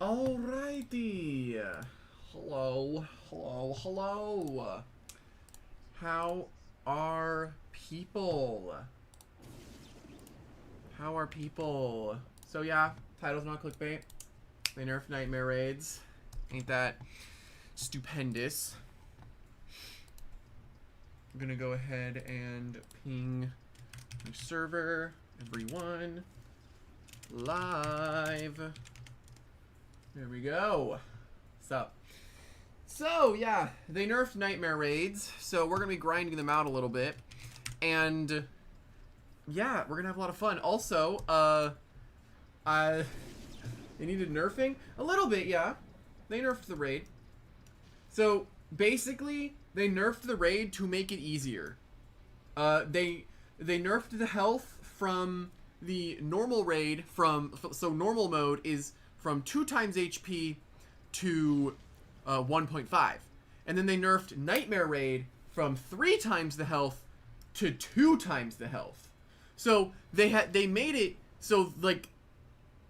Alrighty. Hello, hello, hello. How are people? How are people? So yeah, title's not clickbait. They nerfed nightmare raids. Ain't that stupendous? I'm gonna go ahead and ping new server, everyone. Live. There we go. What's up? So, yeah, they nerfed nightmare raids, so we're going to be grinding them out a little bit. And, yeah, we're going to have a lot of fun. Also, they needed nerfing? A little bit, yeah. They nerfed the raid. So, basically, they nerfed the raid to make it easier. They nerfed the health from the normal raid so normal mode is from 2 times HP to 1.5. And then they nerfed Nightmare Raid from 3 times the health to 2 times the health. So they made it so like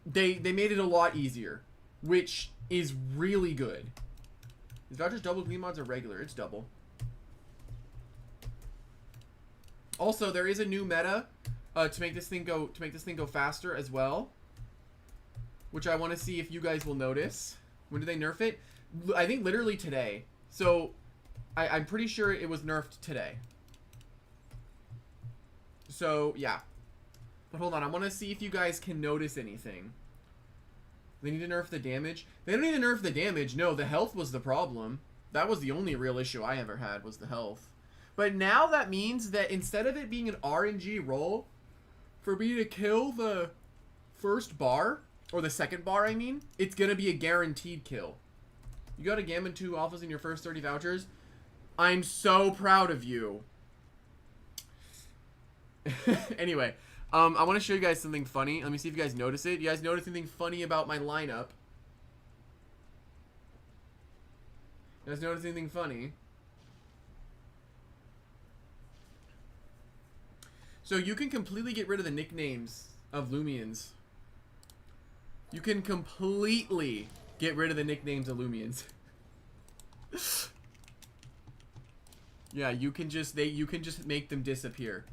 they made it a lot easier, which is really good. Is vouchers double green mods or regular? It's double. Also, there is a new meta to make this thing go faster as well, which I want to see if you guys will notice. When did they nerf it? I think literally today. So I'm pretty sure it was nerfed today. So yeah. But hold on, I want to see if you guys can notice anything. They need to nerf the damage. They don't need to nerf the damage. No, the health was the problem. That was the only real issue I ever had, was the health. But now that means that instead of it being an RNG roll, for me to kill the first bar, or the second bar, I mean, it's going to be a guaranteed kill. You got a Gamma 2 alphas in your first 30 vouchers. I'm so proud of you. Anyway, I want to show you guys something funny. Let me see if you guys notice it. You guys notice anything funny about my lineup? You guys notice anything funny? So you can completely get rid of the nicknames of Loomians. You can completely get rid of the nicknames of Loomians. Yeah, you can just make them disappear.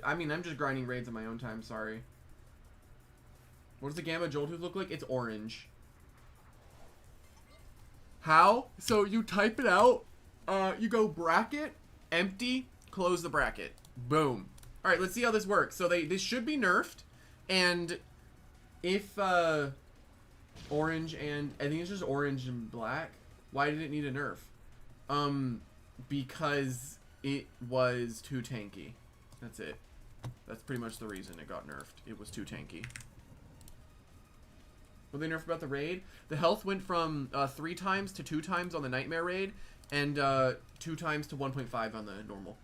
I mean, I'm just grinding raids on my own time, sorry. What does the Gamma Joltooth look like? It's orange. How? So you type it out, you go bracket, empty, close the bracket. Boom. Alright, let's see how this works. So this should be nerfed, and if orange and I think it's just orange and black. Why did it need a nerf? Because it was too tanky. That's it. That's pretty much the reason it got nerfed. It was too tanky. What they nerfed about the raid? The health went from 3 times to 2 times on the Nightmare raid, and 2 times to 1.5 on the normal.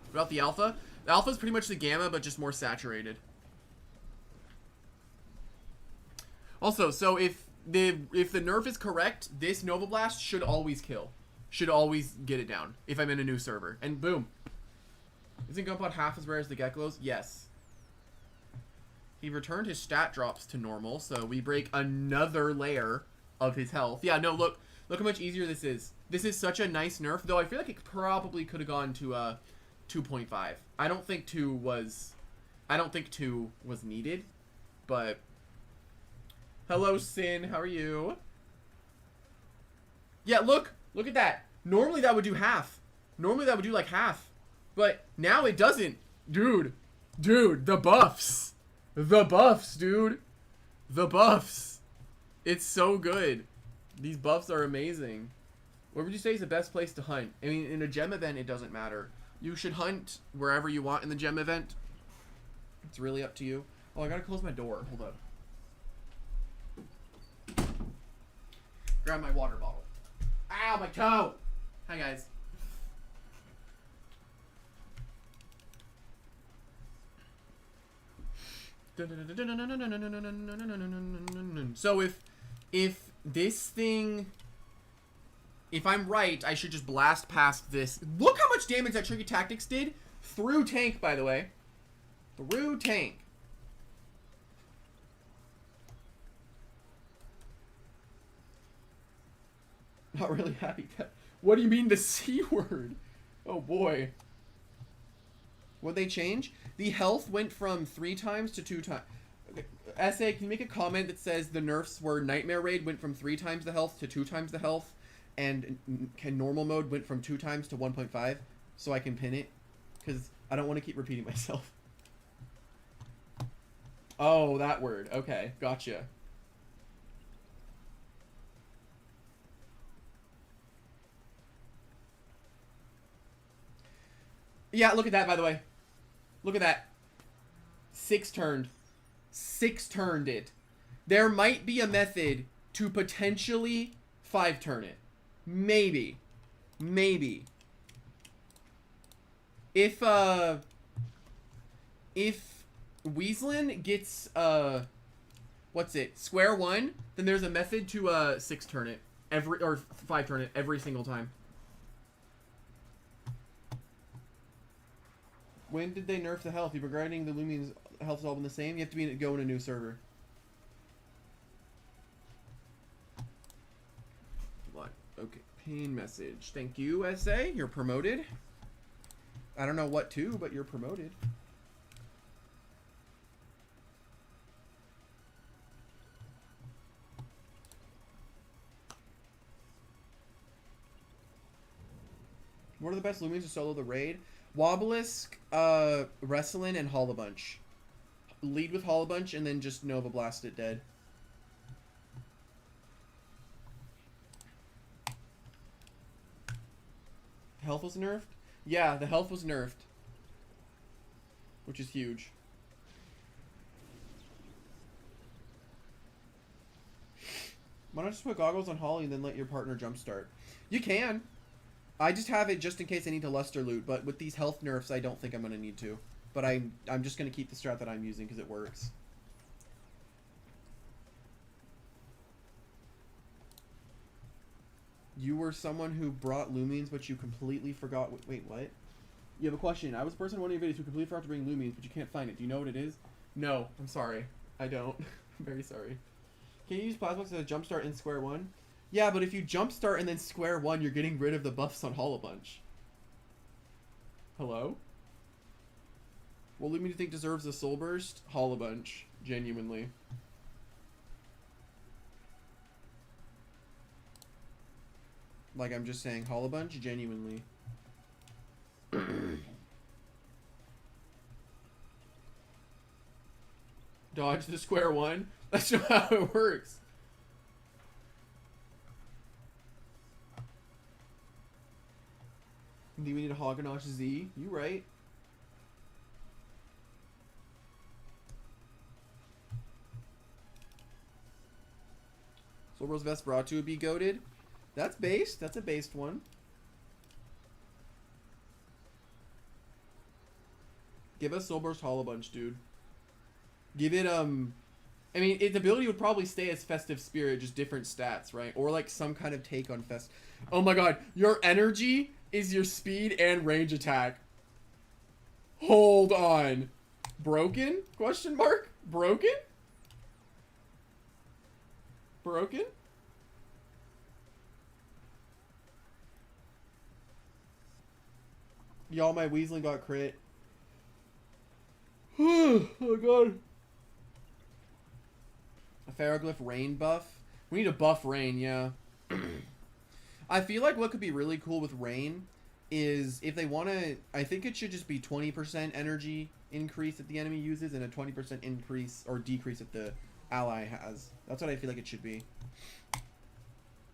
What about the alpha? The alpha is pretty much the gamma, but just more saturated. Also, so if the nerf is correct, this Nova Blast should always kill. Should always get it down if I'm in a new server. And boom. Isn't Gunpowder half as rare as the Geckos? Yes. He returned his stat drops to normal, so we break another layer of his health. Yeah, no, look how much easier this is. This is such a nice nerf, though I feel like it probably could have gone to 2.5. I don't think 2 was needed, but hello Sin, how are you? Yeah, look at that. Normally that would do half. Normally that would do like half. But now it doesn't. Dude, the buffs. The buffs, dude. The buffs. It's so good. These buffs are amazing. What would you say is the best place to hunt? I mean, in a gem event, it doesn't matter. You should hunt wherever you want in the gem event. It's really up to you. Oh, I gotta close my door. Hold up. Grab my water bottle. Ow, my toe! Hi, guys. So if this thing If I'm right, I should just blast past this. Look how much damage that Tricky Tactics did. Through tank, by the way. Through tank. Not really happy. What do you mean the C word? Oh boy. What'd they change? The health went from 3 times to 2 times. Okay. SA, can you make a comment that says the nerfs were Nightmare Raid went from 3 times the health to 2 times the health, and normal mode went from 2 times to 1.5, so I can pin it, because I don't want to keep repeating myself. Oh, that word. Okay, gotcha. Yeah, look at that, by the way. Look at that. 6 turned. 6 turned it. There might be a method to potentially 5 turn it. Maybe. Maybe. If Weaslin gets, what's it? Square 1, then there's a method to, 6 turn it. Or 5 turn it every single time. When did they nerf the health? You've been grinding the Loomian's health is all been the same? You have to go in a new server. What? Okay. Pain message. Thank you, SA. You're promoted. I don't know what to, but you're promoted. What are the best Loomians to solo the raid? Wobblisk, Wrestling, and Hollabunch. Lead with Hollabunch and then just Nova Blast it dead. Health was nerfed? Yeah, the health was nerfed. Which is huge. Why not just put goggles on Holly and then let your partner jumpstart? You can. I just have it just in case I need to luster loot, but with these health nerfs, I don't think I'm going to need to. But I'm just going to keep the strat that I'm using because it works. You were someone who brought Loomians, but you completely forgot... Wait, what? You have a question. I was a person in one of your videos who completely forgot to bring Loomians, but you can't find it. Do you know what it is? No, I'm sorry. I don't. I'm very sorry. Can you use Plasmox as a jumpstart in Square 1? Yeah, but if you jumpstart and then Square 1, you're getting rid of the buffs on Hollabunch. Hello? What Lumian do you think deserves a soul burst? Hollabunch. Genuinely. Like, I'm just saying, Hollabunch? Genuinely. Dodge the Square 1? That's not how it works. Do we need a Hoganosh Z? You right. Soulburst Vesperatu would be goated. That's based. That's a based one. Give us Soulburst Hollabunch, dude. Give it, I mean, its ability would probably stay as Festive Spirit, just different stats, right? Or like some kind of take on Fest. Oh my god, your energy is your speed and range attack. Hold on. Broken? Question mark? Broken? Broken? Y'all, my Weaseling got crit. Oh god. A Ferroglyph rain buff. We need a buff rain, yeah. I feel like what could be really cool with rain is if they want to, I think it should just be 20% energy increase that the enemy uses and a 20% increase or decrease that the ally has. That's what I feel like it should be.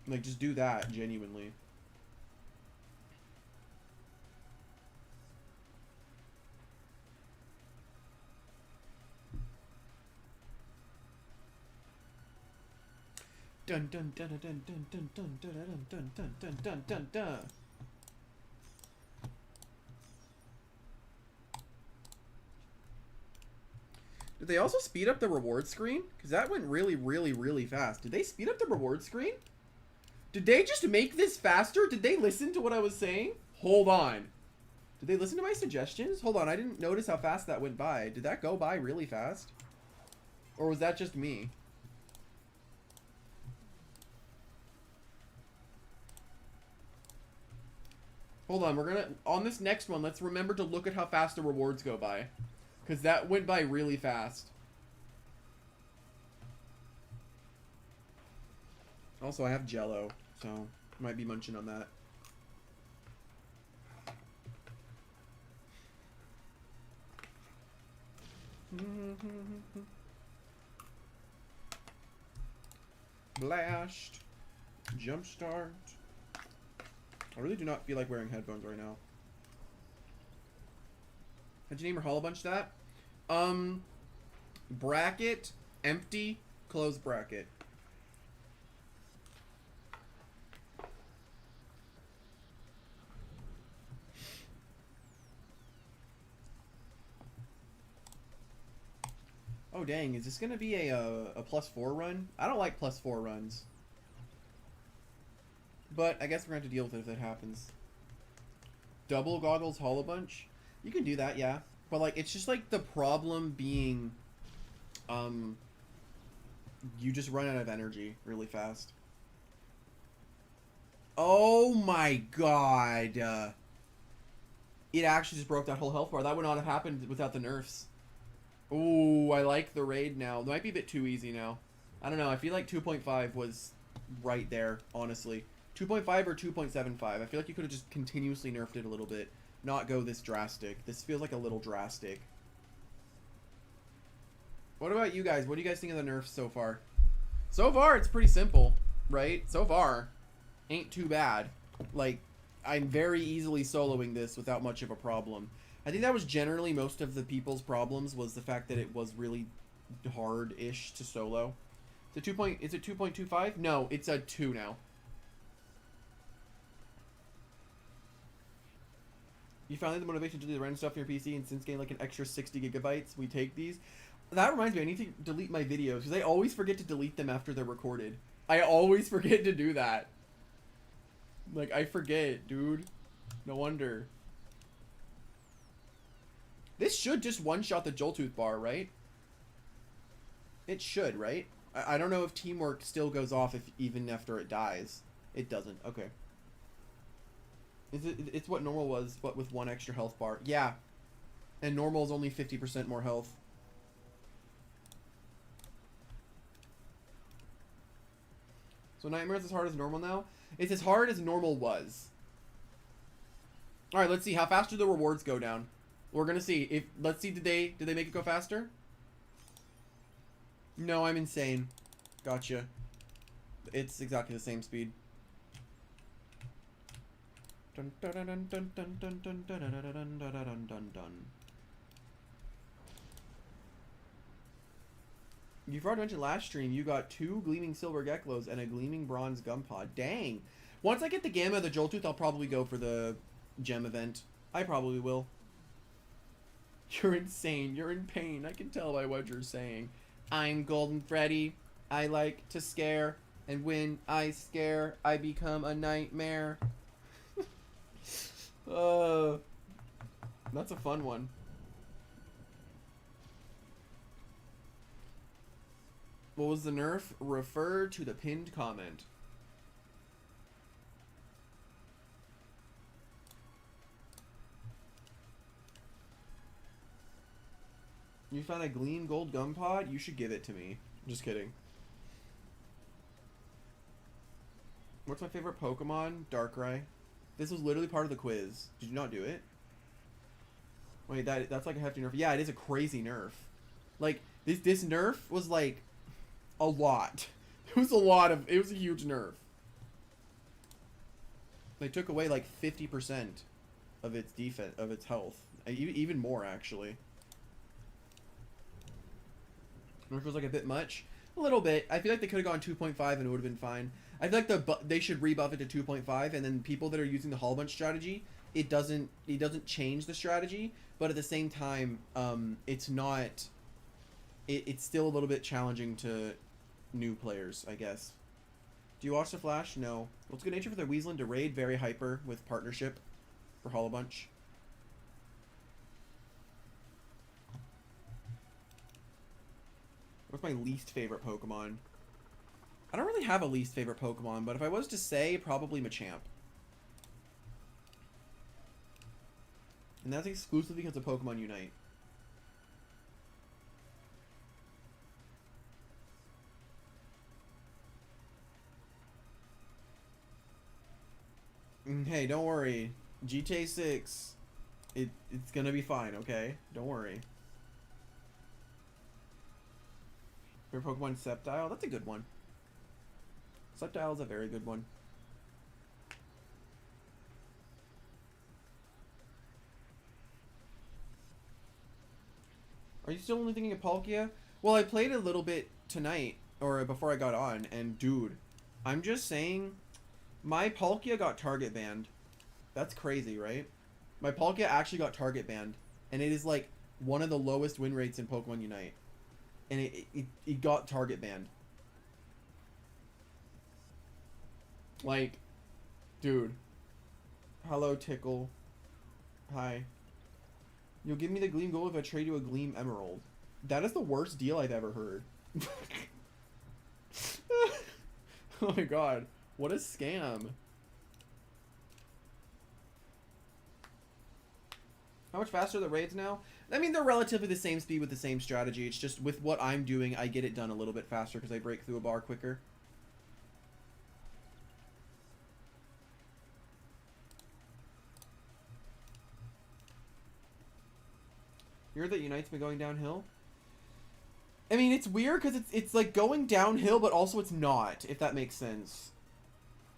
Like, just do that, genuinely. Dun dun dun dun dun dun dun dun dun dun dun dun dun dun dun. Did they also speed up the reward screen? Because that went really, really, really fast. Did they speed up the reward screen? Did they just make this faster? Did they listen to what I was saying? Hold on. Did they listen to my suggestions? Hold on, I didn't notice how fast that went by. Did that go by really fast? Or was that just me? Hold on, we're gonna, on this next one, let's remember to look at how fast the rewards go by. Because that went by really fast. Also, I have Jello, so might be munching on that. Blast. Jumpstart. I really do not feel like wearing headphones right now. How'd you name your hollow bunch that? Bracket, empty, close bracket. Oh dang, is this gonna be a +4 run? I don't like +4 runs. But I guess we're going to have to deal with it if it happens. Double goggles hollow bunch? You can do that, yeah. But like, it's just like the problem being, you just run out of energy really fast. Oh my god. It actually just broke that whole health bar. That would not have happened without the nerfs. Ooh, I like the raid now. It might be a bit too easy now. I don't know. I feel like 2.5 was right there, honestly. 2.5 or 2.75. I feel like you could have just continuously nerfed it a little bit. Not go this drastic. This feels like a little drastic. What about you guys? What do you guys think of the nerfs so far? So far, it's pretty simple, right? So far, ain't too bad. Like, I'm very easily soloing this without much of a problem. I think that was generally most of the people's problems, was the fact that it was really hard-ish to solo. Is it 2.25? No, it's a 2 now. You found the motivation to do the random stuff on your PC and since gain like an extra 60 gigabytes, we take these. That reminds me, I need to delete my videos because I always forget to delete them after they're recorded. I always forget to do that. Like, I forget, dude. No wonder. This should just one-shot the Joltooth bar, right? It should, right? I don't know if teamwork still goes off even after it dies. It doesn't. Okay. It's what normal was, but with 1 extra health bar. Yeah. And normal is only 50% more health. So Nightmare's as hard as normal now? It's as hard as normal was. Alright, let's see. How fast do the rewards go down? We're gonna see. Let's see, did they make it go faster? No, I'm insane. Gotcha. It's exactly the same speed. Dun, dun, dun, dun, dun, dun, dun, dun, dun, dun, dun, dun, dun, dun, dun. You forgot to mention last stream, you got 2 gleaming silver Geklos and a gleaming bronze gum pod. Dang. Once I get the Gamma of the Joltooth, I'll probably go for the gem event. I probably will. You're insane. You're in pain. I can tell by what you're saying. I'm Golden Freddy. I like to scare. And when I scare, I become a nightmare. That's a fun one. What was the nerf? Refer to the pinned comment. You found a Gleam Gold Gum Pod? You should give it to me. Just kidding. What's my favorite Pokemon? Darkrai. This was literally part of the quiz. Did you not do it? Wait, that's like a hefty nerf. Yeah, it is a crazy nerf. Like, this nerf was like a lot. It was a huge nerf. They took away like 50% of its defense, of its health. Even more, actually. Nerf was like a bit much. A little bit. I feel like they could have gone 2.5 and it would have been fine. I feel like they should rebuff it to 2.5, and then people that are using the Hollow Bunch strategy, it doesn't change the strategy, but at the same time, it's not. It's still a little bit challenging to new players, I guess. Do you watch The Flash? No. What's good nature for the Weaslin to raid? Very hyper with partnership for Hollow Bunch. What's my least favorite Pokemon? I don't really have a least favorite Pokemon, but if I was to say, probably Machamp. And that's exclusively because of Pokemon Unite. Hey, don't worry. GTA 6, it's gonna be fine, okay? Don't worry. Favorite Pokemon Sceptile? That's a good one. Sceptile is a very good one. Are you still only thinking of Palkia? Well, I played a little bit tonight, or before I got on, and dude, I'm just saying, my Palkia got target banned. That's crazy, right? My Palkia actually got target banned, and it is like one of the lowest win rates in Pokemon Unite. And it got target banned. Like, dude. Hello, Tickle. Hi. You'll give me the Gleam Gold if I trade you a Gleam Emerald. That is the worst deal I've ever heard. Oh my god. What a scam. How much faster are the raids now? I mean, they're relatively the same speed with the same strategy. It's just with what I'm doing, I get it done a little bit faster because I break through a bar quicker. You heard that Unite's been going downhill? I mean, it's weird because it's like going downhill, but also it's not, if that makes sense.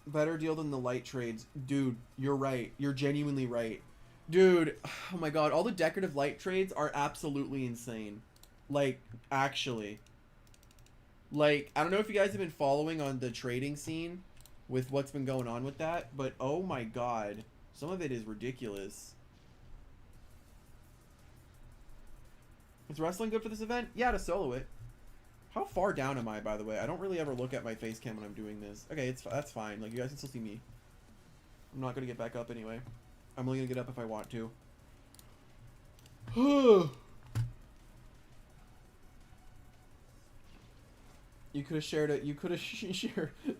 Better deal than the light trades. Dude, you're right. You're genuinely right. Dude, oh my god, all the decorative light trades are absolutely insane. Like, actually. Like, I don't know if you guys have been following on the trading scene with what's been going on with that, but oh my god, some of it is ridiculous. Is wrestling good for this event? Yeah, to solo it. How far down am I, by the way? I don't really ever look at my face cam when I'm doing this. Okay, that's fine. Like, you guys can still see me. I'm not gonna get back up anyway. I'm only gonna get up if I want to. You could have shared it. You could have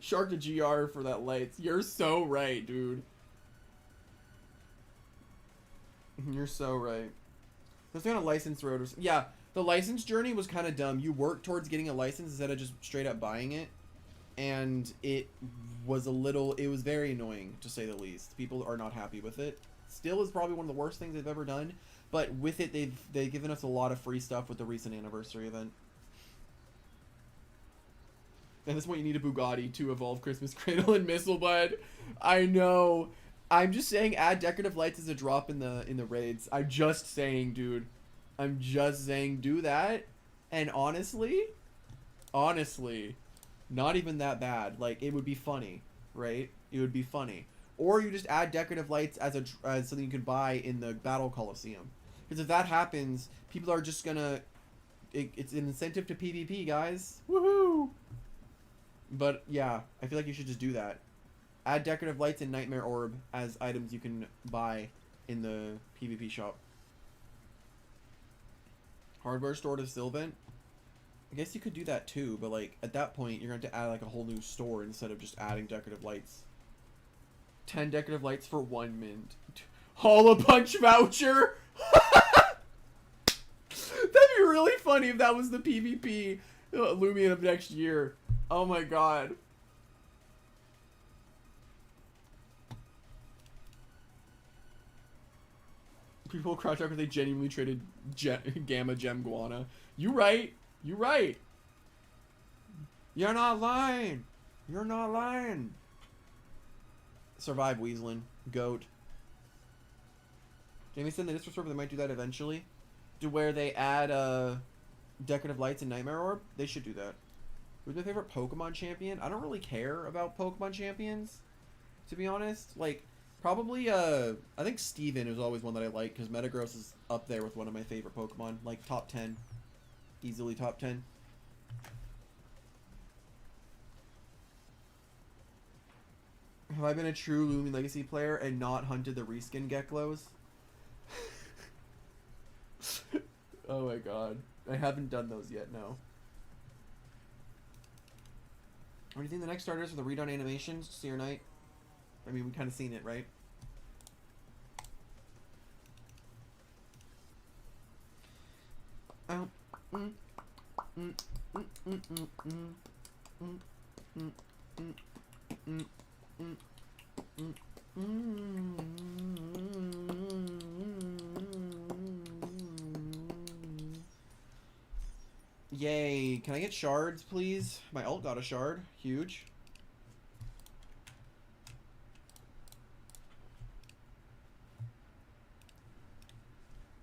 sharked a GR for that lights. You're so right, dude. You're so right. Let's go on a license road. Yeah, the license journey was kind of dumb. You work towards getting a license instead of just straight up buying it. And it was very annoying, to say the least. People are not happy with it. Still is probably one of the worst things they've ever done. But with it, they've given us a lot of free stuff with the recent anniversary event. At this point, you need a Bugatti to evolve Christmas Cradle and Missile Bud. I know. I'm just saying, add decorative lights as a drop in the raids. I'm just saying, dude. I'm just saying, do that. And honestly, not even that bad. Like, it would be funny, right? It would be funny. Or you just add decorative lights as something you could buy in the Battle Coliseum. Because if that happens, people are just gonna. It's an incentive to PvP, guys. Woohoo! But yeah, I feel like you should just do that. Add decorative lights and Nightmare Orb as items you can buy in the PvP shop. Hardware store to Sylvant. I guess you could do that too, but like at that point you're going to have to add like a whole new store instead of just adding decorative lights. 10 decorative lights for 1 mint. Hollow Punch voucher. That'd be really funny if that was the PvP Loomian of next year. Oh my god. People crouch out because they genuinely traded Gamma Gem Guana. You right. You right. You're not lying. You're not lying. Survive Weaslin. Goat. Jamie said in the Discord server they might do that eventually. To where they add decorative lights and Nightmare Orb. They should do that. Who's my favorite Pokemon champion? I don't really care about Pokemon champions, to be honest. Like, probably, I think Steven is always one that I like, because Metagross is up there with one of my favorite Pokemon. Like, top 10. Easily top 10. Have I been a true Loomian Legacy player and not hunted the reskin Geklos? Oh my god. I haven't done those yet, no. What do you think the next starter is for the redone animations? Seer Knight? I mean, we kind of seen it, right? Yay. Can I get shards, please? My ult got a shard. Huge.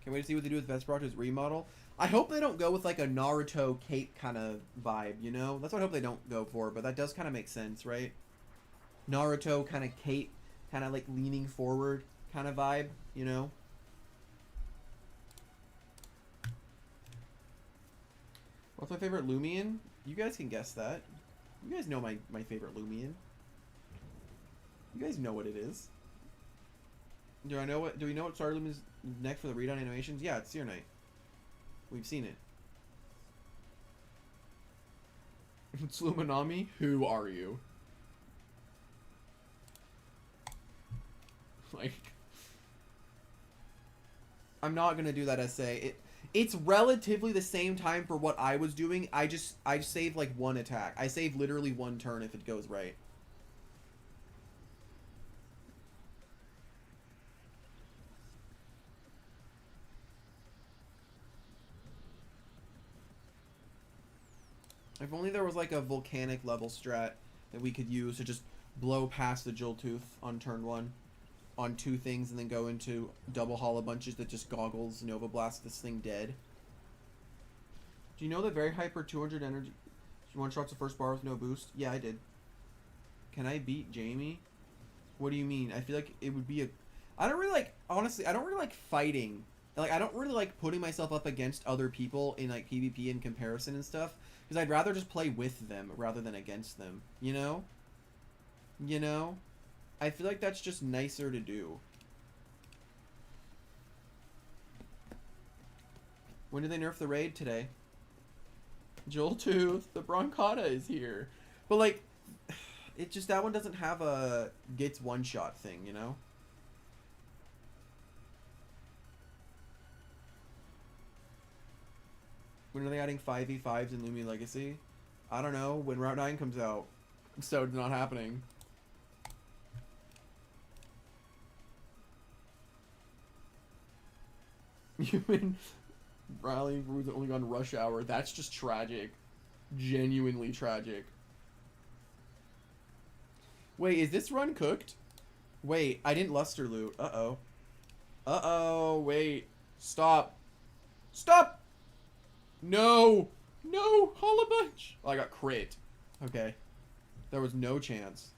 Can't wait to see what they do with Vesperox's remodel. I hope they don't go with like a Naruto Kate kind of vibe, you know? That's what I hope they don't go for, but that does kind of make sense, right? Naruto kind of Kate, kind of like leaning forward kind of vibe, you know? What's my favorite Loomian? You guys can guess that. You guys know my favorite Loomian. You guys know what it is. Do we know what Star Loomian's next for the redone animations? Yeah, it's Seer Knight. We've seen it. It's Luminami? Who are you? Like, I'm not gonna do that essay. It's relatively the same time for what I was doing. I saved like one attack. I save literally one turn if it goes right. If only there was like a volcanic level strat that we could use to just blow past the Jewel Tooth on turn 1 on 2 things and then go into double hollow bunches that just goggles Nova Blast this thing dead. Do you know that very hyper 200 energy one shots the first bar with no boost? Yeah, I did. Can I beat Jamie? What do you mean? I feel like it would be a... I don't really like... Honestly, I don't really like fighting. Like, I don't really like putting myself up against other people in like PvP and comparison and stuff. Because I'd rather just play with them rather than against them. You know? You know? I feel like that's just nicer to do. When did they nerf the raid? Today. Jewel Tooth, the Broncata is here. But like, it just, that one doesn't have a gets one shot thing, you know? When are they adding 5v5s in Loomian Legacy? I don't know. When Route 9 comes out. So it's not happening. Human rallying for only on rush hour. That's just tragic. Genuinely tragic. Wait, is this run cooked? Wait, I didn't luster loot. Uh-oh. Uh-oh, wait. Stop. Stop! No! No! Hollow bunch! Oh, I got crit. Okay. There was no chance.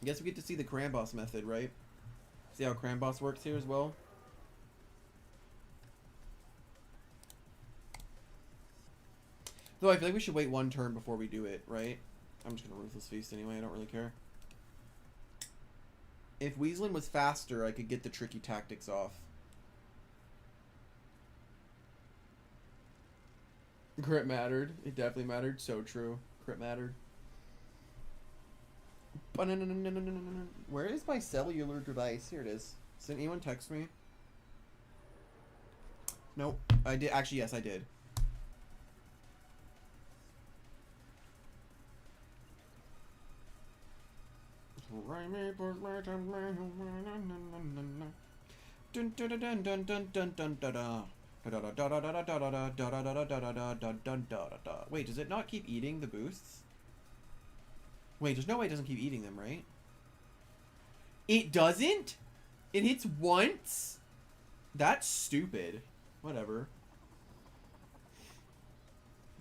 I guess we get to see the Cramboss method, right? See how Cramboss works here as well? Though I feel like we should wait one turn before we do it, right? I'm just gonna Ruthless Feast anyway, I don't really care. If Weaslin was faster, I could get the tricky tactics off. Crit mattered. It definitely mattered. So true. Crit mattered. Where is my cellular device? Here it is. Did anyone text me? Nope. I did. Actually, yes, I did. Wait, does it not keep eating the boosts? Wait, there's no way it doesn't keep eating them, right? It doesn't? It hits once? That's stupid. Whatever.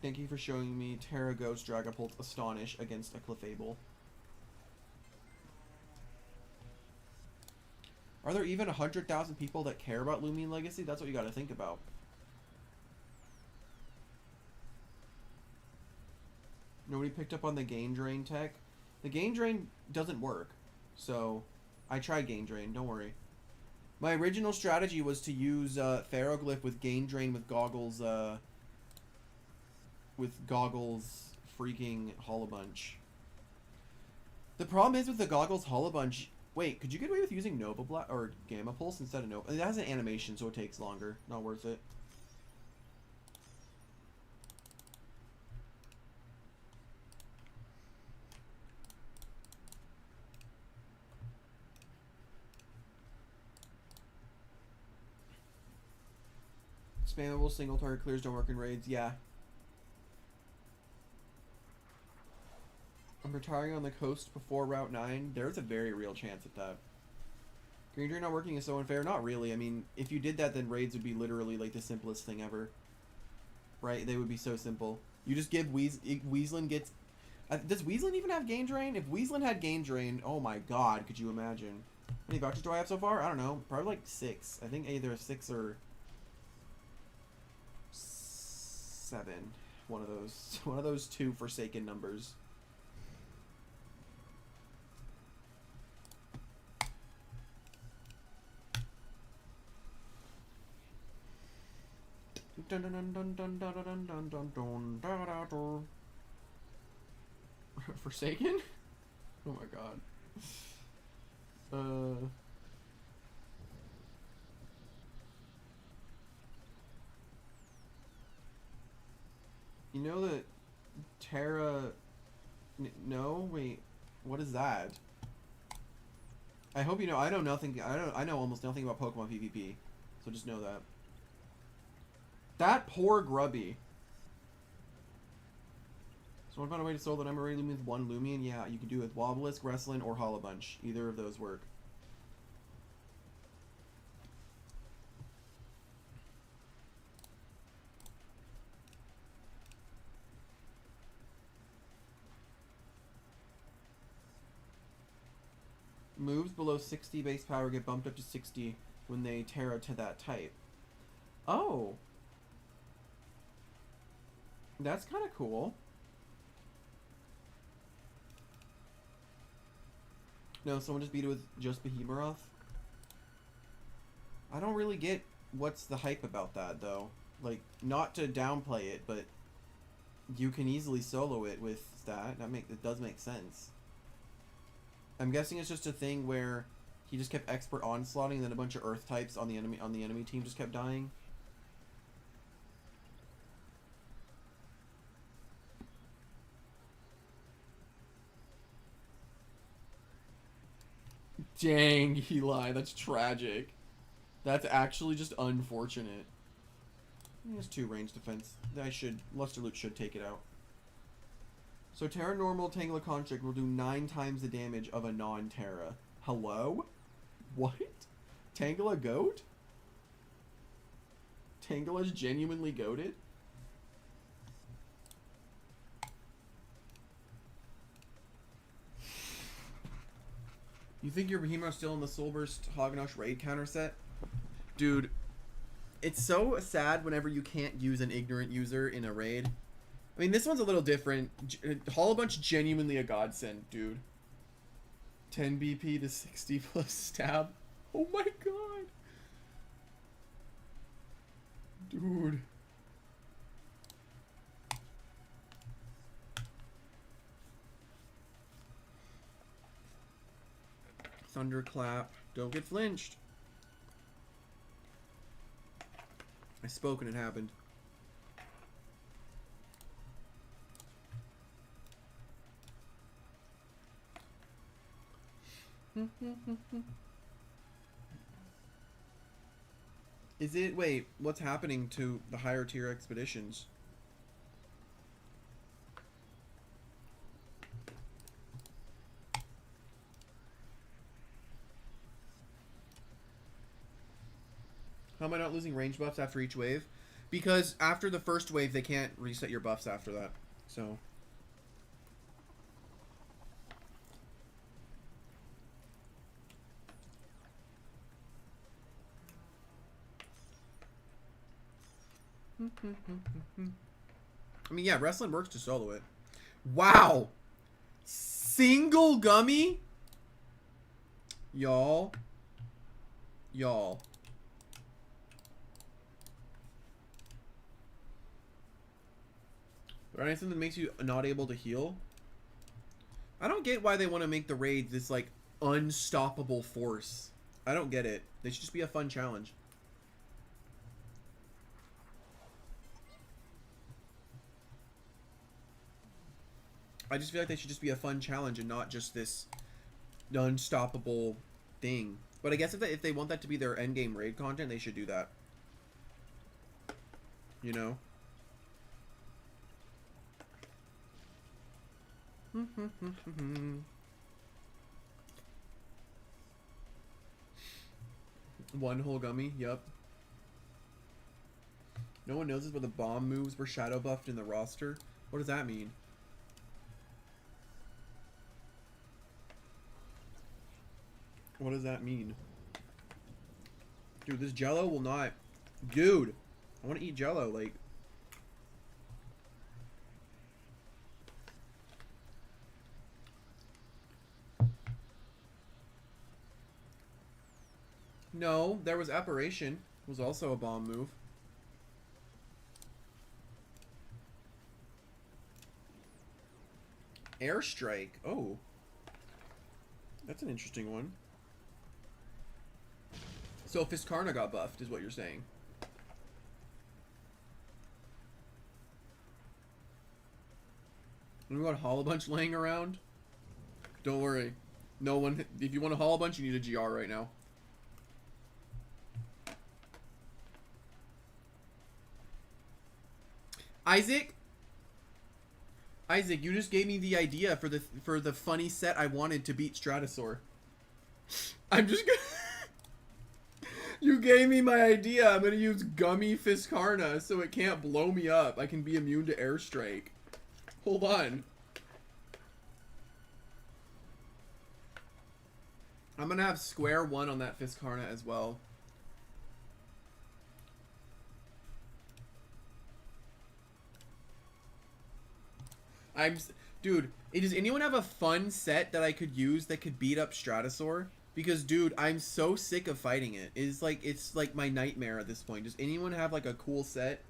Thank you for showing me Terra Ghost Dragapult Astonish against a Clefable. Are there even 100,000 people that care about Loomian Legacy? That's what you gotta think about. Nobody picked up on the gain drain tech. The gain drain doesn't work. So, I tried gain drain. Don't worry. My original strategy was to use Ferroglyph with gain drain with goggles. Freaking Holobunch. The problem is with the goggles Holobunch. Wait, could you get away with using Nova Blast or Gamma Pulse instead of Nova? It has an animation, so it takes longer. Not worth it. Spammable single target clears don't work in raids. Yeah. I'm retiring on the coast before Route 9. There's a very real chance at that. Green Drain not working is so unfair. Not really. I mean, if you did that, then raids would be literally like the simplest thing ever. Right? They would be so simple. You just give Weaslin gets... does Weaslin even have Gain Drain? If Weaslin had Gain Drain, oh my god, could you imagine? How many vouchers do I have so far? I don't know. Probably like 6. I think either 6 or 7. One of those. One of those 2 Forsaken numbers. Forsaken? Oh my god. You know that Terra... No? Wait. What is that? I hope you know. I know nothing. I know almost nothing about Pokemon PvP. So just know that. That poor Grubby. So what about a way to solo the Emerald Lumian with 1 Loomian? Yeah, you can do it with Wobblisk, Wrestling, or Holobunch. Either of those work. Moves below 60 base power get bumped up to 60 when they Terra to that type. Oh. That's kind of cool. No, someone just beat it with just Behemoth. I don't really get what's the hype about that, though. Like, not to downplay it, but you can easily solo it with that. It does make sense. I'm guessing it's just a thing where he just kept expert onslaughting, and then a bunch of Earth types on the enemy team just kept dying. Dang, Eli, that's tragic. That's actually just unfortunate. He has 2 range defense. Lusterloot should take it out. So Terra Normal Tangela Construct will do 9 times the damage of a non-Terra. Hello? What? Tangela goat? Tangela's genuinely goated? You think your Behemoth's still in the Soulburst Hognosh raid counter set? Dude, it's so sad whenever you can't use an ignorant user in a raid. I mean, this one's a little different. Holobunch genuinely a godsend, dude. 10 BP to 60 plus stab. Oh my god. Dude. Thunderclap. Don't get flinched. I spoke and it happened. Is it... Wait, what's happening to the higher tier expeditions? How am I not losing range buffs after each wave? Because after the first wave, they can't reset your buffs after that. So... I mean, yeah, wrestling works to solo it. Wow. Single gummy? Y'all. Y'all. Or anything that makes you not able to heal? I don't get why they want to make the raids this, like, unstoppable force. I don't get it. They should just be a fun challenge. I just feel like they should just be a fun challenge and not just this unstoppable thing. But I guess if they want that to be their endgame raid content, they should do that. You know? One whole gummy, yep. No one knows this, but the bomb moves were shadow buffed in the roster. What does that mean? What does that mean? Dude, this Jello will not... Dude, I want to eat Jello, like... No, there was Apparition. Was also a bomb move. Airstrike. Oh. That's an interesting one. So Fiskarna got buffed, is what you're saying. We got Hollow Bunch laying around. Don't worry. No one... If you want a Hollow Bunch, you need a GR right now. Isaac, you just gave me the idea for the funny set I wanted to beat Stratosaur. I'm just gonna... You gave me my idea. I'm gonna use Gummy Fiskarna so it can't blow me up. I can be immune to Airstrike. Hold on. I'm gonna have square one on that Fiskarna as well. Dude, does anyone have a fun set that I could use that could beat up Stratosaur? Because, dude, I'm so sick of fighting it. It's like my nightmare at this point. Does anyone have, like, a cool set?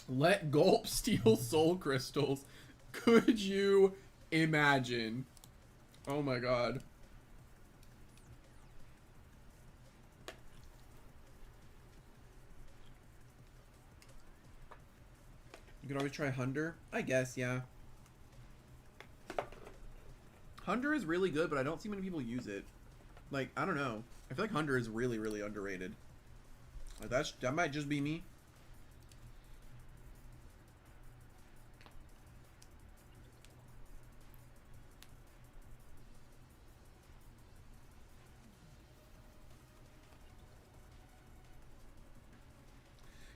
Let Gulp steal soul crystals. Could you imagine? Oh my god. You could always try Hunter. I guess, yeah. Hunter is really good, but I don't see many people use it. Like, I don't know. I feel like Hunter is really, really underrated. Like, that might just be me.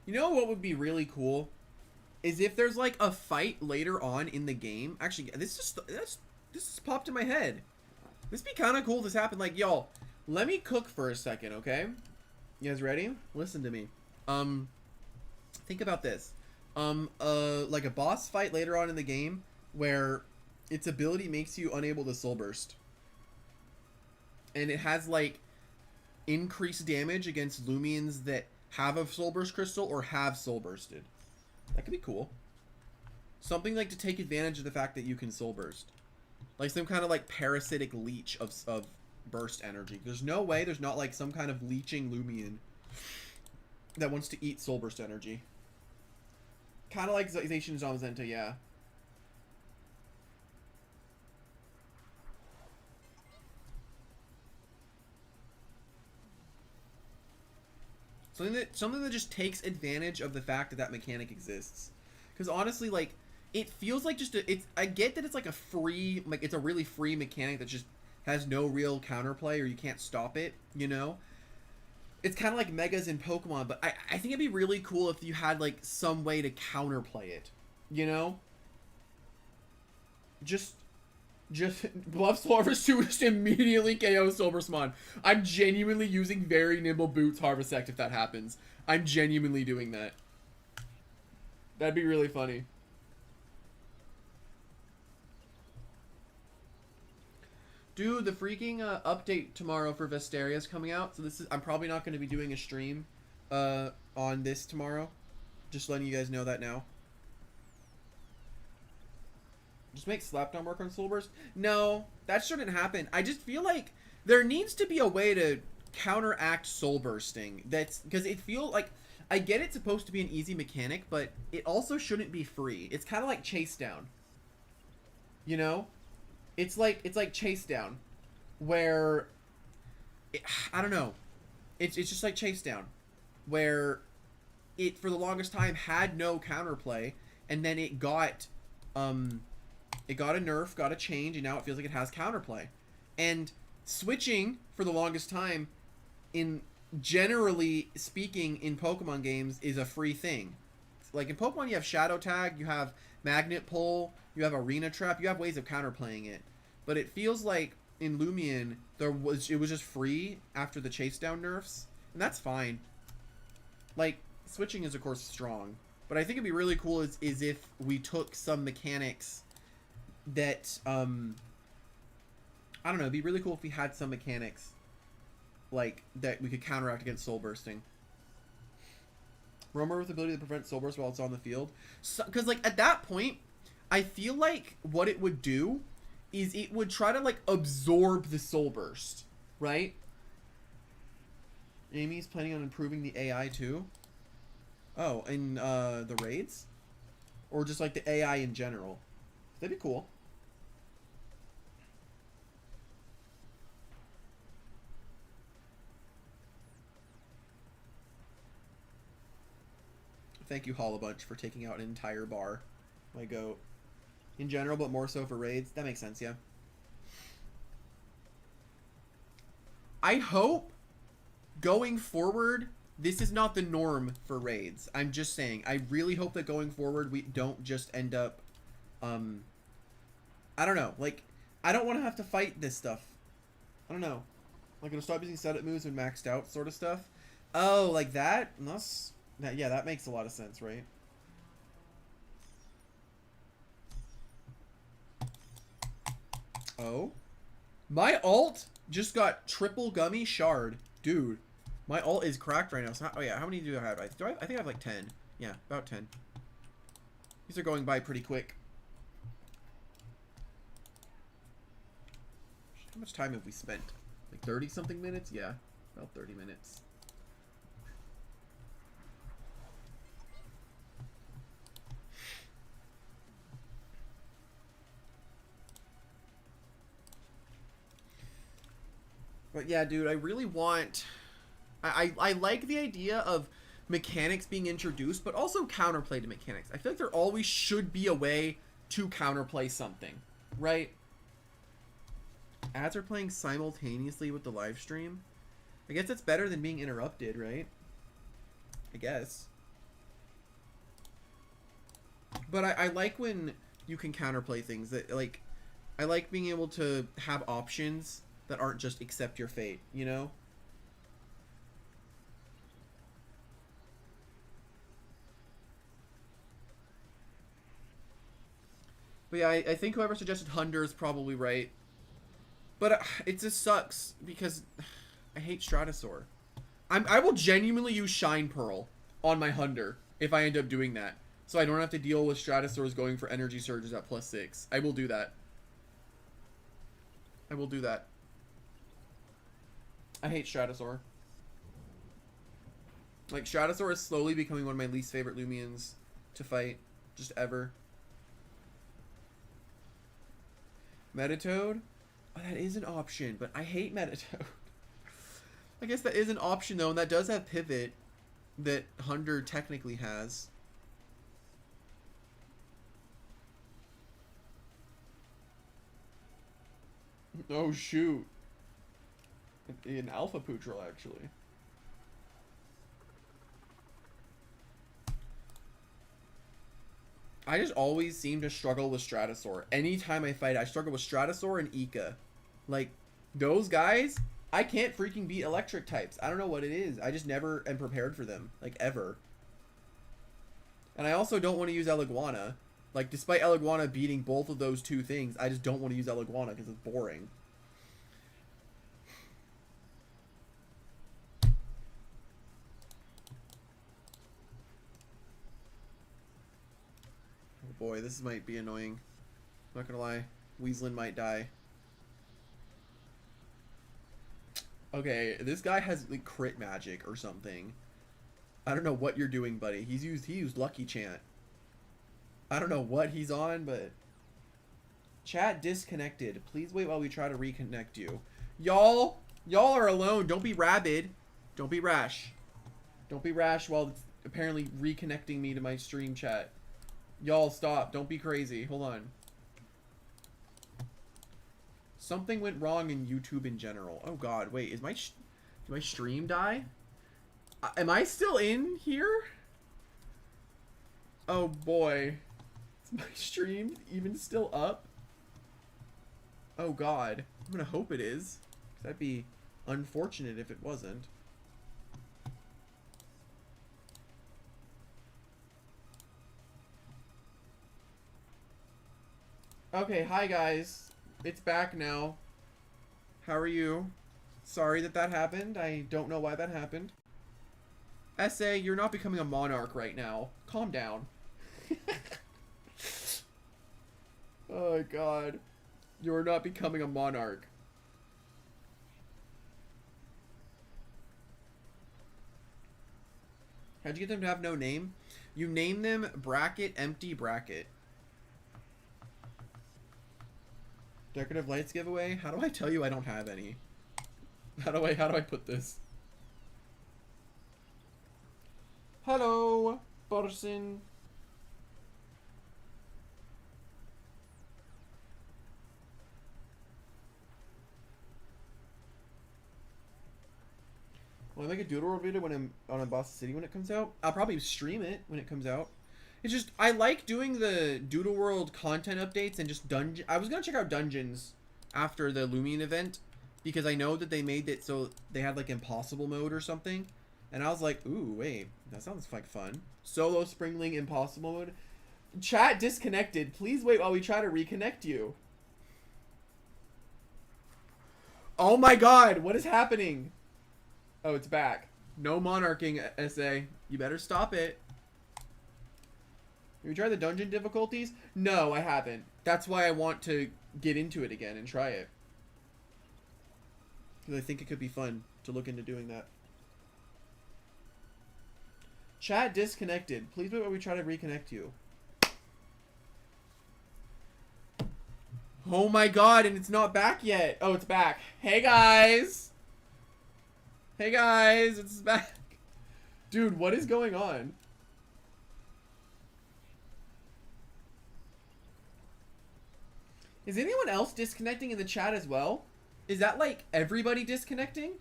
You know what would be really cool? Is if there's like a fight later on in the game. Actually, this just popped in my head. This would be kind of cool if this happened. Like, y'all, let me cook for a second, okay? You guys ready? Listen to me. Think about this. Like a boss fight later on in the game where its ability makes you unable to soul burst. And it has like increased damage against Loomians that have a soul burst crystal or have soul bursted. That could be cool. Something like to take advantage of the fact that you can soul burst. Like some kind of like parasitic leech of burst energy. There's no way there's not like some kind of leeching Loomian that wants to eat soul burst energy. Kind of like Zacian Zamzenta, yeah. Something that just takes advantage of the fact that that mechanic exists. Because honestly, like, it feels like just I get that it's like a free, like, it's a really free mechanic that just has no real counterplay or you can't stop it, you know? It's kind of like Megas in Pokemon, but I think it'd be really cool if you had, like, some way to counterplay it, you know? Just Just Bluff Harvest 2 just immediately KO Silversmon. I'm genuinely using very nimble boots Harvest if that happens. I'm genuinely doing that. That'd be really funny. Dude, the freaking update tomorrow for Vestaria is coming out. So I'm probably not going to be doing a stream on this tomorrow. Just letting you guys know that now. Just make Slapdown work on Soul Burst? No, that shouldn't happen. I just feel like there needs to be a way to counteract Soul Bursting. That's because it feels like, I get it's supposed to be an easy mechanic, but it also shouldn't be free. It's kind of like Chase Down. You know? It's like Chase Down, where I don't know. It's just like Chase Down, where it for the longest time had no counterplay, and then it got a nerf, got a change, and now it feels like it has counterplay. And switching for the longest time, in generally speaking in Pokemon games, is a free thing. Like in Pokemon, you have Shadow Tag, you have Magnet Pull, you have Arena Trap, you have ways of counterplaying it. But it feels like in Loomian, it was just free after the Chase Down nerfs, and that's fine. Like, switching is of course strong, but I think it'd be really cool is if we took some mechanics that I don't know, it'd be really cool if we had some mechanics like that we could counteract against Soul Bursting. Roamer with the ability to prevent Soul Burst while it's on the field. Because like at that point, I feel like what it would do is it would try to like absorb the Soul Burst, right? Amy's planning on improving the AI too. Oh, in the raids? Or just like the AI in general? That'd be cool. Thank you, Hollabunch, for taking out an entire bar. My goat. In general, but more so for raids. That makes sense, yeah. I hope going forward, this is not the norm for raids. I'm just saying. I really hope that going forward, we don't just end up, I don't know. Like, I don't want to have to fight this stuff. I don't know. Like, it'll stop using setup moves when maxed out sort of stuff. Oh, like that? Yeah, that makes a lot of sense, right? Oh. My ult just got triple gummy shard. Dude, my ult is cracked right now. So, oh yeah, how many do I have? I think I have like 10. Yeah, about 10. These are going by pretty quick. How much time have we spent? Like 30 something minutes? Yeah, about 30 minutes. But yeah, dude, I really want... I like the idea of mechanics being introduced, but also counterplay to mechanics. I feel like there always should be a way to counterplay something, right? Ads are playing simultaneously with the live stream. I guess it's better than being interrupted, right? I guess. But I like when you can counterplay things. That like, I like being able to have options that aren't just accept your fate, you know? But yeah, I think whoever suggested Hunder is probably right. But it just sucks because I hate Stratosaur. I will genuinely use Shine Pearl on my Hunder if I end up doing that. So I don't have to deal with Stratosaurs going for energy surges at +6. I will do that. I will do that. I hate Stratosaur. Like, Stratosaur is slowly becoming one of my least favorite Loomians to fight. Just ever. Metatoad? Oh, that is an option, but I hate Metatoad. I guess that is an option, though, and that does have Pivot that Hunder technically has. Oh, shoot. In Alpha Pootrel, actually. I just always seem to struggle with Stratosaur. Anytime I fight, I struggle with Stratosaur and Ika. Like, those guys, I can't freaking beat electric types. I don't know what it is. I just never am prepared for them. Like, ever. And I also don't want to use Eliguana. Like, despite Eliguana beating both of those two things, I just don't want to use Eliguana because it's boring. Oh boy, this might be annoying. I'm not gonna lie. Weaslin might die. Okay, this guy has like crit magic or something. I don't know what you're doing, buddy. He used Lucky Chant. I don't know what he's on, but chat disconnected. Please wait while we try to reconnect you. Y'all are alone. Don't be rabid. Don't be rash. Don't be rash while it's apparently reconnecting me to my stream chat. Y'all stop. Don't be crazy. Hold on. Something went wrong in YouTube in general. Oh god, wait, did my stream die? Am I still in here? Oh boy. Is my stream even still up? Oh god. I'm gonna hope it is. That'd be unfortunate if it wasn't. Okay, hi guys. It's back now. How are you? Sorry that happened. I don't know why that happened. SA, you're not becoming a monarch right now. Calm down. Oh god. You're not becoming a monarch. How'd you get them to have no name? You name them bracket empty bracket. Decorative lights giveaway? How do I tell you I don't have any? How do I put this? Hello, person. Will I make a Doodle World video when I'm on a Boston City when it comes out? I'll probably stream it when it comes out. It's just, I like doing the Doodle World content updates and just dungeon. I was going to check out dungeons after the Loomian event because I know that they made it so they had like impossible mode or something. And I was like, ooh, wait, that sounds like fun. Solo Springling impossible mode. Chat disconnected. Please wait while we try to reconnect you. Oh my god, what is happening? Oh, it's back. No monarching, SA. You better stop it. Have you tried the dungeon difficulties? No, I haven't. That's why I want to get into it again and try it. Because I think it could be fun to look into doing that. Chat disconnected. Please wait while we try to reconnect you. Oh my god, and it's not back yet. Oh, it's back. Hey guys. Hey guys, it's back. Dude, what is going on? Is anyone else disconnecting in the chat as well? Is that like everybody disconnecting?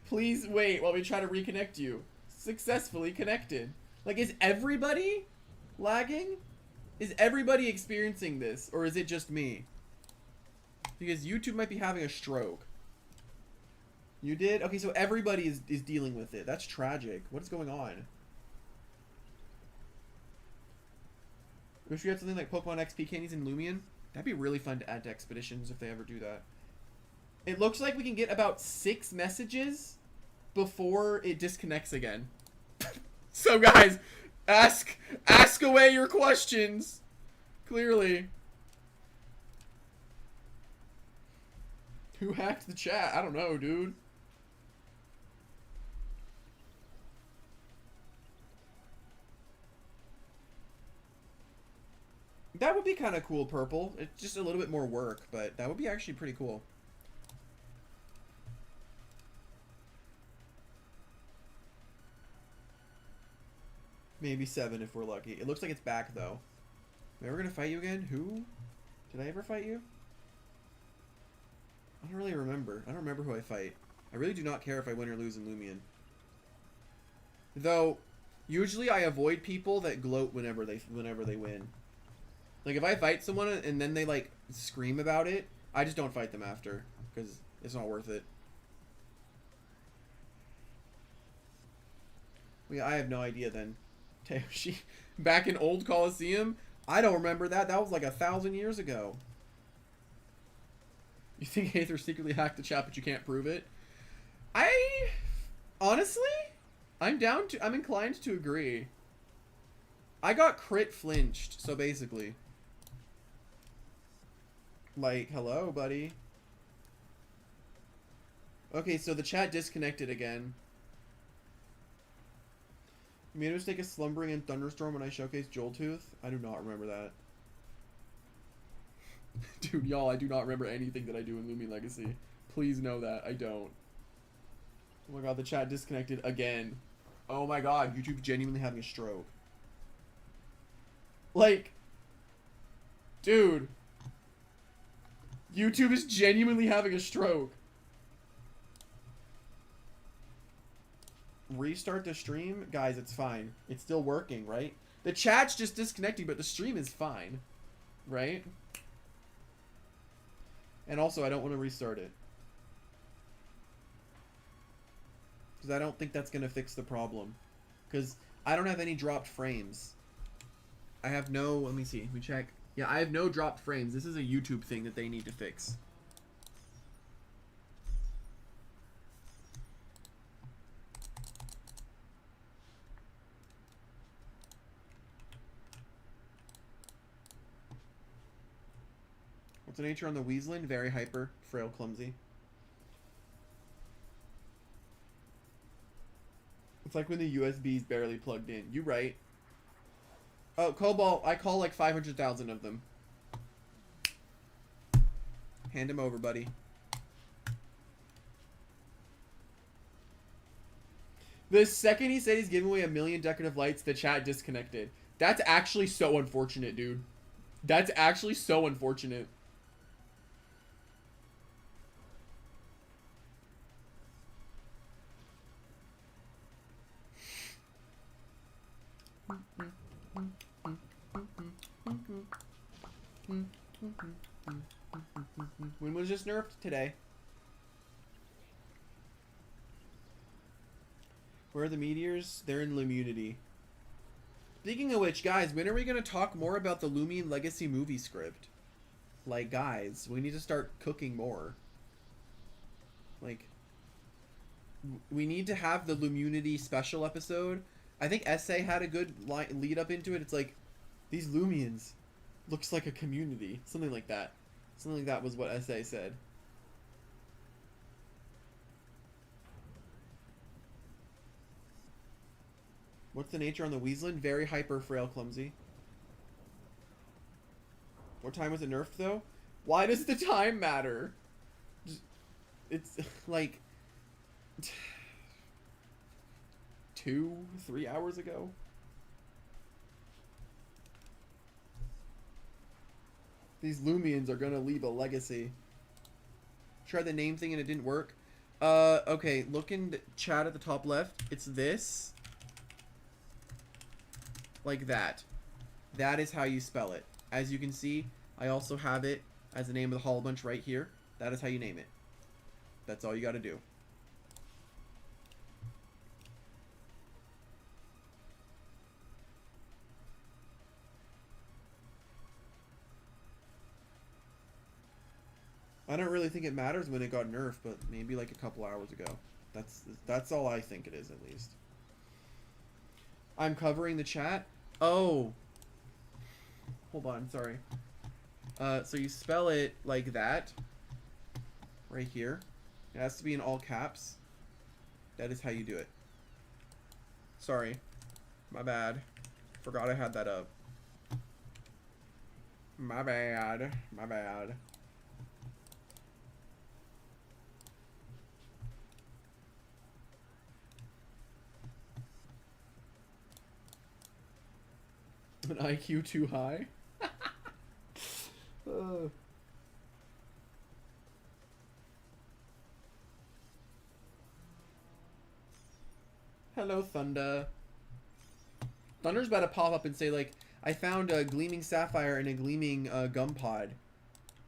Please wait while we try to reconnect you. Successfully connected. Like, is everybody lagging? Is everybody experiencing this? Or is it just me? Because YouTube might be having a stroke. You did? Okay, so everybody is dealing with it. That's tragic. What is going on? Wish we had something like Pokemon XP candies in Loomian. That'd be really fun to add to expeditions if they ever do that. It looks like we can get about 6 messages before it disconnects again. So guys, ask away your questions. Clearly. Who hacked the chat? I don't know, dude. That would be kind of cool, purple. It's just a little bit more work, but that would be actually pretty cool. Maybe 7 if we're lucky. It looks like it's back, though. Am I ever gonna fight you again? Who? Did I ever fight you? I don't really remember. I don't remember who I fight. I really do not care if I win or lose in Loomian. Though, Usually I avoid people that gloat whenever they win. Like if I fight someone and then they like scream about it, I just don't fight them after because it's not worth it. Well, yeah, I have no idea then. She back in old Coliseum, I don't remember that. That was like 1,000 years ago. You think Aether secretly hacked the chat, but you can't prove it? Honestly, I'm inclined to agree. I got crit flinched, so basically. Like, hello, buddy. Okay, so the chat disconnected again. You made a mistake of slumbering in Thunderstorm when I showcased Joltooth? I do not remember that. Dude, y'all, I do not remember anything that I do in Loomian Legacy. Please know that. I don't. Oh my god, the chat disconnected again. Oh my god, YouTube's genuinely having a stroke. Like, dude. YouTube is genuinely having a stroke. Restart the stream? Guys, it's fine. It's still working, right? The chat's just disconnecting, but the stream is fine. Right? And also, I don't want to restart it. Because I don't think that's going to fix the problem. Because I don't have any dropped frames. I have no... Let me see. Let me check. Yeah, I have no dropped frames. This is a YouTube thing that they need to fix. What's the nature on the Weasland? Very hyper, frail, clumsy. It's like when the USB is barely plugged in. You right. Oh, Cobalt, I call like 500,000 of them. Hand him over, buddy. The second he said he's giving away 1 million decorative lights, the chat disconnected. That's actually so unfortunate, dude. That's actually so unfortunate. When was this nerfed? Today. Where are the meteors? They're in Loomunity. Speaking of which, guys, when are we going to talk more about the Loomian Legacy movie script? Like, guys, we need to start cooking more. Like, we need to have the Loomunity special episode. I think SA had a good lead up into it. It's like, these Loomians looks like a community. Something like that. Something like that was what SA said. What's the nature on the Weasland? Very hyper, frail, clumsy. What time was it nerfed, though? Why does the time matter? It's like 2-3 hours ago. These Loomians are gonna leave a legacy. Tried the name thing and it didn't work. Okay, look in the chat at the top left. It's this. Like that. That is how you spell it. As you can see, I also have it as the name of the Hollow Bunch right here. That is how you name it. That's all you gotta do. I don't really think it matters when it got nerfed, but maybe like a couple hours ago. That's all I think it is, at least. I'm covering the chat. Oh. Hold on, sorry. So you spell it like that. Right here. It has to be in all caps. That is how you do it. Sorry. My bad. Forgot I had that up. My bad. My bad. An IQ too high? Hello, Thunder. Thunder's about to pop up and say, like, I found a gleaming sapphire and a gleaming gum pod.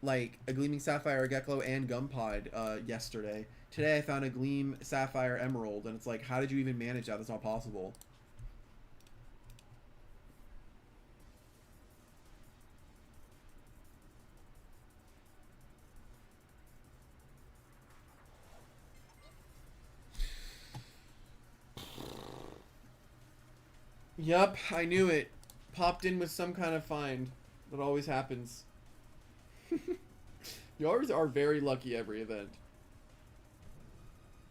Like, a gleaming sapphire, gecko, and gum pod yesterday. Today I found a gleam sapphire emerald, and it's like, how did you even manage that? That's not possible. Yup, I knew it. Popped in with some kind of find. That always happens. You always are very lucky every event.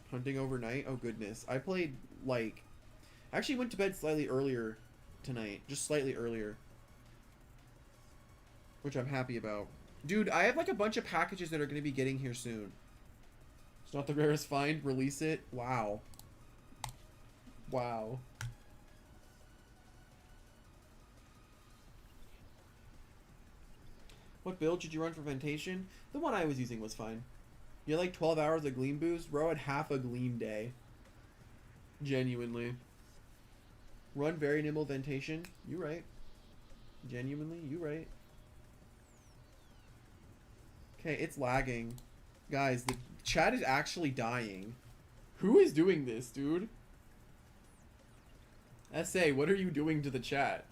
Hunting overnight? Oh goodness. I played, like... I actually went to bed slightly earlier tonight. Just slightly earlier. Which I'm happy about. Dude, I have like a bunch of packages that are going to be getting here soon. It's not the rarest find. Release it. Wow. Wow. What build did you run for Ventation? The one I was using was fine. You had like 12 hours of Gleam boost? Bro, I had half a Gleam day. Genuinely. Run very nimble Ventation? You right. Genuinely, you right. Okay, it's lagging. Guys, the chat is actually dying. Who is doing this, dude? SA, what are you doing to the chat?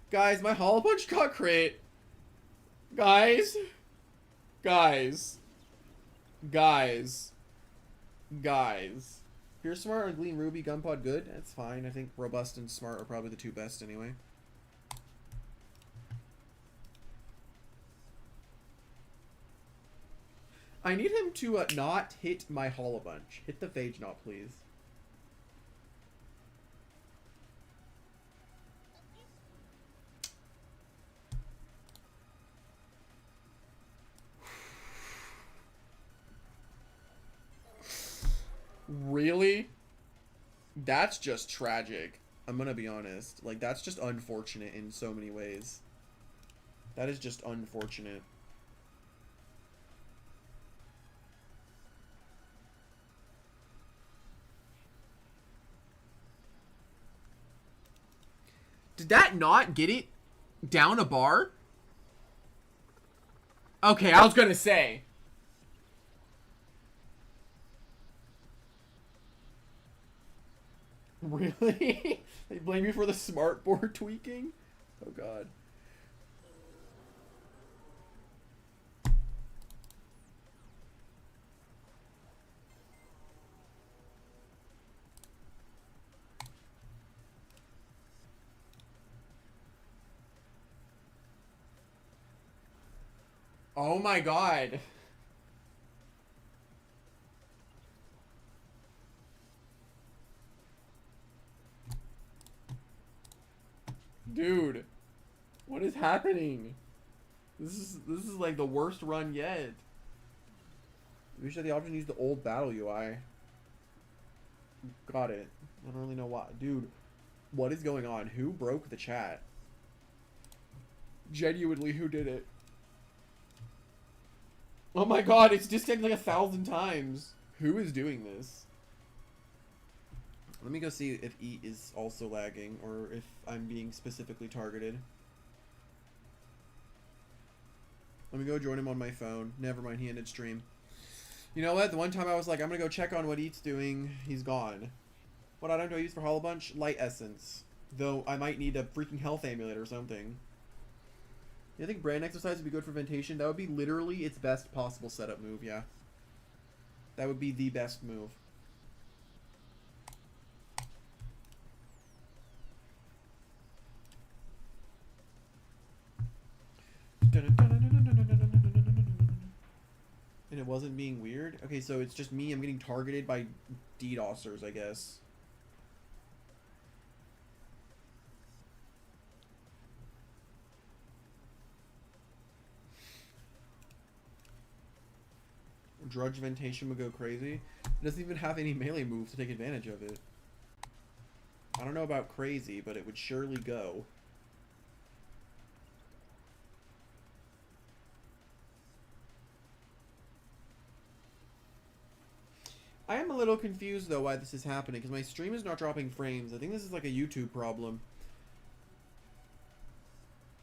Guys, my Hollow Punch got crit. Guys. Guys. Guys. Guys. Pure Smart or Gleam Ruby Gunpod good? That's fine. I think Robust and Smart are probably the two best anyway. I need him to not hit my Hollow Bunch. Hit the Phage Knot, please. Really? That's just tragic. I'm gonna be honest. Like, that's just unfortunate in so many ways. That is just unfortunate. Did that not get it down a bar? Okay, I was gonna say. Really? They blame you for the smart board tweaking? Oh god. Oh my god. Dude, what is happening? This is like the worst run yet. We should have the option to use the old battle UI. Got it. I don't really know why. Dude, what is going on? Who broke the chat? Genuinely, who did it? Oh my god, it's disconnected like 1,000 times. Who is doing this? Let me go see if Eat is also lagging, or if I'm being specifically targeted. Let me go join him on my phone. Never mind, he ended stream. You know what? The one time I was like, I'm gonna go check on what Eat's doing, he's gone. What item do I use for Hollow Bunch? Light Essence. Though I might need a freaking health amulet or something. You think Brand Exercise would be good for Ventation? That would be literally its best possible setup move, yeah. That would be the best move. And it wasn't being weird? Okay, so it's just me. I'm getting targeted by DDoSers, I guess. Drudge Ventation would go crazy. It doesn't even have any melee moves to take advantage of it. I don't know about crazy, but it would surely go. I am a little confused though why this is happening, because my stream is not dropping frames. I think this is like a YouTube problem.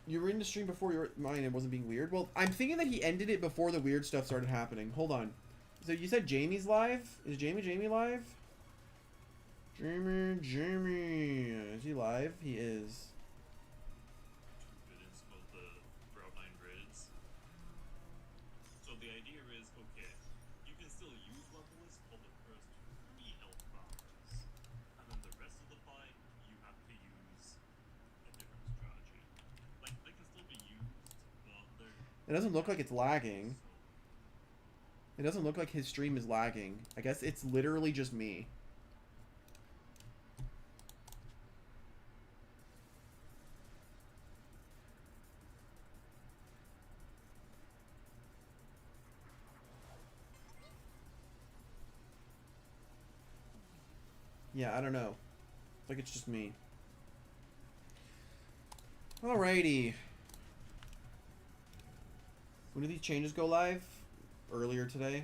You were in the stream before mine and wasn't being weird? Well, I'm thinking that he ended it before the weird stuff started happening. Hold on. So you said Jamie's live? Is Jamie live? Jamie. Is he live? He is. So the idea is, okay, you can still use Levelist for the first 3 health bars, and then the rest of the fight, you have to use a different strategy. Like, they can still be used, but they're... It doesn't look like it's lagging. It doesn't look like his stream is lagging. I guess it's literally just me. Yeah, I don't know. It's like it's just me. Alrighty. When do these changes go live? Earlier today?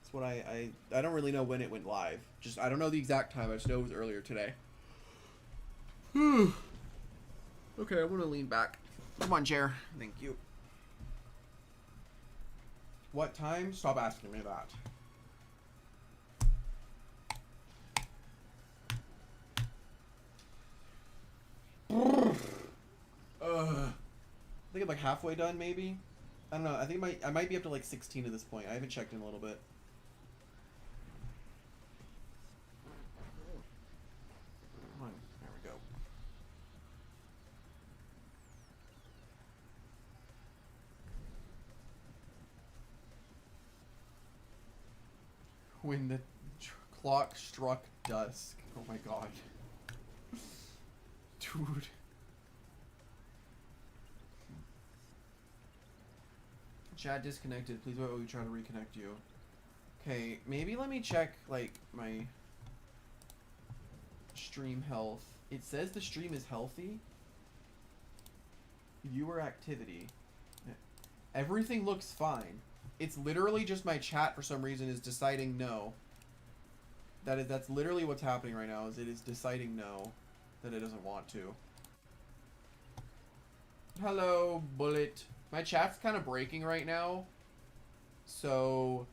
That's what I don't really know when it went live. Just, I don't know the exact time. I just know it was earlier today. Okay, I'm gonna lean back. Come on, chair. Thank you. What time? Stop asking me that. I think I'm like halfway done, maybe. I don't know. I think I might be up to like 16 at this point. I haven't checked in a little bit. Come on, there we go. When the clock struck dusk. Oh my god. Dude. Chat disconnected. Please wait while we try to reconnect you. Okay, maybe let me check, like, my stream health. It says the stream is healthy. Viewer activity. Everything looks fine. It's literally just my chat for some reason is deciding no. That's literally what's happening right now, is it is deciding no. That it doesn't want to. Hello, Bullet. My chat's kind of breaking right now. So,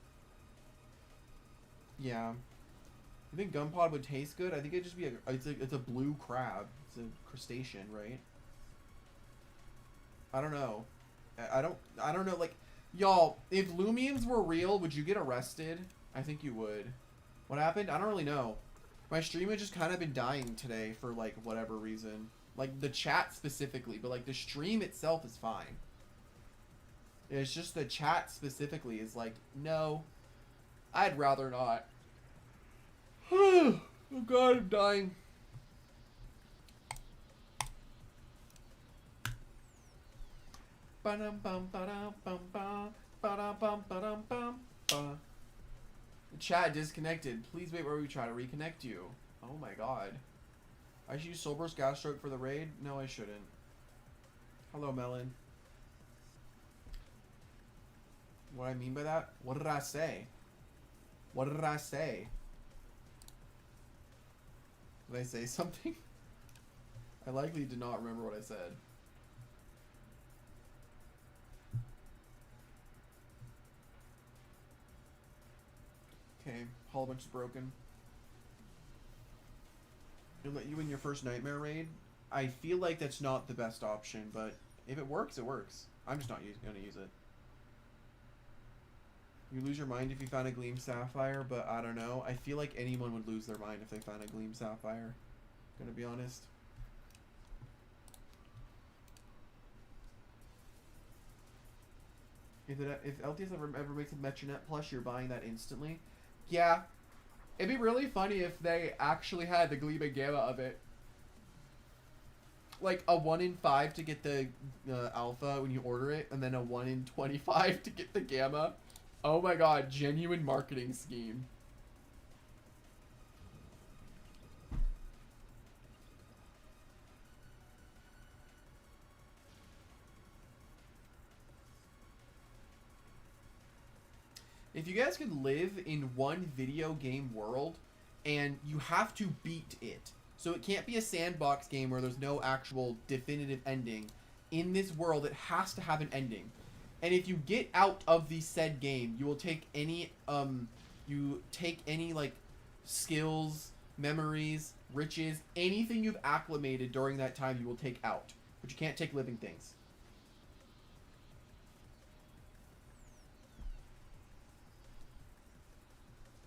yeah. You think Gunpod would taste good? I think it'd just be it's a blue crab. It's a crustacean, right? I don't know. I don't know, like, y'all, if Loomians were real, would you get arrested? I think you would. What happened? I don't really know. My stream has just kind of been dying today for, like, whatever reason. Like, the chat specifically, but, like, the stream itself is fine. It's just the chat specifically is like, no, I'd rather not. Oh god, I'm dying. The chat disconnected. Please wait while we try to reconnect you. Oh my god. I should use Soulburst Gas Stroke for the raid? No, I shouldn't. Hello, Melon. What I mean by that? What did I say? What did I say? Did I say something? I likely did not remember what I said. Okay, Hall Bunch is broken. You'll let you in your first nightmare raid? I feel like that's not the best option, but if it works, it works. I'm just not gonna use it. You lose your mind if you found a Gleam Sapphire, but I don't know. I feel like anyone would lose their mind if they found a Gleam Sapphire. Gonna be honest. If LTS ever makes a Metronet Plus, you're buying that instantly. Yeah. It'd be really funny if they actually had the Gleam and Gamma of it. Like a 1 in 5 to get the alpha when you order it, and then a 1 in 25 to get the gamma. Oh my god, genuine marketing scheme. If you guys could live in one video game world and you have to beat it, so it can't be a sandbox game where there's no actual definitive ending. In this world, it has to have an ending. And if you get out of the said game, you will take any like skills, memories, riches, anything you've acclimated during that time, you will take out. But you can't take living things.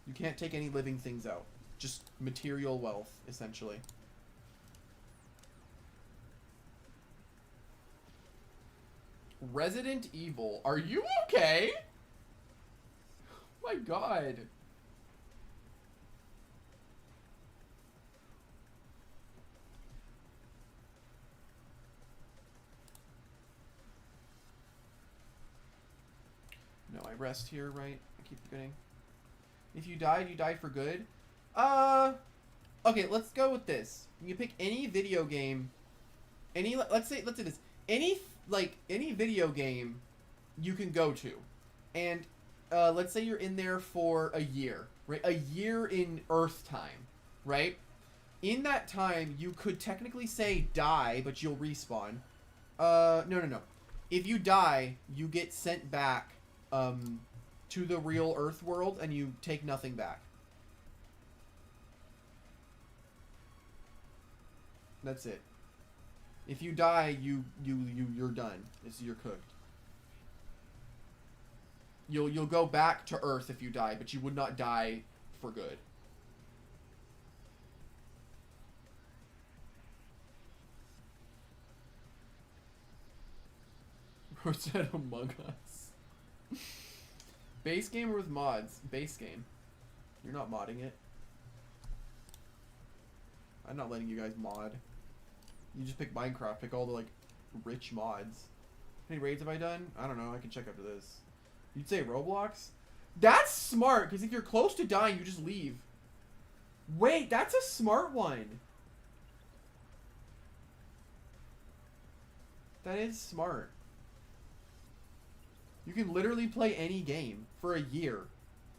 You can't take any living things out. Just material wealth, essentially. Resident Evil. Are you okay? Oh my god. No, I rest here, right? I keep forgetting. If you died, you died for good. Okay, let's go with this. You can pick any video game. Let's say this. Any video game you can go to. And let's say you're in there for a year, right? A year in Earth time, right? In that time, you could technically say die, but you'll respawn. No. If you die, you get sent back to the real Earth world, and you take nothing back. That's it. If you die, you're done. You're cooked. You'll go back to Earth if you die, but you would not die for good. Or said Among Us. Base game or with mods? Base game. You're not modding it. I'm not letting you guys mod. You just pick Minecraft. Pick all the, like, rich mods. How many raids have I done? I don't know. I can check after this. You'd say Roblox? That's smart, because if you're close to dying, you just leave. Wait, that's a smart one. That is smart. You can literally play any game for a year.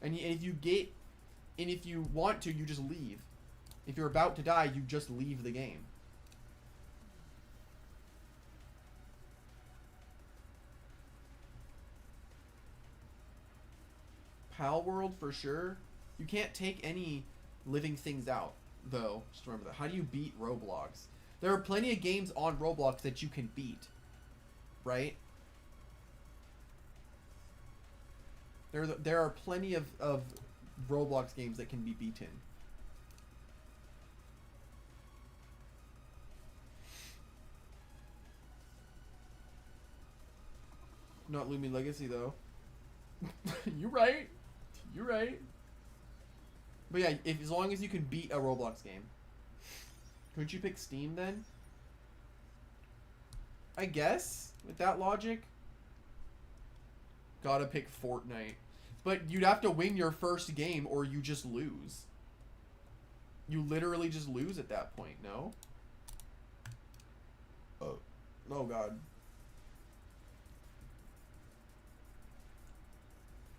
And if you want to, you just leave. If you're about to die, you just leave the game. Pal World for sure. You can't take any living things out, though. Just remember that. How do you beat Roblox? There are plenty of games on Roblox that you can beat. Right? There are plenty of Roblox games that can be beaten. Not Loomian Legacy, though. You're right. You're right. But yeah, as long as you can beat a Roblox game. Couldn't you pick Steam then? I guess, with that logic. Gotta pick Fortnite. But you'd have to win your first game or you just lose. You literally just lose at that point, no? Oh god.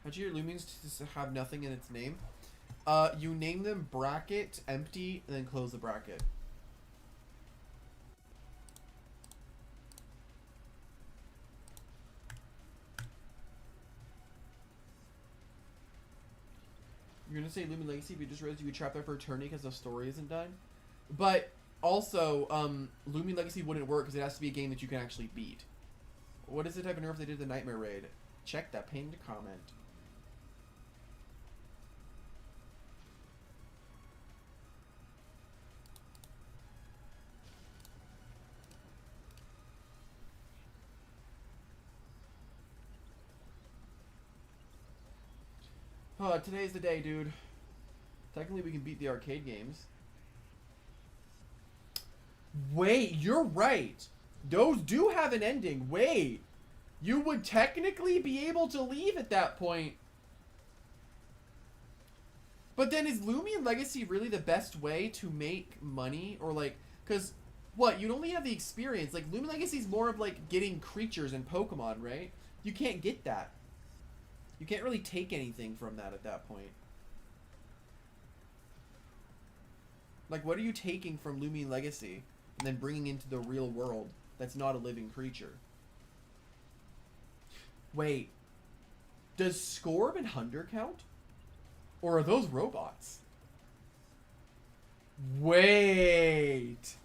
How'd you get Loomians to have nothing in its name? You name them bracket, empty, and then close the bracket. You're gonna say Loomian Legacy, but you just realized you could trap there for eternity because the story isn't done. But also, Loomian Legacy wouldn't work because it has to be a game that you can actually beat. What is the type of nerf they did the Nightmare Raid? Check that pinned comment. Today's the day, dude. Technically, we can beat the arcade games. Wait, you're right. Those do have an ending. Wait. You would technically be able to leave at that point. But then is Loomian Legacy really the best way to make money? Or like, because, what, you'd only have the experience. Like, Loomian Legacy is more of like getting creatures and Pokemon, right? You can't get that. You can't really take anything from that at that point. Like, what are you taking from Loomian Legacy and then bringing into the real world that's not a living creature? Wait. Does Scorb and Hunder count? Or are those robots? Wait.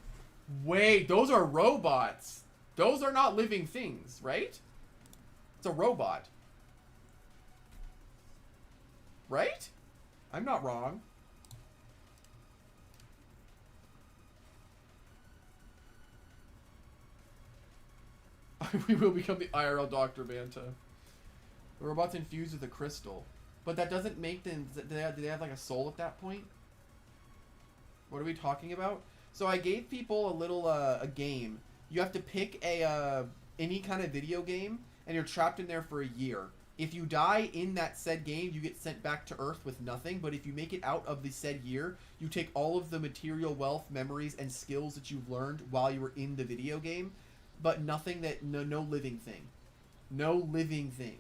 Wait, those are robots. Those are not living things, right? It's a robot. Right? I'm not wrong. We will become the IRL Dr. Banta. The robot's infused with a crystal. But that doesn't make them... Do they have like a soul at that point? What are we talking about? So I gave people a little a game. You have to pick a any kind of video game, and you're trapped in there for a year. If you die in that said game, you get sent back to Earth with nothing. But if you make it out of the said year, you take all of the material wealth, memories, and skills that you've learned while you were in the video game. But nothing that... No living thing. No living thing.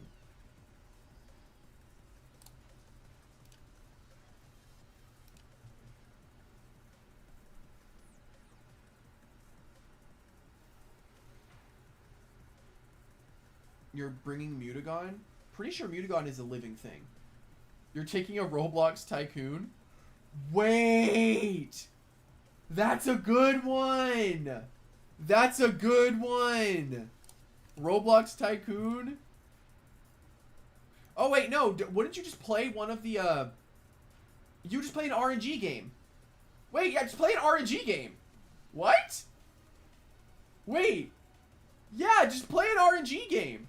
You're bringing Mutagon? Pretty sure Mutagon is a living thing. You're taking a Roblox Tycoon? Wait! That's a good one! That's a good one! Roblox Tycoon? Oh, wait, no. Wouldn't you just play one of the, You just play an RNG game. Wait, yeah, just play an RNG game. What? Wait. Yeah, just play an RNG game.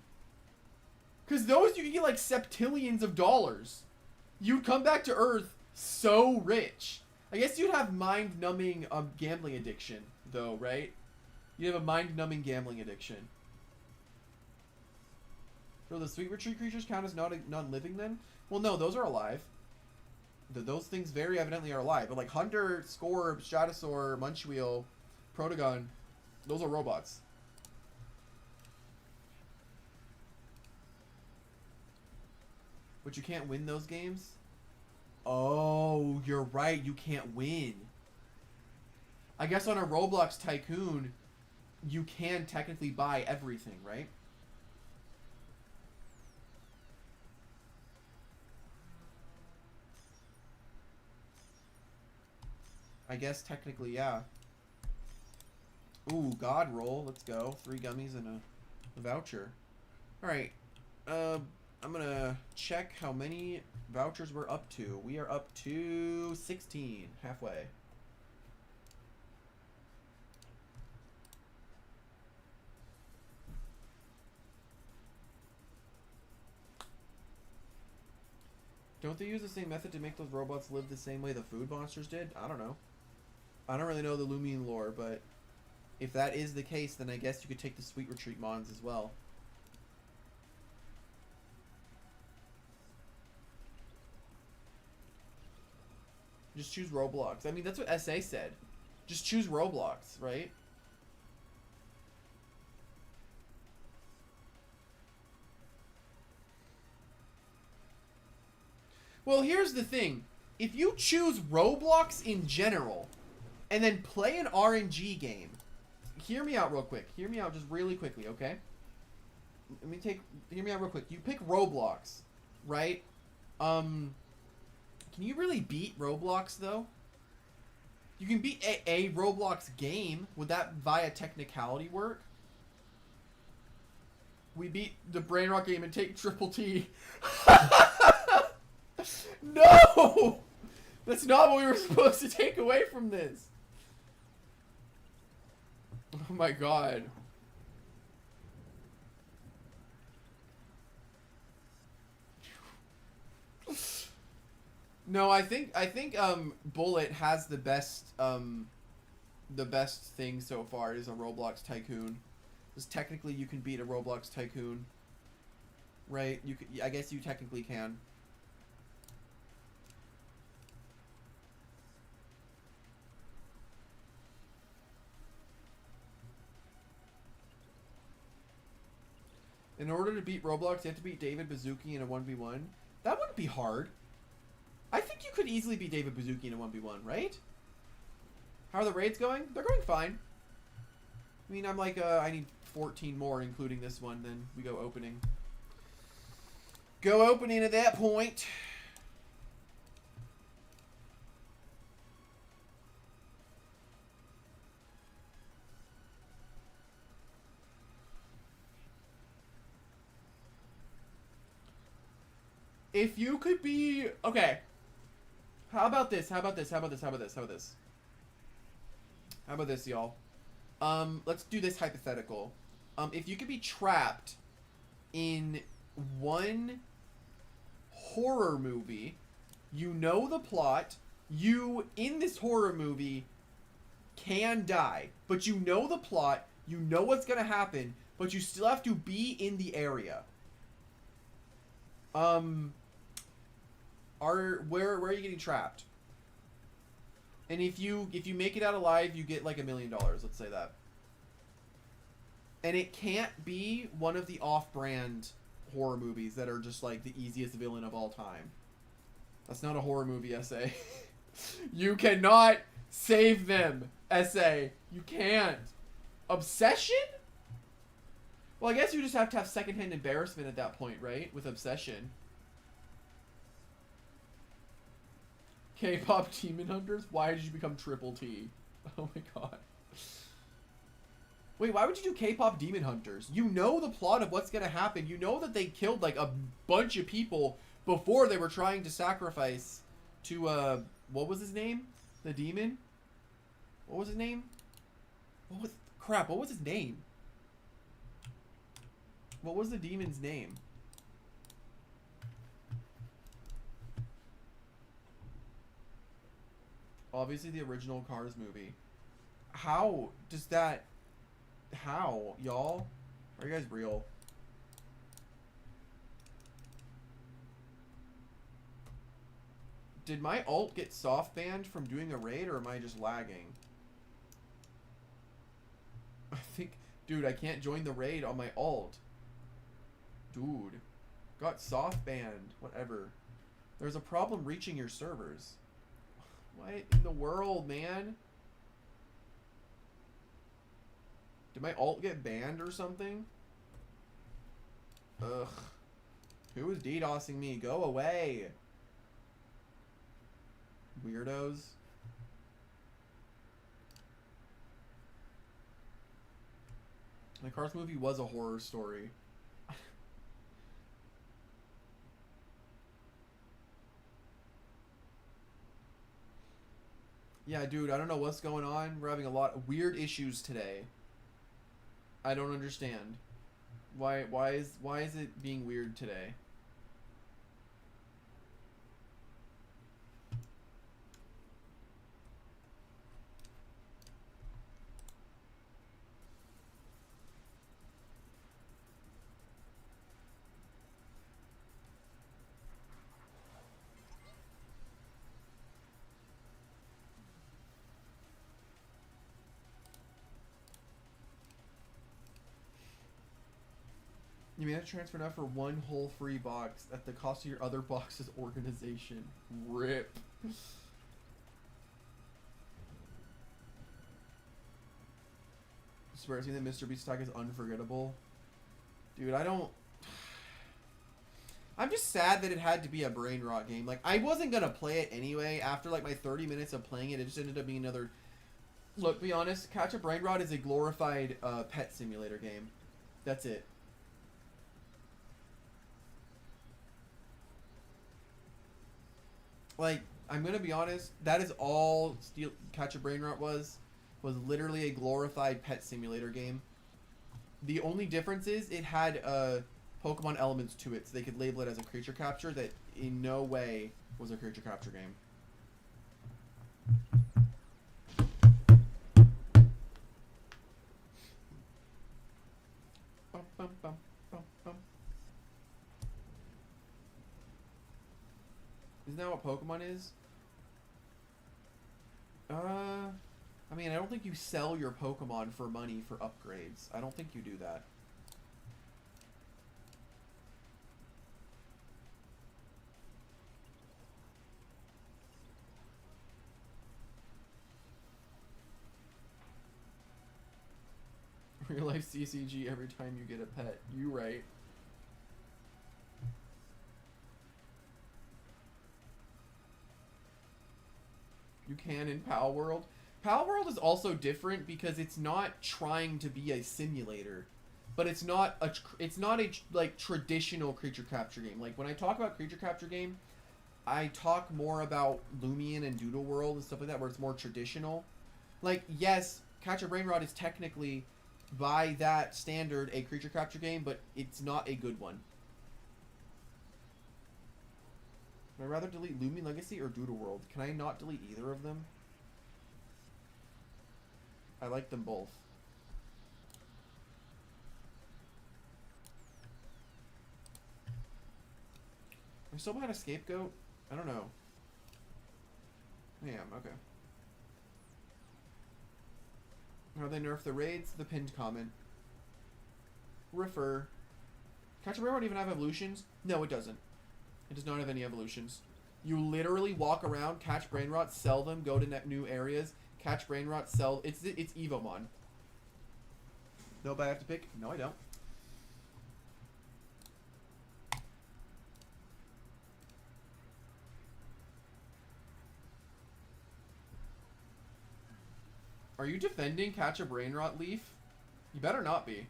Because those you can get like septillions of dollars. You'd come back to Earth so rich. I guess you'd have mind-numbing gambling addiction, though, right? You'd have a mind-numbing gambling addiction. So the Sweet Retreat creatures count as non-living then? Well, no, those are alive. Those things very evidently are alive. But like Hunter, Scorb, Stratosaur, Munchwheel, Protagon, those are robots. But you can't win those games? Oh, you're right. You can't win. I guess on a Roblox Tycoon, you can technically buy everything, right? I guess technically, yeah. Ooh, God roll. Let's go. 3 gummies and a voucher. Alright. I'm gonna check how many vouchers we're up to. We are up to 16. Halfway. Don't they use the same method to make those robots live the same way the food monsters did? I don't know. I don't really know the Loomian lore, but if that is the case, then I guess you could take the Sweet Retreat mons as well. Just choose Roblox. I mean, that's what SA said. Just choose Roblox, right? Well, here's the thing. If you choose Roblox in general, and then play an RNG game, hear me out real quick. Hear me out just really quickly, okay? Hear me out real quick. You pick Roblox, right? Can you really beat Roblox, though? You can beat a Roblox game. Would that via technicality work? We beat the Brainrock game and take Triple T. No! That's not what we were supposed to take away from this. Oh my god. No, I think Bullet has the best thing so far is a Roblox Tycoon. Because technically you can beat a Roblox Tycoon. Right? You could, I guess you technically can. In order to beat Roblox, you have to beat David Bazooki in a 1v1. That wouldn't be hard. I think you could easily beat David Bazooki in a 1v1, right? How are the raids going? They're going fine. I mean, I'm like, I need 14 more, including this one, then we go opening. Go opening at that point. If you could be... Okay. How about this? How about this? How about this? How about this? How about this? How about this, y'all? Let's do this hypothetical. If you could be trapped in one horror movie, you know the plot, you, in this horror movie, can die, but you know the plot, you know what's gonna happen, but you still have to be in the area. Where are you getting trapped? And if you make it out alive, you get like $1 million. Let's say that. And it can't be one of the off-brand horror movies that are just like the easiest villain of all time. That's not a horror movie, essay. You cannot save them, essay. You can't. Obsession? Well, I guess you just have to have secondhand embarrassment at that point, right? With Obsession. K-pop Demon Hunters? Why did you become Triple T? Oh my god. Wait, why would you do K-pop Demon Hunters? You know the plot of what's gonna happen. You know that they killed like a bunch of people before they were trying to sacrifice to, what was his name? The demon? What was his name? Crap, what was his name? What was the demon's name? Obviously the original Cars movie. How does that... How, y'all? Are you guys real? Did my ult get soft banned from doing a raid, or am I just lagging? I think... Dude, I can't join the raid on my ult. Dude. Got soft banned. Whatever. There's a problem reaching your servers. What in the world, man? Did my ult get banned or something? Ugh. Who is DDoSing me? Go away. Weirdos. The Cars movie was a horror story. Yeah, dude, I don't know what's going on. We're having a lot of weird issues today. I don't understand. Why is it being weird today? You may have to transfer now for one whole free box at the cost of your other box's organization. RIP. I swear, seeing the Mr. Beast tag is unforgettable. Dude, I don't... I'm just sad that it had to be a brain rot game. Like, I wasn't gonna play it anyway. After, like, my 30 minutes of playing it, it just ended up being another... Look, be honest, Catch a Brain Rot is a glorified pet simulator game. That's it. Like, I'm gonna be honest, that is all Catch a Brain Rot was literally a glorified pet simulator game. The only difference is it had Pokemon elements to it, so they could label it as a creature capture that in no way was a creature capture game. Bum, bum, bum, bum, bum. Isn't that what Pokemon is? I mean, I don't think you sell your Pokemon for money for upgrades. I don't think you do that. Real life CCG every time you get a pet. You right. You can in Pal World. Pal World is also different because it's not trying to be a simulator, but it's not a like traditional creature capture game. Like when I talk about creature capture game, I talk more about Loomian and Doodle World and stuff like that, where it's more traditional. Like yes, Catch a Brainrot is technically, by that standard, a creature capture game, but it's not a good one. Would I rather delete Loomian Legacy or Doodle World? Can I not delete either of them? I like them both. Am I still behind a scapegoat? I don't know. I am, okay. How they nerf the raids? The pinned comment. Refer. Catch a Brainrot even have evolutions? No, it doesn't. It does not have any evolutions. You literally walk around, catch Brainrot, sell them, go to new areas, catch Brainrot, sell. It's Evomon. Nope, I have to pick. No, I don't. Are you defending Catch a Brainrot, Leaf? You better not be.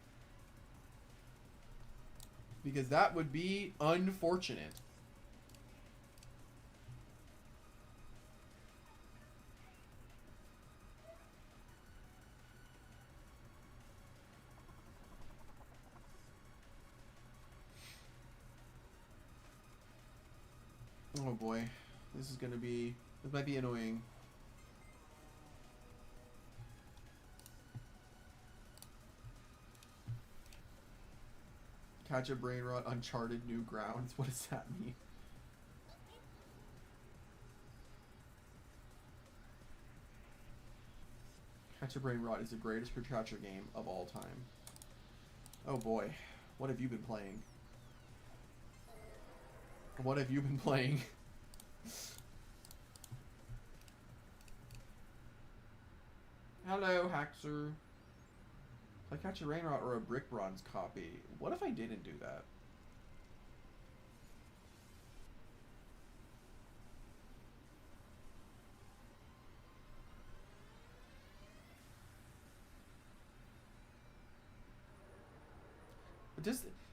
Because that would be unfortunate. Oh boy. This might be annoying. Catch a Brainrot, Uncharted New Grounds. What does that mean? Catch a Brainrot is the greatest creature capture game of all time. Oh boy. What have you been playing? What have you been playing? Hello, Haxer. If I catch a Brainrot or a Brick Bronze copy, what if I didn't do that?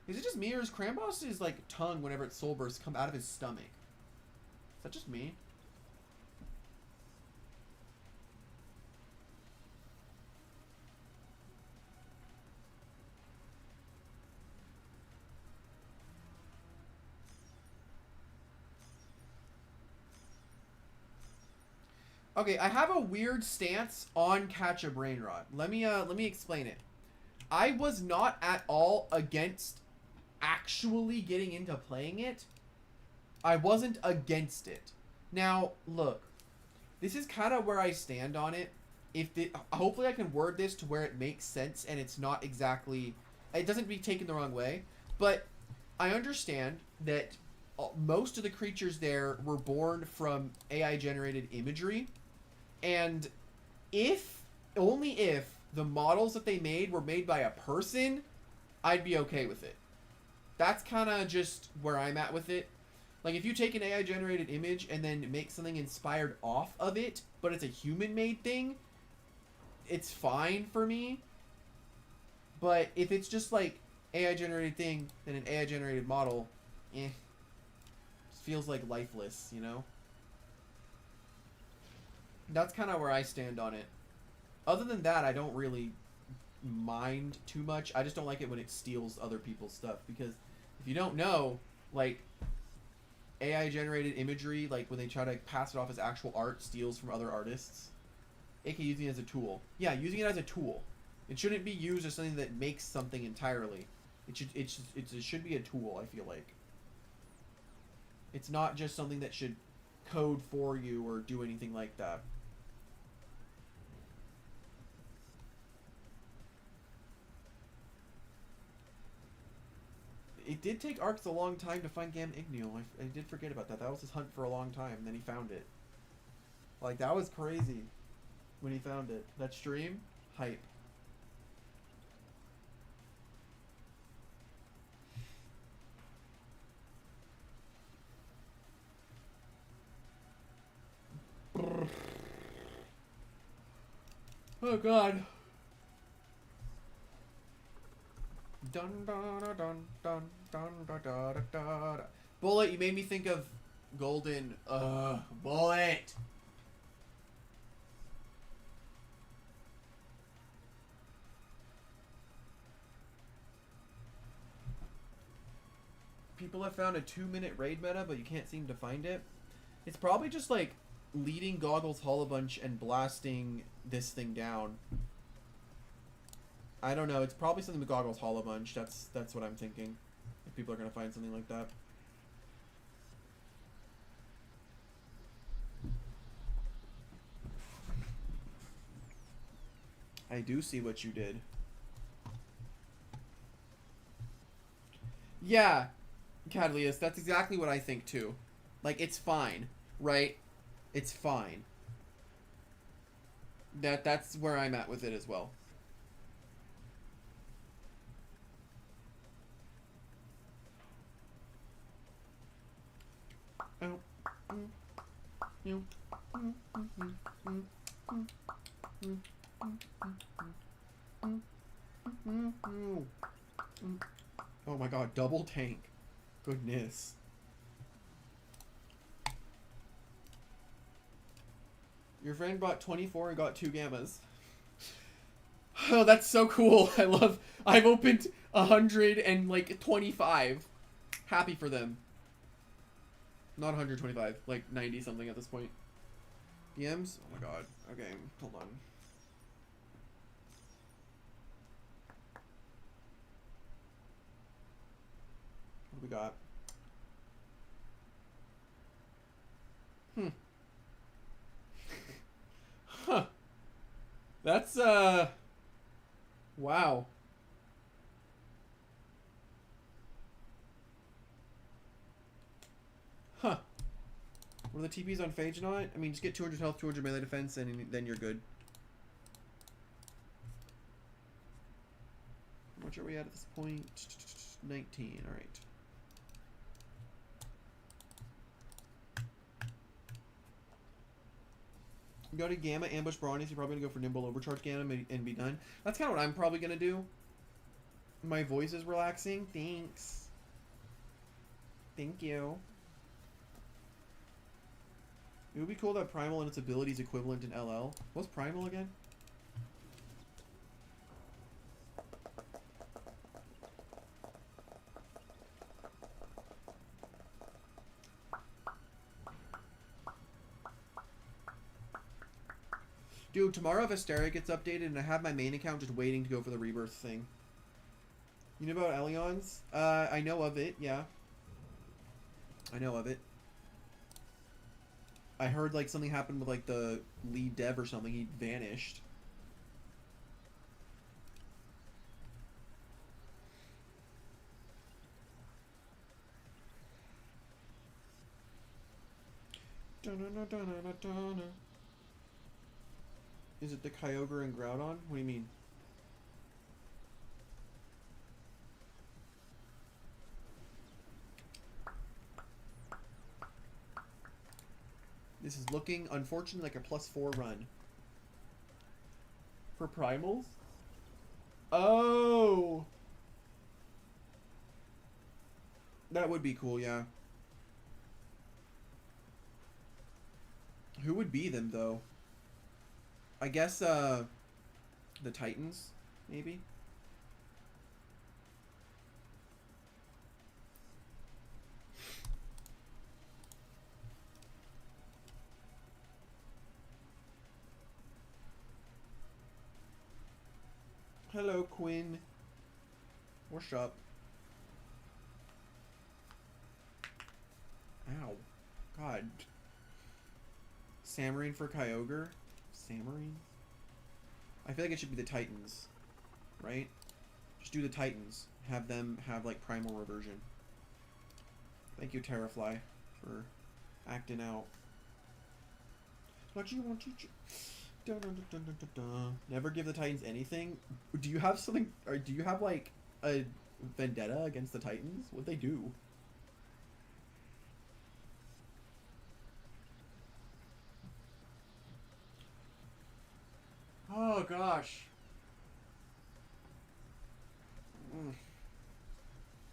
Is it just me, or is Cramboss's like tongue whenever its soul bursts come out of his stomach? Is that just me? Okay, I have a weird stance on Catch a Brainrot. Let me explain it. I was not at all against actually getting into playing it. I wasn't against it. Now, look. This is kind of where I stand on it. Hopefully I can word this to where it makes sense and it's not exactly... It doesn't be taken the wrong way. But I understand that most of the creatures there were born from AI-generated imagery. And only if the models that they made were made by a person, I'd be okay with it. That's kind of just where I'm at with it. Like, if you take an AI-generated image and then make something inspired off of it, but it's a human-made thing, it's fine for me. But if it's just, like, AI-generated thing and an AI-generated model, just feels, like, lifeless, you know? That's kind of where I stand on it. Other than that, I don't really mind too much. I just don't like it when it steals other people's stuff. Because if you don't know, like, AI-generated imagery, like when they try to pass it off as actual art, steals from other artists. aka using it as a tool. Yeah, using it as a tool. It shouldn't be used as something that makes something entirely. It should be a tool, I feel like. It's not just something that should code for you or do anything like that. It did take Arx a long time to find Gam Igneo. I did forget about that. That was his hunt for a long time, and then he found it. Like, that was crazy when he found it. That stream? Hype. Oh god. Dun dun dun dun dun dun dun dun dun. Bullet, you made me think of Golden. Bullet. People have found a 2-minute raid meta, but you can't seem to find it. It's probably just like leading Goggles Hollow Bunch and blasting this thing down. I don't know. It's probably something with Goggles Hollow Bunch. That's what I'm thinking. If people are gonna find something like that. I do see what you did. Yeah, Cadlius, that's exactly what I think too. Like, it's fine, right? It's fine. That's where I'm at with it as well. Oh my god, double tank. Goodness. Your friend bought 24 and got 2 gammas. Oh, that's so cool. I've opened 125. Happy for them. Not 125, like 90 something at this point. DMs? Oh my god. Okay, hold on. What do we got? Huh. That's, wow. Huh. What are the TPs on Phage not? I mean, just get 200 health, 200 melee defense, and then you're good. How much are we at this point? 19, alright. You go to Gamma, Ambush Brawnies, you're probably going to go for Nimble Overcharge Gamma and be done. That's kind of what I'm probably going to do. My voice is relaxing. Thanks. Thank you. It would be cool to have Primal and its abilities equivalent in LL. What's Primal again? Dude, tomorrow Vestaria gets updated and I have my main account just waiting to go for the rebirth thing. You know about Elion's? I know of it, yeah. I know of it. I heard like something happened with like the lead dev or something. He vanished. Is it the Kyogre and Groudon? What do you mean? This is looking, unfortunately, like a +4 run. For primals? Oh! That would be cool, yeah. Who would be them, though? I guess, the Titans, maybe? Hello, Quinn. What's up? Ow. God. Samarine for Kyogre? Samarine? I feel like it should be the Titans. Right? Just do the Titans. Have them have, like, primal reversion. Thank you, Terrafly, for acting out. What you want to... Dun, dun, dun, dun, dun, dun. Never give the Titans anything. Do you have something, or do you have like a vendetta against the Titans? What'd they do? Oh gosh. I'm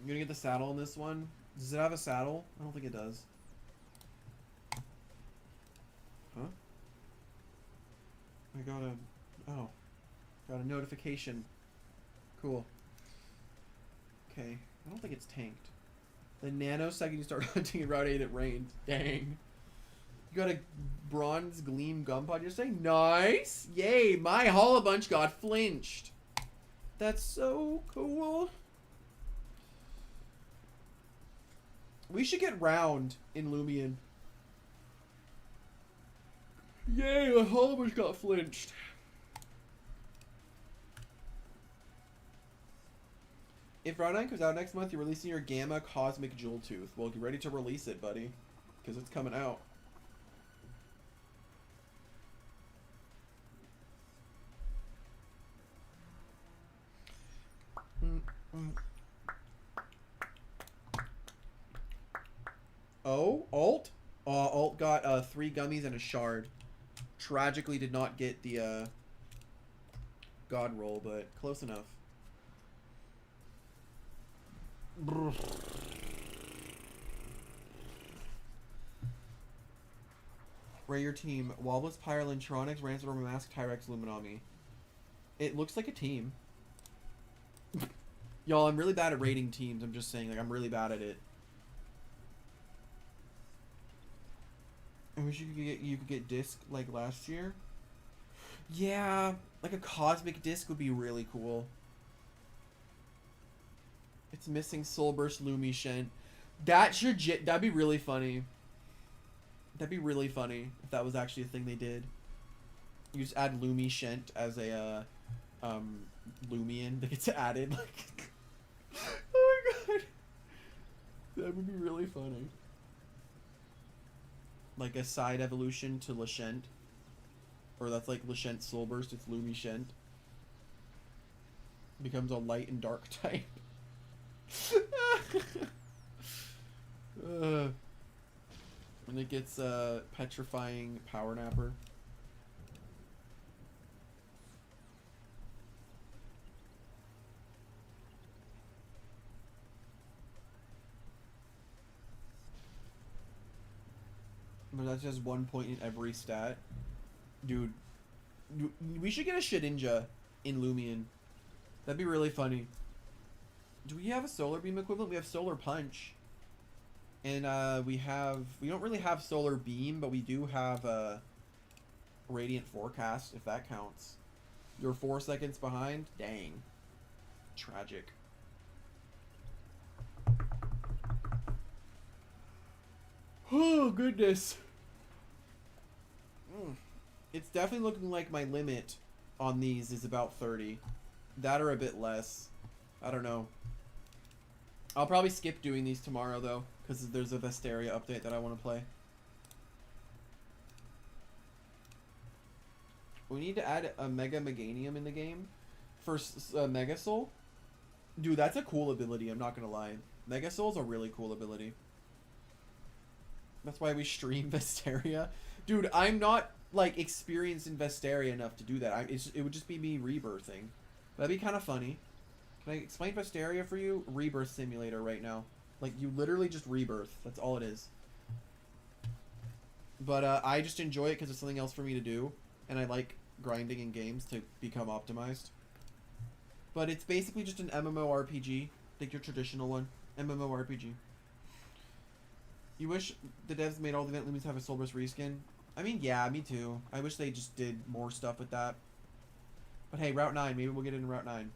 gonna get the saddle on this one. Does it have a saddle? I don't think it does. Huh? I got a notification. Cool. Okay. I don't think it's tanked. The nanosecond you start hunting in Route 8 it rained. Dang. You got a bronze gleam gun pod you're saying? Nice! Yay! My Hollow Bunch got flinched. That's so cool. We should get round in Loomian. Yay! My Hollow Bunch got flinched. If Route 9 comes out next month, you're releasing your Gamma Cosmic Jewel Tooth. Well, get ready to release it, buddy. Because it's coming out. Oh, Alt? Alt got 3 gummies and a shard. Tragically did not get the God roll, but close enough. Ray, your team. Wobbless, Pyrolentronics, Ransomware, Mask, Tyrex, Luminami. It looks like a team. Y'all, I'm really bad at rating teams. I'm just saying, like, I'm really bad at it. I wish you could get disc like last year. Yeah, like a cosmic disc would be really cool. It's missing Soulburst Lumi that'd be really funny. That'd be really funny if that was actually a thing they did. You just add Lumi Shent as a Loomian that gets added. Like, oh my god, that would be really funny. Like a side evolution to Lashent, or that's like Lashent Soulburst. It's Lumi Shent. Becomes a light and dark type. And it gets petrifying power napper. But that's just 1 point in every stat. Dude, we should get a Shedinja in Loomian. That'd be really funny. Do we have a Solar Beam equivalent? We have Solar Punch. And we don't really have Solar Beam, but we do have Radiant Forecast, if that counts. You're 4 seconds behind? Dang. Tragic. Oh, goodness. It's definitely looking like my limit on these is about 30. That or a bit less. I don't know. I'll probably skip doing these tomorrow, though, because there's a Vesteria update that I want to play. We need to add a Mega Meganium in the game for Mega Soul. Dude, that's a cool ability, I'm not going to lie. Mega Soul's a really cool ability. That's why we stream Vesteria. Dude, I'm not, like, experienced in Vesteria enough to do that. It would just be me rebirthing. That'd be kind of funny. Can I explain Vesteria for you? Rebirth simulator right now. Like, you literally just rebirth. That's all it is. But I just enjoy it because it's something else for me to do. And I like grinding in games to become optimized. But it's basically just an MMORPG. Like your traditional one. MMORPG. You wish the devs made all the event limits have a Soulburst reskin? I mean, yeah, me too. I wish they just did more stuff with that. But hey, Route 9. Maybe we'll get into Route 9.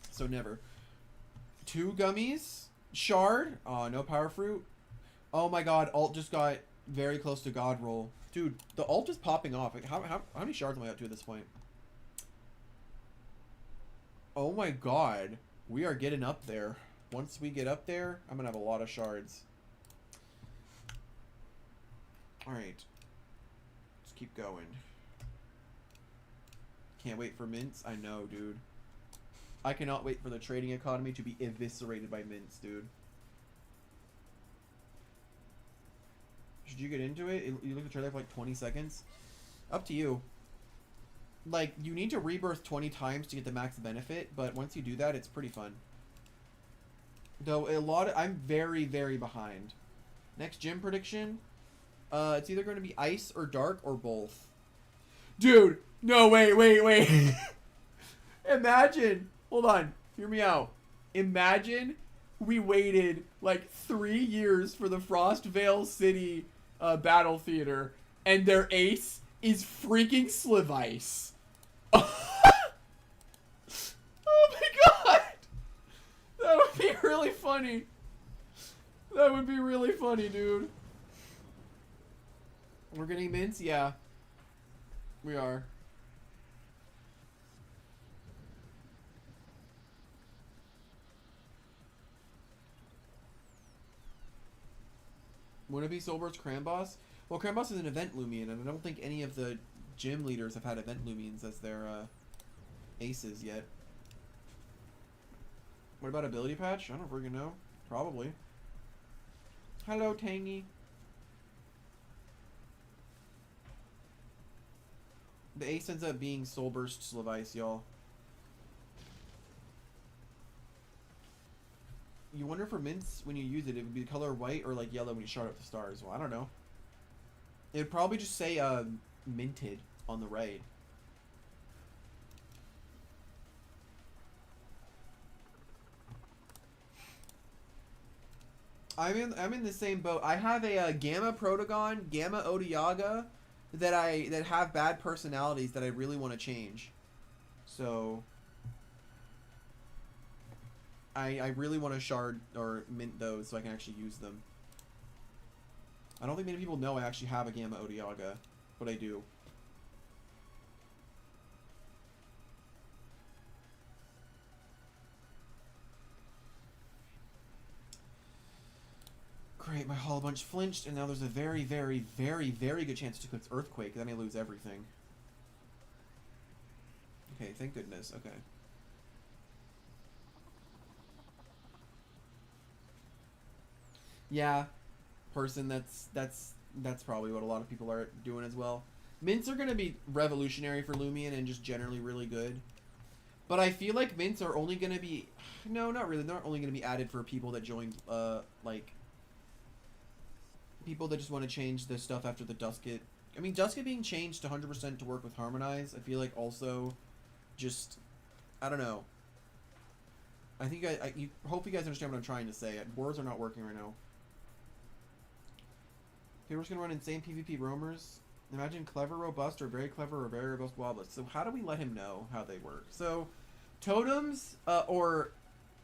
So never. 2 gummies? Shard? Oh, no power fruit? Oh my god, Alt just got very close to God roll. Dude, the Alt is popping off. Like, how many shards am I up to at this point? Oh my god. We are getting up there. Once we get up there, I'm gonna have a lot of shards. Alright. Let's keep going. Can't wait for mints. I know, dude. I cannot wait for the trading economy to be eviscerated by mints, dude. Should you get into it? You look at the trailer for like 20 seconds? Up to you. like, you need to rebirth 20 times to get the max benefit, but once you do that, it's pretty fun. Though, I'm very, very behind. Next gym prediction, it's either going to be ice or dark or both. Dude, no, wait. Imagine, hold on, hear me out. Imagine we waited like 3 years for the Frostvale City Battle Theater, and their ace is freaking Slivice. Oh my god! That would be really funny. That would be really funny, dude. We're getting mints? Yeah. We are. Wouldn't it be Solbert's Cramboss? Well, Cramboss is an event Loomian, and I don't think any of the gym leaders have had event Loomians as their aces yet. What about ability patch? I don't freaking know. Probably. Hello, Tangy. The ace ends up being Soulburst Slivice, y'all. You wonder for mints, when you use it, it would be the color white or like yellow when you shard up the stars. Well, I don't know. It would probably just say minted on the right. I'm in the same boat. I have a Gamma Protagon, Gamma Odiaga that have bad personalities that I really want to change. So I really want to shard or mint those so I can actually use them. I don't think many people know I actually have a Gamma Odiaga, but I do. Great, my Hollow Bunch flinched, and now there's a very, very, very, very good chance to click Earthquake, then I lose everything. Okay, thank goodness. Okay. Yeah, person, that's probably what a lot of people are doing as well. Mints are going to be revolutionary for Loomian and just generally really good. But I feel like mints are only going to be... No, not really. They're not only going to be added for people that joined, like... People that just want to change the stuff after the Dusket. I mean, Dusket being changed to 100% to work with Harmonize, I feel like also just... I don't know. I think you hope you guys understand what I'm trying to say. Words are not working right now. People are just going to run insane PvP roamers. Imagine clever, robust, or very clever, or very robust wobblets. So how do we let him know how they work? So totems or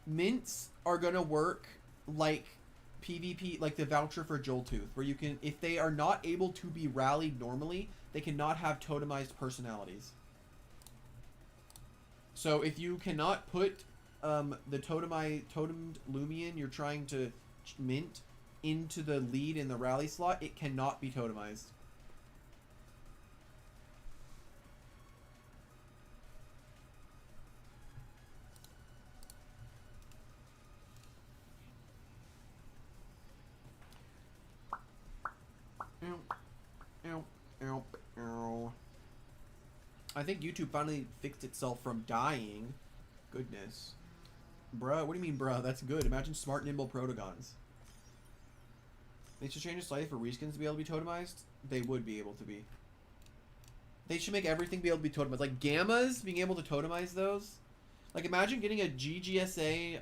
mints are going to work like PvP, like the voucher for Joltooth, where you can, if they are not able to be rallied normally, they cannot have totemized personalities. So if you cannot put the totemed Loomian you're trying to mint into the lead in the rally slot, it cannot be totemized. I think YouTube finally fixed itself from dying. Goodness. Bruh, what do you mean, bruh? That's good. Imagine smart, nimble Protagons. They should change it slightly for reskins to be able to be totemized. They would be able to be. They should make everything be able to be totemized. Like Gammas, being able to totemize those. Like imagine getting a GGSA,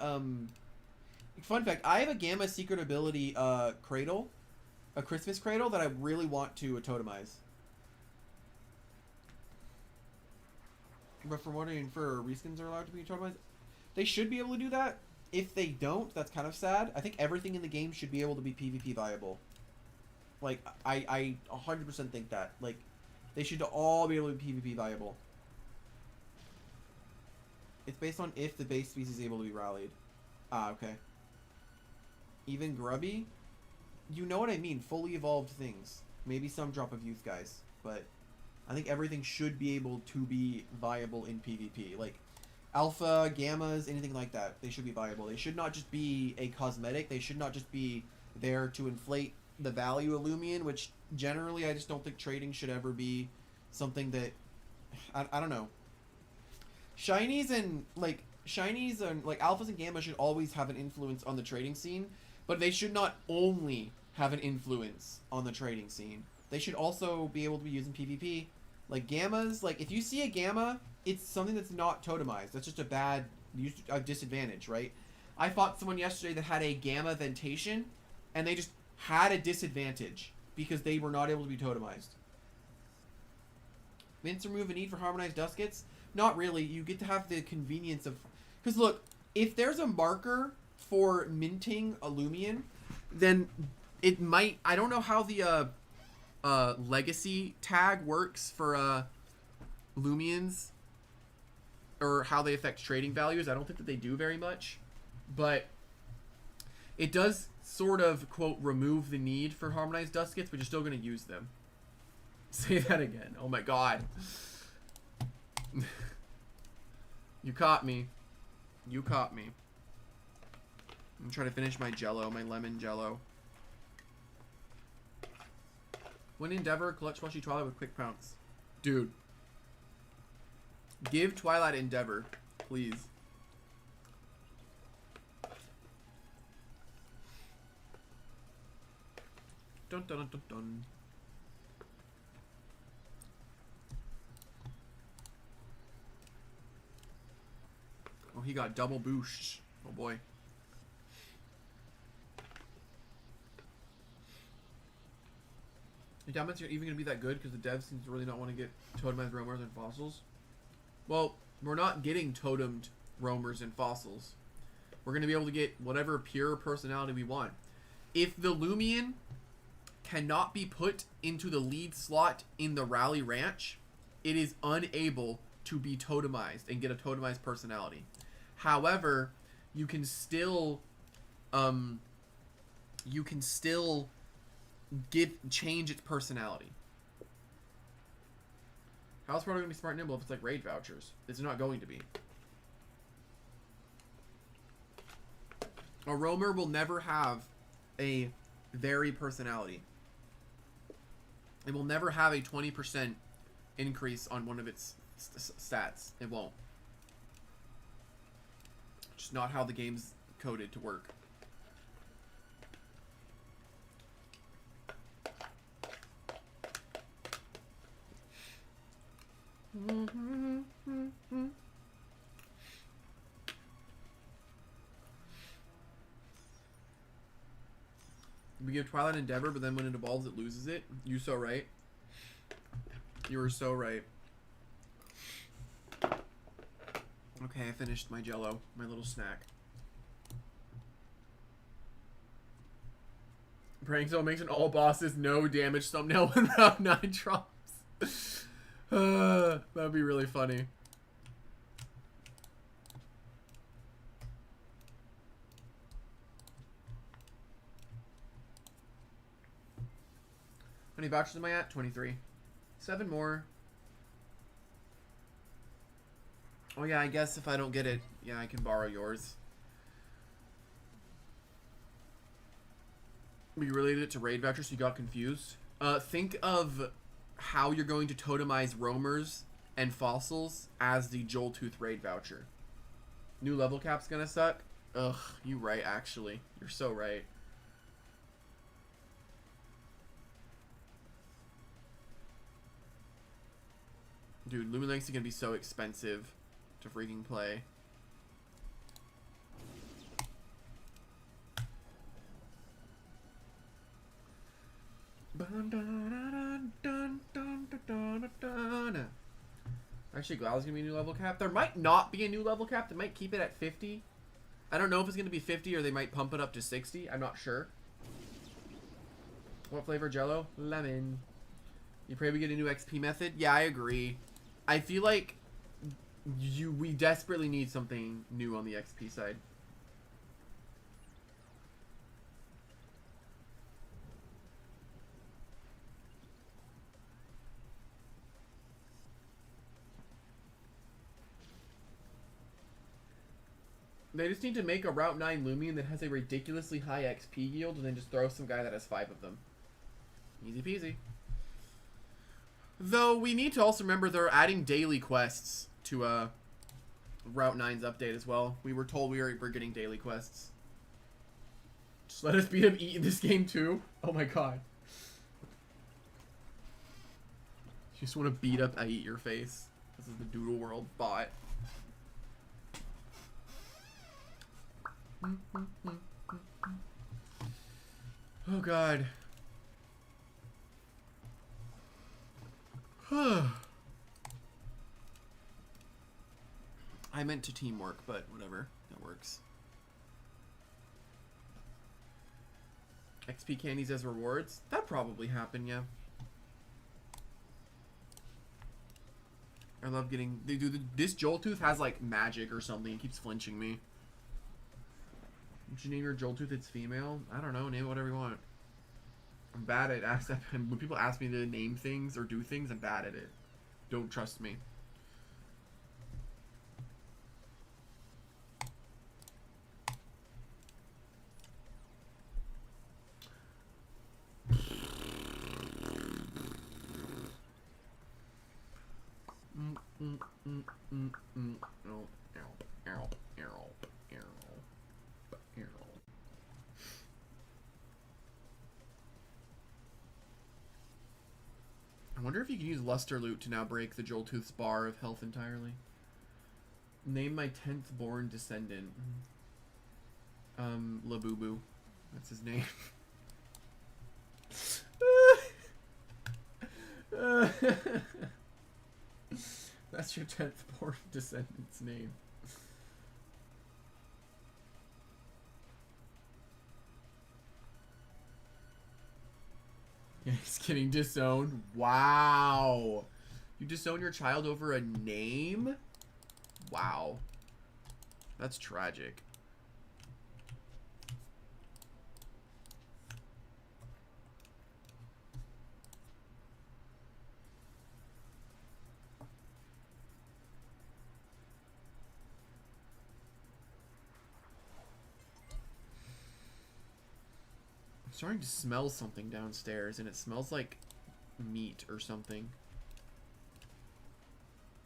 fun fact, I have a Gamma secret ability, Cradle. A Christmas Cradle that I really want to totemize. But from what I infer, reskins are allowed to be totemized. They should be able to do that. If they don't, that's kind of sad. I think everything in the game should be able to be PvP viable. Like, I 100% think that. Like, they should all be able to be PvP viable. It's based on if the base species is able to be rallied. Ah, okay. Even Grubby? You know what I mean. Fully evolved things. Maybe some drop of youth guys. But I think everything should be able to be viable in PvP. Like, alpha, gammas, anything like that. They should be viable. They should not just be a cosmetic. They should not just be there to inflate the value of Loomian, which generally I just don't think trading should ever be something that I don't know. Shinies and like alphas and gammas should always have an influence on the trading scene, but they should not only have an influence on the trading scene. They should also be able to be used in PvP. Like gammas, like if you see a gamma, it's something that's not totemized. That's just a disadvantage, right? I fought someone yesterday that had a gamma ventation, and they just had a disadvantage because they were not able to be totemized. Mints remove a need for harmonized duskets? Not really. You get to have the convenience of... Because look, if there's a marker for minting a Loomian, then it might... I don't know how the legacy tag works for Loomians, or how they affect trading values. I don't think that they do very much. But it does sort of, quote, remove the need for harmonized duskets, but you're still going to use them. Say that again. Oh my god. You caught me. You caught me. I'm trying to finish my jello, my lemon jello. When Endeavor, clutch slushy Twilight with quick pounce. Dude. Give Twilight Endeavor, please. Dun dun dun dun dun. Oh, he got double boosh. Oh boy. The dominants are even going to be that good because the devs seems to really not want to get totemized roamers and fossils. Well, we're not getting totemed roamers and fossils. We're going to be able to get whatever pure personality we want. If the Loomian cannot be put into the lead slot in the Rally Ranch, it is unable to be totemized and get a totemized personality. However, you can still change its personality. How's Proto gonna be smart and nimble if it's like raid vouchers? It's not going to be. A roamer will never have a very personality. It will never have a 20% increase on one of its stats. It won't. Just not how the game's coded to work. We give Twilight Endeavor, but then when it evolves, it loses it. You so right. You were so right. Okay, I finished my jello, my little snack. Prank Zone makes an all bosses no damage thumbnail when round 9 drops. That'd be really funny. How many vouchers am I at? 23. 7 more. Oh yeah, I guess if I don't get it, yeah, I can borrow yours. We related it to raid vouchers, so you got confused. Think of how you're going to totemize roamers and fossils as the Joltooth raid voucher. New level cap's gonna suck? Ugh, you right, actually. You're so right. Dude, Loomian Legacy is gonna be so expensive to freaking play. Actually, Glad's gonna be a new level cap. There might not be a new level cap. They might keep it at 50. I don't know if it's gonna be 50 or they might pump it up to 60. I'm not sure. What flavor Jello? Lemon. You pray we get a new XP method? Yeah, I agree. I feel like we desperately need something new on the XP side. They just need to make a Route 9 Loomian that has a ridiculously high XP yield and then just throw some guy that has 5 of them. Easy peasy. Though we need to also remember they're adding daily quests to Route 9's update as well. We were told we were getting daily quests. Just let us beat him eat in this game too. Oh my god. You just want to beat up I eat your face. This is the Doodle World bot. Oh god. I meant to teamwork, but whatever. That works. XP candies as rewards? That probably happened, yeah. I love getting... This Joltooth has, like, magic or something. It keeps flinching me. Would you name your Joltooth it's female? I don't know. Name it whatever you want. I'm bad at asking... When people ask me to name things or do things, I'm bad at it. Don't trust me. I wonder if you can use Luster Loot to now break the Joltooth's bar of health entirely. Name my 10th born descendant. Labubu. That's his name. That's your 10th born descendant's name. Yeah, he's getting disowned. Wow. You disown your child over a name? Wow. That's tragic. I'm starting to smell something downstairs, and it smells like meat or something.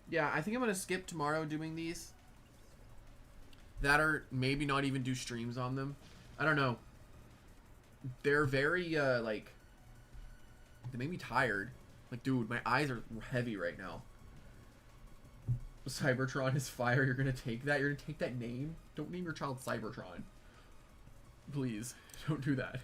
Yeah, I think I'm going to skip tomorrow doing these. That or maybe not even do streams on them. I don't know. They're very, like... They make me tired. Like, dude, my eyes are heavy right now. Cybertron is fire. You're going to take that? You're going to take that name? Don't name your child Cybertron. Please, don't do that.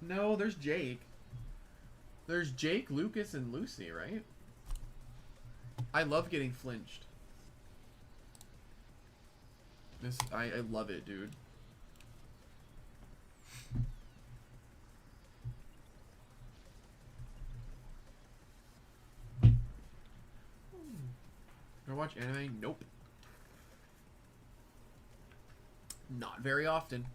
No, there's Jake. There's Jake, Lucas, and Lucy, right? I love getting flinched. This, I love it, dude. Do I watch anime? Nope. Not very often.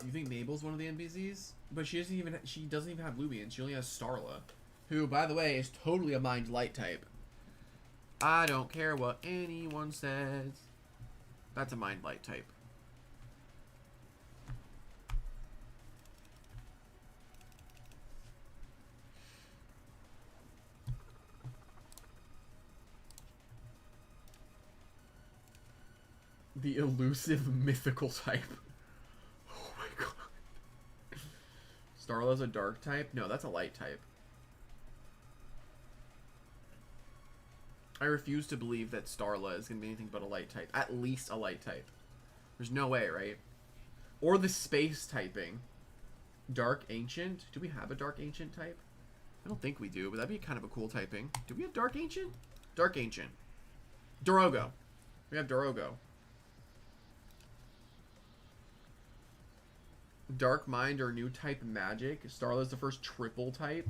You think Mabel's one of the NPCs? But she doesn't even have Loomian. She only has Starla, who, by the way, is totally a Mind Light type. I don't care what anyone says. That's a Mind Light type. The elusive mythical type. Starla's a dark type? No, that's a light type. I refuse to believe that Starla is going to be anything but a light type. At least a light type. There's no way, right? Or the space typing. Dark Ancient? Do we have a Dark Ancient type? I don't think we do, but that'd be kind of a cool typing. Do we have Dark Ancient? Dark Ancient. Dorogo. We have Dorogo. Dark Mind or new type magic. Starla's the first triple type.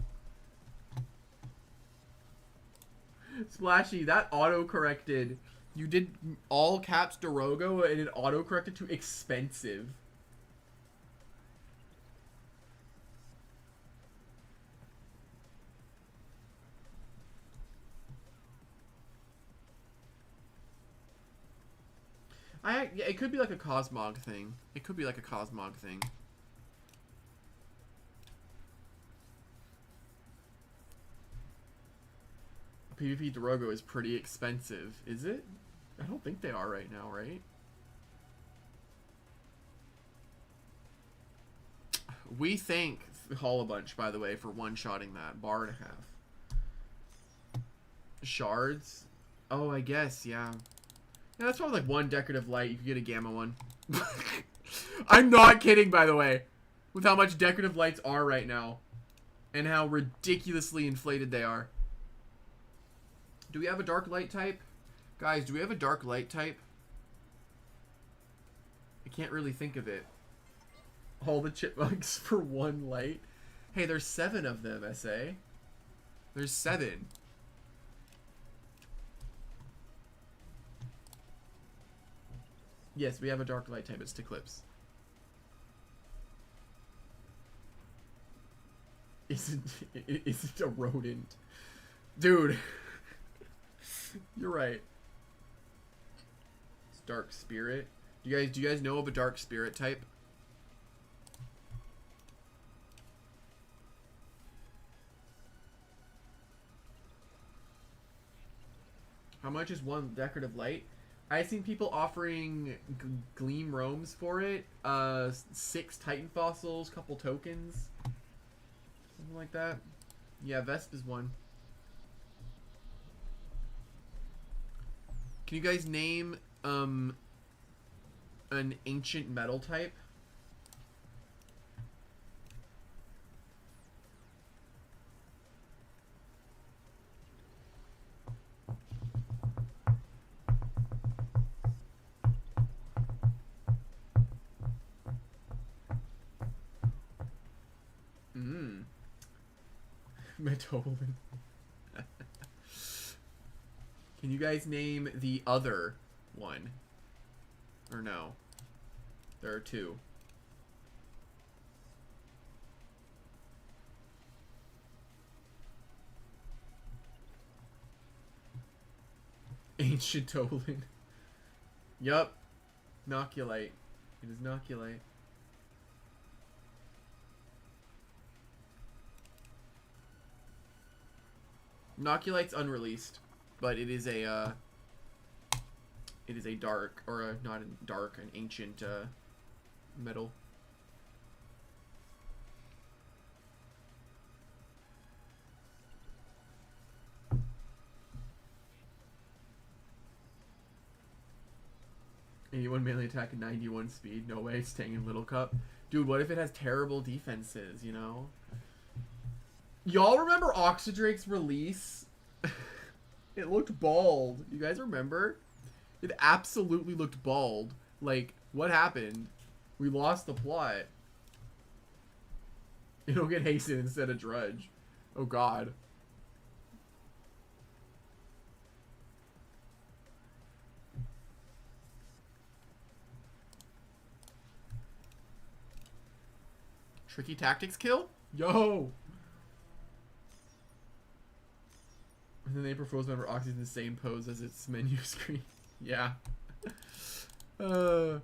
Splashy, that auto-corrected You did all caps Dorogo and it auto-corrected to expensive. Yeah, it could be like a Cosmog thing. It could be like a Cosmog thing. PvP Dorogo is pretty expensive. Is it? I don't think they are right now, right? We thank Hall a bunch, by the way, for one-shotting that. Bar and a half. Shards? Oh, I guess, yeah. Yeah, that's probably like one decorative light. You could get a gamma one. I'm not kidding, by the way. With how much decorative lights are right now. And how ridiculously inflated they are. Do we have a dark light type? Guys, do we have a dark light type? I can't really think of it. All the chipmunks for one light? Hey, there's 7 of them, SA. There's 7. Yes, we have a dark light type. It's Eclipse. Isn't a rodent. Dude. You're right. It's Dark Spirit. Do you guys know of a Dark Spirit type? How much is one decorative light? I've seen people offering Gleam Roams for it. 6 Titan fossils, couple tokens. Something like that. Yeah, Vesp is one. Can you guys name an ancient metal type? Metolin. Can you guys name the other one? Or no? There are 2. Ancient Tolin. Yup. Noculite. It is Noculite. Noculite's unreleased, but it is a dark, or a, not a dark, an ancient metal. Anyone melee attack at 91 speed? No way, it's staying in Little Cup. Dude, what if it has terrible defenses, you know? Y'all remember Oxydrake's release? It looked bald. You guys remember? It absolutely looked bald. Like, what happened? We lost the plot. It'll get Hasten instead of Drudge. Oh god. Tricky Tactics kill? Yo! And then they propose member Oxy in the same pose as its menu screen. Yeah. We're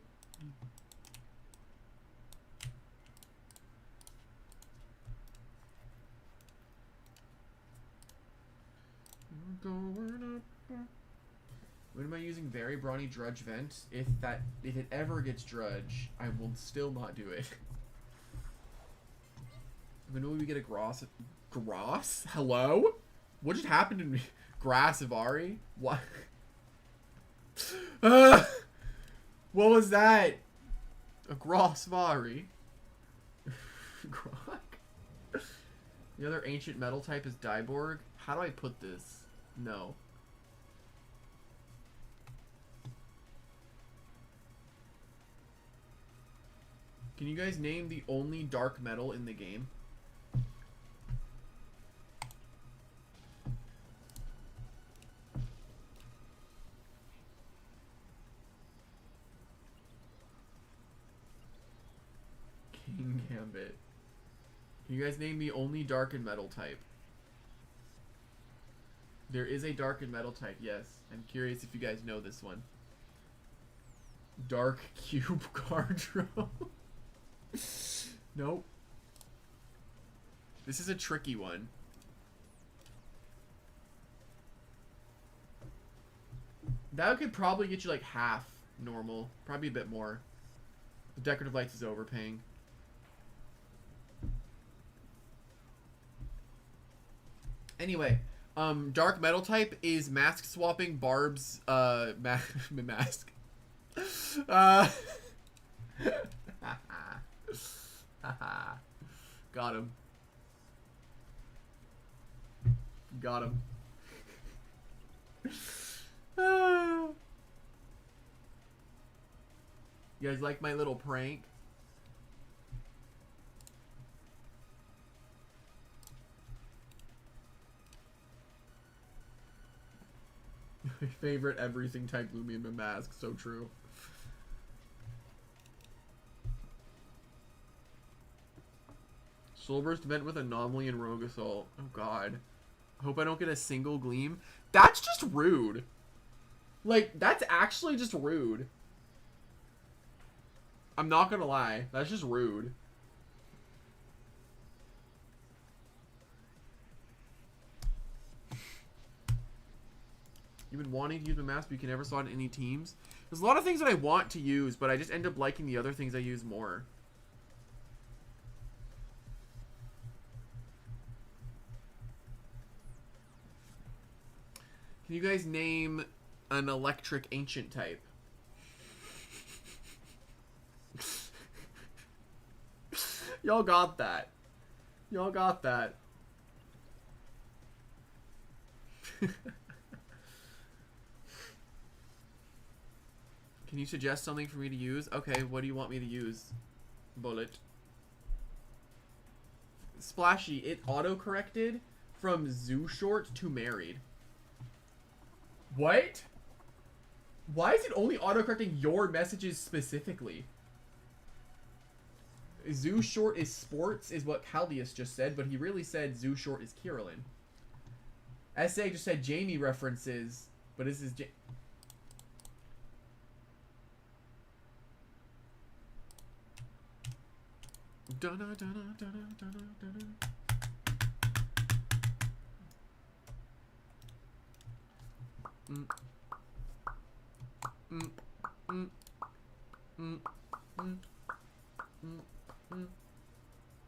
going up. When am I using very brawny Drudge vent? If it ever gets Drudge, I will still not do it. When will we get a Gross? Gross? Hello? What just happened to me? Grass Ivari? What? What was that? A Gross Ivari? The other ancient metal type is Dyborg. How do I put this? No. Can you guys name the only dark metal in the game? Gambit. Can you guys name the only dark and metal type? There is a dark and metal type, yes. I'm curious if you guys know this one. Dark Cube Cardro. Nope. This is a tricky one. That could probably get you like half normal. Probably a bit more. The Decorative Lights is overpaying. Anyway, dark metal type is mask swapping Barb's mask. Got him. Got him. You guys like my little prank? My favorite everything type Loomian mask. So true. Soulburst event with Anomaly and Rogue Assault. Oh god. I hope I don't get a single gleam. That's just rude. Like, that's actually just rude. I'm not gonna lie. That's just rude. You've been wanting to use the mask, but you can never saw it in any teams. There's a lot of things that I want to use, but I just end up liking the other things I use more. Can you guys name an electric ancient type? Y'all got that. Y'all got that. Can you suggest something for me to use? Okay, what do you want me to use? Bullet. Splashy, it auto-corrected from Zoo Short to Married. What? Why is it only auto-correcting your messages specifically? Zoo Short is sports, is what Caldius just said, but he really said Zoo Short is Kirillin. SA just said Jamie references, but this is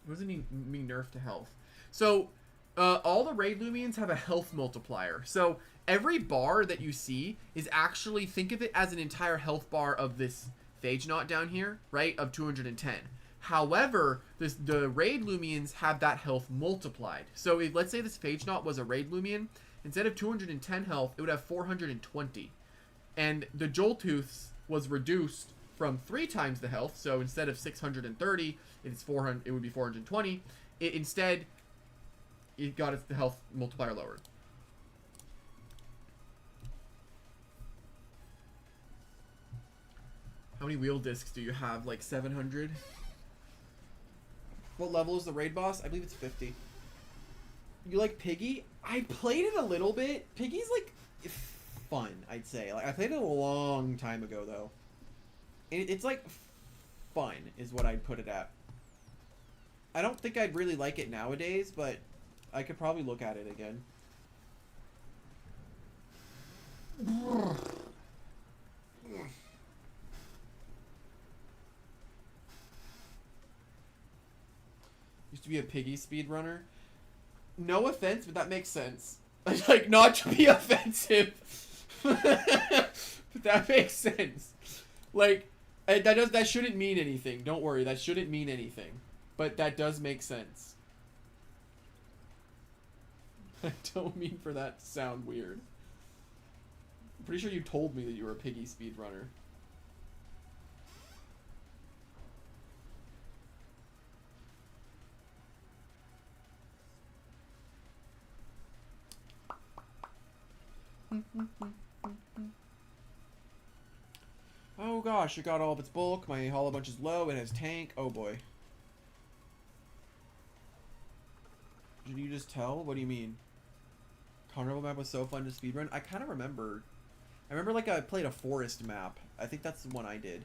What does it mean nerf to health? So, all the raid Loomians have a health multiplier. So, every bar that you see is actually, think of it as an entire health bar of this Phage Knot down here, right? Of 210. However, the raid Loomians have that health multiplied. So, if, let's say this Phage Knot was a raid Loomian, instead of 210 health, it would have 420. And the Joltooth's was reduced from 3 times the health, so instead of 630, it's 400. It would be 420. Instead, it got its health multiplier lowered. How many wheel discs do you have? Like 700? What level is the raid boss? I believe it's 50. You like Piggy? I played it a little bit. Piggy's like fun, I'd say. Like I played it a long time ago though. It's like fun is what I'd put it at. I don't think I'd really like it nowadays, but I could probably look at it again. Used to be a Piggy speedrunner. No offense, but that makes sense. Like, not to be offensive. But that makes sense. Like, that shouldn't mean anything. Don't worry, that shouldn't mean anything. But that does make sense. I don't mean for that to sound weird. I'm pretty sure you told me that you were a Piggy speedrunner. Oh gosh, it got all of its bulk. My hollow bunch is low. It has tank. Oh boy. Did you just tell? What do you mean? Carnival map was so fun to speedrun. I kind of remember. I remember like I played a forest map. I think that's the one I did.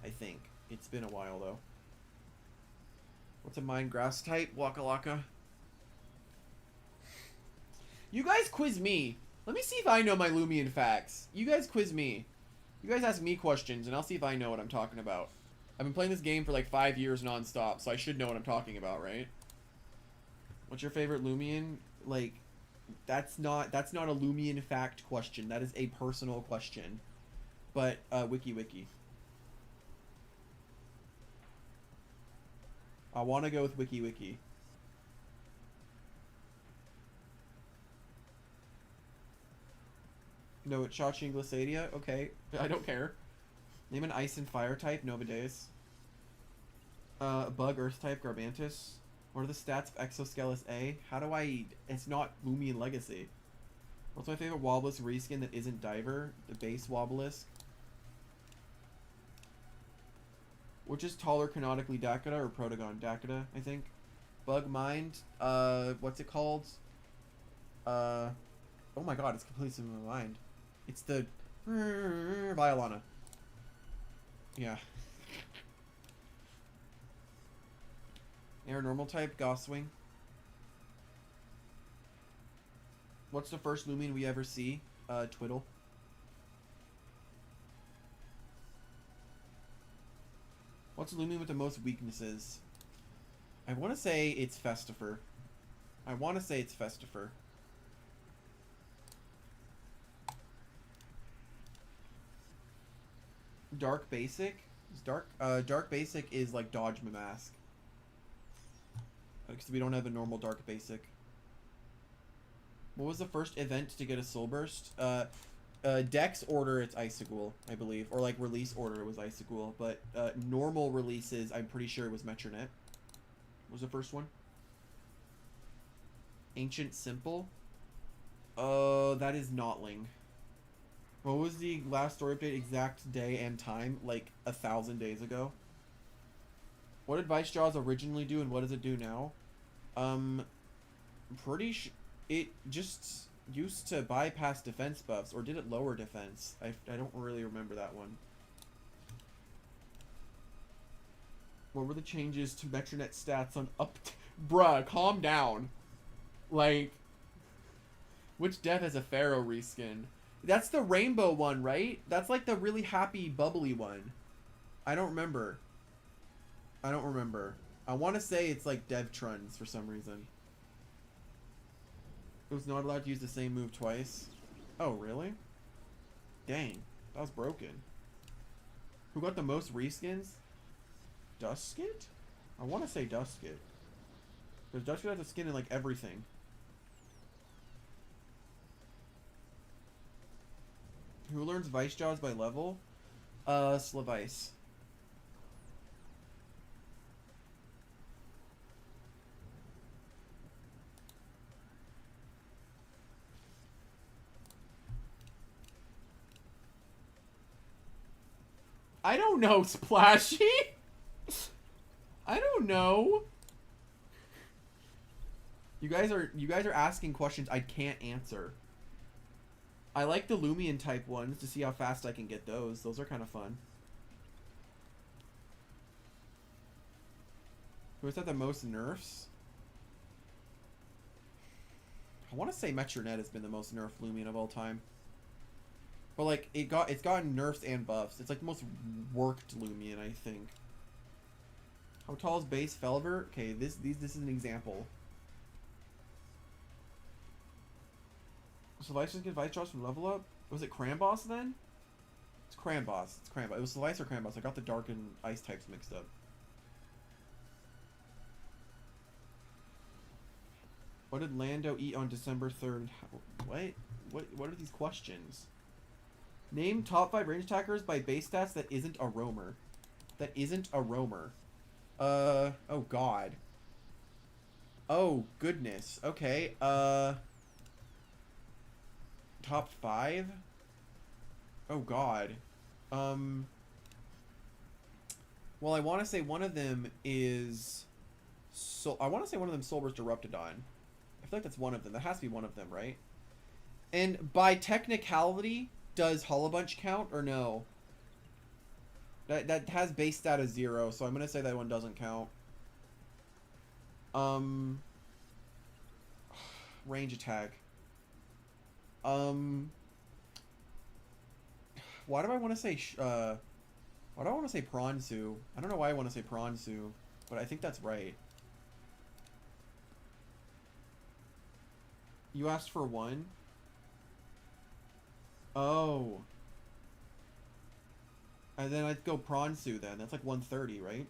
I think. It's been a while though. What's a mine grass type? Waka Waka. You guys quiz me. Let me see if I know my Loomian facts. You guys quiz me. You guys ask me questions and I'll see if I know what I'm talking about. I've been playing this game for like 5 years non-stop, so I should know what I'm talking about, right? What's your favorite Loomian? Like, that's not a Loomian fact question. That is a personal question. But wiki. I want to go with wiki. No, it's Chachi and Glissadia. Okay, I don't care. Name an ice and fire type. Novidays. Bug earth type. Garbantus. What are the stats of Exoskeles A? How do I... It's not Loomian Legacy. What's my favorite Wobblisk reskin that isn't Diver? The base Wobblisk. Which is taller canonically, Dakota or Protagon? Dakota, I think. Bug Mind. What's it called? Oh my god, it's completely slipping my mind. It's the... Violana. Yeah. Air normal type, Gosswing. What's the first Loomian we ever see? Twiddle. What's the Loomian with the most weaknesses? I want to say it's Festifer. Dark Basic? Dark Basic is like Dodge Mask. Because we don't have a normal Dark Basic. What was the first event to get a Soul Burst? Dex order, it's Icicle, I believe. Or like release order, it was Icicle. But normal releases, I'm pretty sure it was Metronet. What was the first one? Ancient Simple? That is Notling. What was the last story update exact day and time? Like 1,000 days ago. What did Vice Jaws originally do and what does it do now? Pretty sure it just used to bypass defense buffs, or did it lower defense? I don't really remember that one. What were the changes to Metronet stats on Bruh, calm down. Like, which death has a Pharaoh reskin? That's the rainbow one, right? That's like the really happy, bubbly one. I don't remember. I want to say it's like Devtrons for some reason. It was not allowed to use the same move twice. Oh, really? Dang. That was broken. Who got the most reskins? Duskit? I want to say Duskit. Because Duskit has a skin in like everything. Who learns Vice Jaws by level? Slavice. I don't know, Splashy. I don't know. You guys are asking questions I can't answer. I like the Loomian type ones to see how fast I can get those. Those are kind of fun. Who has had the most nerfs? I want to say Metronet has been the most nerfed Loomian of all time. But like it's gotten nerfs and buffs. It's like the most worked Loomian, I think. How tall is base Felver? Okay, this is an example. So Vice just get Vice Jaws from level up? Was it Cramboss then? It's Cramboss. It was Vice or Cramboss. I got the dark and ice types mixed up. What did Lando eat on December 3rd? What are these questions? Name top 5 range attackers by base stats that isn't a roamer. Oh god. Oh goodness. Okay. Top 5? Oh god. Well, I want to say one of them is I want to say one of them Soul Burst Eruptodon. I feel like that's one of them. That has to be one of them, right? And by technicality, does Hullabunch count or no? That has base stat of 0, so I'm gonna say that one doesn't count. Range attack. Why do I want to say why do I want to say Pronsu? I don't know why I want to say Pronsu, but I think that's right. You asked for 1? Oh. And then I'd go Pronsu then. That's like 130, right?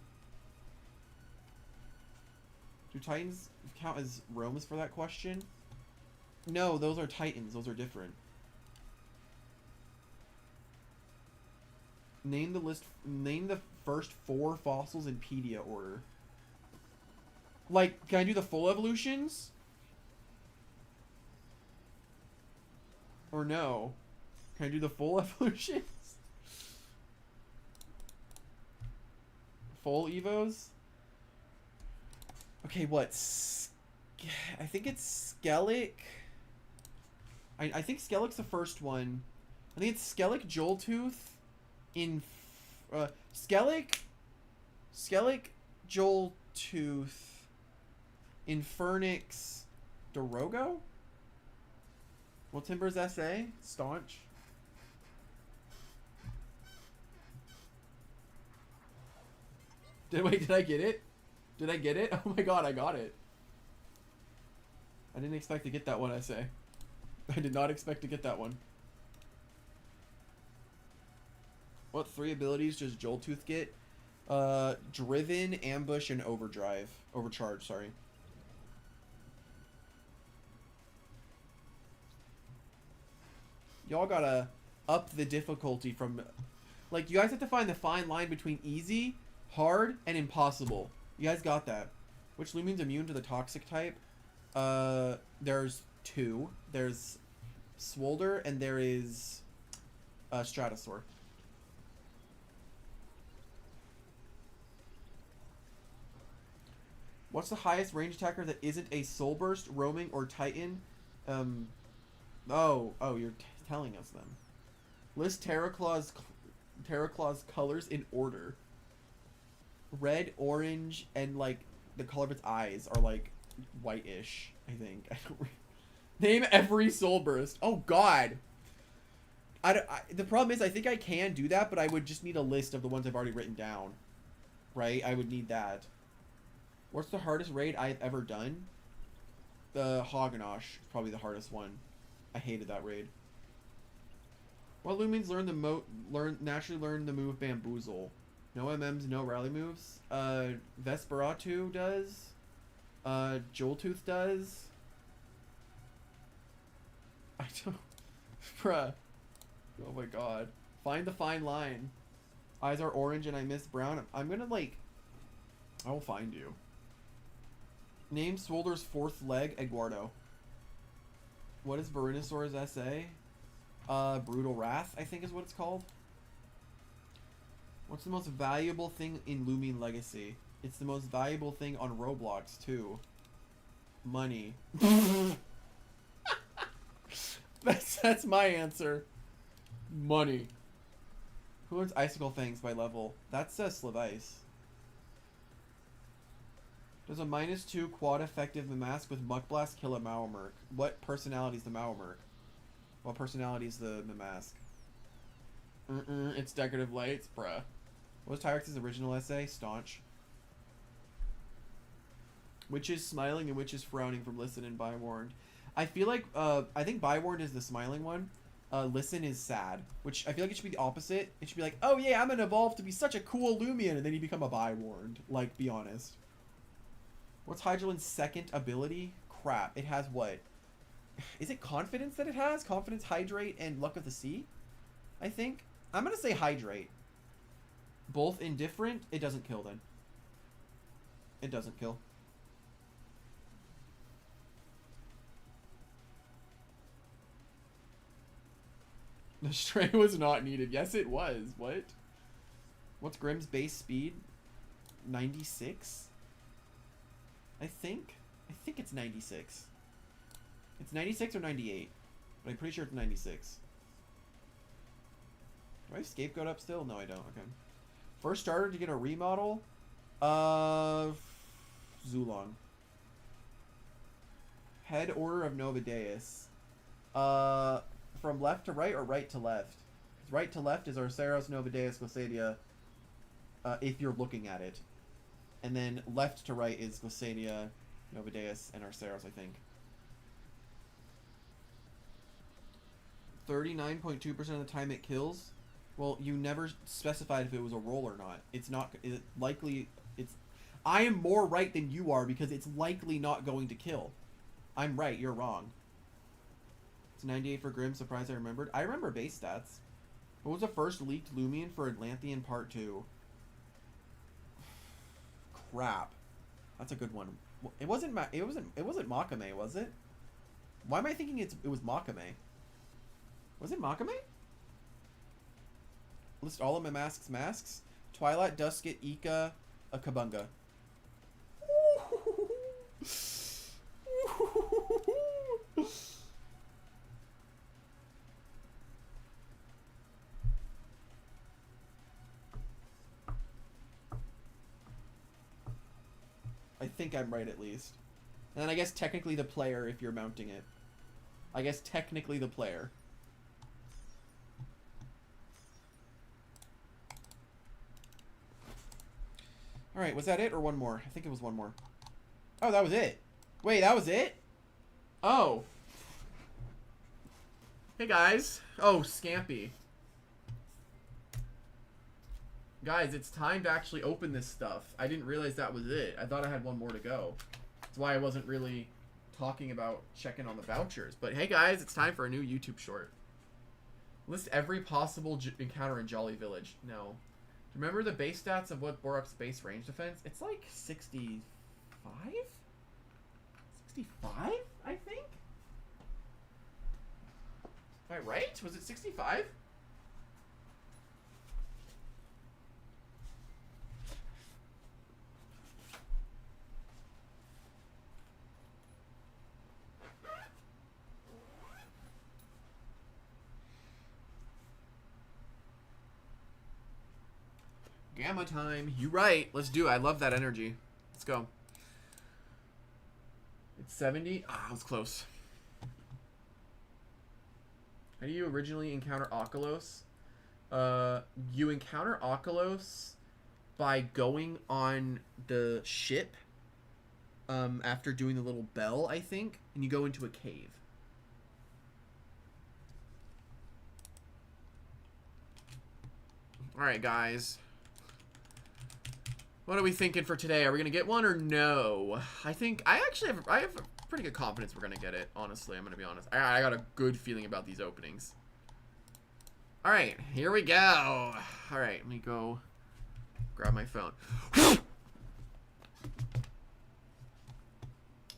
Do Titans count as roams for that question? No, those are Titans. Those are different. Name the list. Name the first 4 fossils in Pedia order. Like, can I do the full evolutions? Or no? Can I do the full evolutions? Full evos? Okay, what? I think it's Skellig. I think Skellig's the first one. I think it's Skellig Joltooth in Skellig Joltooth Infernix Dorogo? What Timber's essay? Staunch. Did I get it? Did I get it? Oh my god, I got it. I didn't expect to get that one essay. I did not expect to get that one. What 3 abilities does Joltooth get? Driven, Ambush, and Overdrive. Overcharge, sorry. Y'all gotta up the difficulty from... Like, you guys have to find the fine line between easy, hard, and impossible. You guys got that. Which Loomian's immune to the toxic type? There's 2. There's Swolder, and there is Stratosaur. What's the highest range attacker that isn't a Soul Burst, Roaming, or Titan? Oh, you're telling us them. List Terraclaw's colors in order. Red, orange, and like the color of its eyes are like whitish, I think. I don't name every Soul Burst. Oh god. The problem is I think I can do that, but I would just need a list of the ones I've already written down. Right? I would need that. What's the hardest raid I've ever done? The Hoganosh is probably the hardest one. I hated that raid. Well, Loomians naturally learn the move Bamboozle. No MMs, no rally moves. Vesperatu does. Joltooth does. I don't... Bruh. Oh my god. Find the fine line. Eyes are orange and I miss brown. I'm gonna like... I will find you. Name Swolder's 4th leg, Eduardo. What is Verunosaur's essay? Brutal Wrath, I think is what it's called. What's the most valuable thing in Loomian Legacy? It's the most valuable thing on Roblox, too. Money. That's my answer. Money. Who learns Icicle Fangs by level? That's Slavice. Does a -2 quad effective Mamask with Muck Blast kill a Mauermerk? What personality is the Mauermerk? What personality is the Mamask? It's Decorative Lights, bruh. What was Tyrex's original essay? Staunch. Which is smiling and which is frowning from Listen and Bywarned. I feel like, I think Bywarned is the smiling one. Listen is sad. Which I feel like it should be the opposite. It should be like, oh yeah, I'm gonna evolve to be such a cool Loomian, and then you become a Bywarned. Like, be honest. What's Hydralin's 2nd ability? Crap. It has what? Is it Confidence that it has? Confidence, Hydrate, and Luck of the Sea? I think. I'm gonna say Hydrate. Both indifferent? It doesn't kill then. It doesn't kill. The stray was not needed. Yes, it was. What? What's Grimm's base speed? 96? I think it's 96. It's 96 or 98. But I'm pretty sure it's 96. Do I have Scapegoat up still? No, I don't. Okay. First starter to get a remodel of Zulon. Head Order of Novadeus. From left to right or right to left? Because right to left is Arceros, Novadeus, Glycedia, if you're looking at it. And then left to right is Glycedia, Novadeus, and Arceros, I think. 39.2% of the time it kills. Well, you never specified if it was a roll or not. It's not. Is it likely? It's. I am more right than you are because it's likely not going to kill. I'm right. You're wrong. It's 98 for Grim. Surprised I remembered. I remember base stats. What was the first leaked Loomian for Atlantean Part 2? Crap. That's a good one. It wasn't. It wasn't Makame, was it? Why am I thinking it was Makame? Was it Makame? List all of my masks. Twilight, Dusket, Ika, a Kabunga. I think I'm right at least. And then I guess technically the player if you're mounting it. I guess technically the player. Alright, was that it or one more? I think it was one more. Oh, that was it. Wait, that was it? Oh. Hey, guys. Oh, Scampy. Guys, it's time to actually open this stuff. I didn't realize that was it. I thought I had one more to go. That's why I wasn't really talking about checking on the vouchers. But hey, guys, it's time for a new YouTube short. List every possible encounter in Jolly Village. No. Remember the base stats of what Borup's base range defense? It's like 65? 65, I think? Am I right? Was it 65? Gamma time. You right. Let's do it. I love that energy. Let's go. It's 70. Ah, I was close. How do you originally encounter Oculos? You encounter Oculos by going on the ship after doing the little bell, I think, and you go into a cave. Alright, guys. What are we thinking for today? Are we gonna get one or no? I think I have pretty good confidence we're gonna get it. Honestly, I'm gonna be honest. I got a good feeling about these openings. All right, here we go. All right, let me go grab my phone.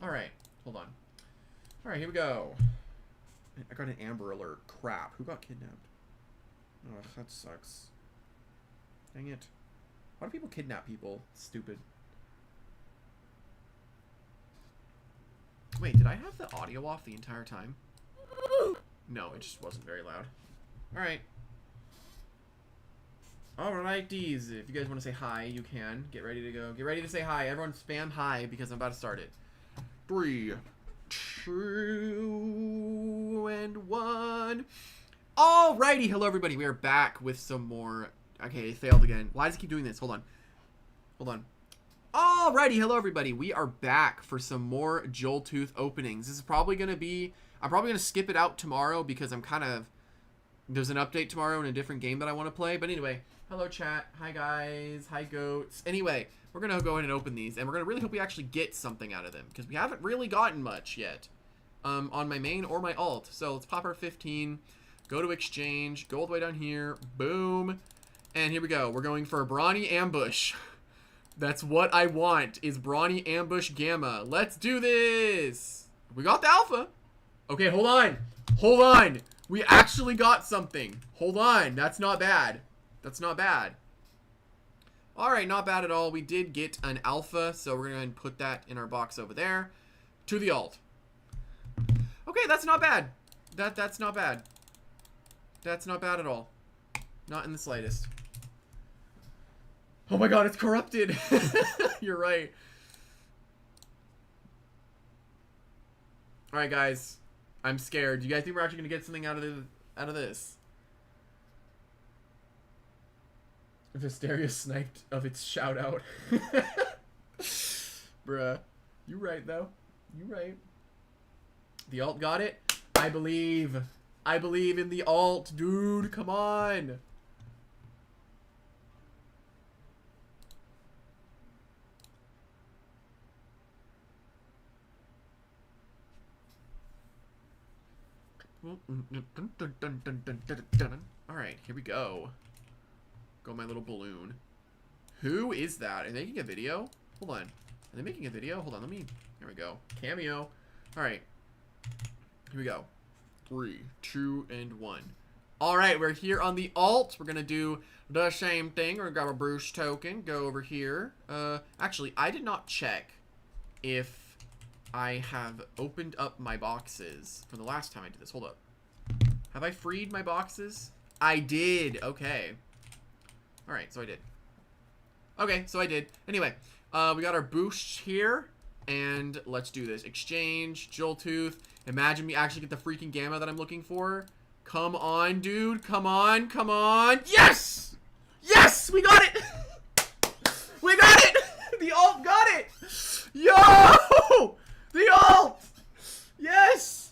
All right, hold on. All right, here we go. I got an Amber Alert. Crap. Who got kidnapped? Oh, that sucks. Dang it. Why do people kidnap people? Stupid. Wait, did I have the audio off the entire time? No, it just wasn't very loud. Alright. Alrighties. If you guys want to say hi, you can. Get ready to go. Get ready to say hi. Everyone spam hi because I'm about to start it. 3, 2, and 1. Alrighty. Hello, everybody. We are back with some more... Okay, it failed again. Why does it keep doing this? Hold on. Hold on. Alrighty, hello everybody. We are back for some more Joltooth openings. This is probably going to be... I'm probably going to skip it out tomorrow because I'm kind of... There's an update tomorrow in a different game that I want to play. But anyway, hello chat. Hi guys. Hi goats. Anyway, we're going to go ahead and open these. And we're going to really hope we actually get something out of them. Because we haven't really gotten much yet. On my main or my alt. So let's pop our 15. Go to exchange. Go all the way down here. Boom. And here we go. We're going for a Brawny Ambush. That's what I want, is Brawny Ambush Gamma. Let's do this. We got the alpha. Okay, hold on. Hold on. We actually got something. Hold on. That's not bad. That's not bad. All right, not bad at all. We did get an alpha, so we're going to put that in our box over there. To the alt. Okay, that's not bad. That's not bad. That's not bad at all. Not in the slightest. Oh my god, it's corrupted. You're right. Alright, guys. I'm scared. Do you guys think we're actually going to get something out of this? Visteria sniped of its shout out. Bruh. You right, though. You right. The alt got it. I believe. I believe in the alt, dude. Come on. Alright, here we go. Go my little balloon. Who is that? Are they making a video? Hold on. Are they making a video? Hold on, let me... Here we go. Cameo. Alright. Here we go. 3, 2, and 1. Alright, we're here on the alt. We're gonna do the same thing. We're gonna grab a Bruce token. Go over here. Actually, I did not check if I have opened up my boxes from the last time I did this. Hold up. Have I freed my boxes? I did. Okay. Alright, so I did. Okay, so I did. Anyway, we got our boost here. And let's do this. Exchange, Joltooth. Imagine me actually get the freaking gamma that I'm looking for. Come on, dude. Come on. Come on. Yes! Yes! We got it! We got it! The alt got it! Yo! The alt! Yes!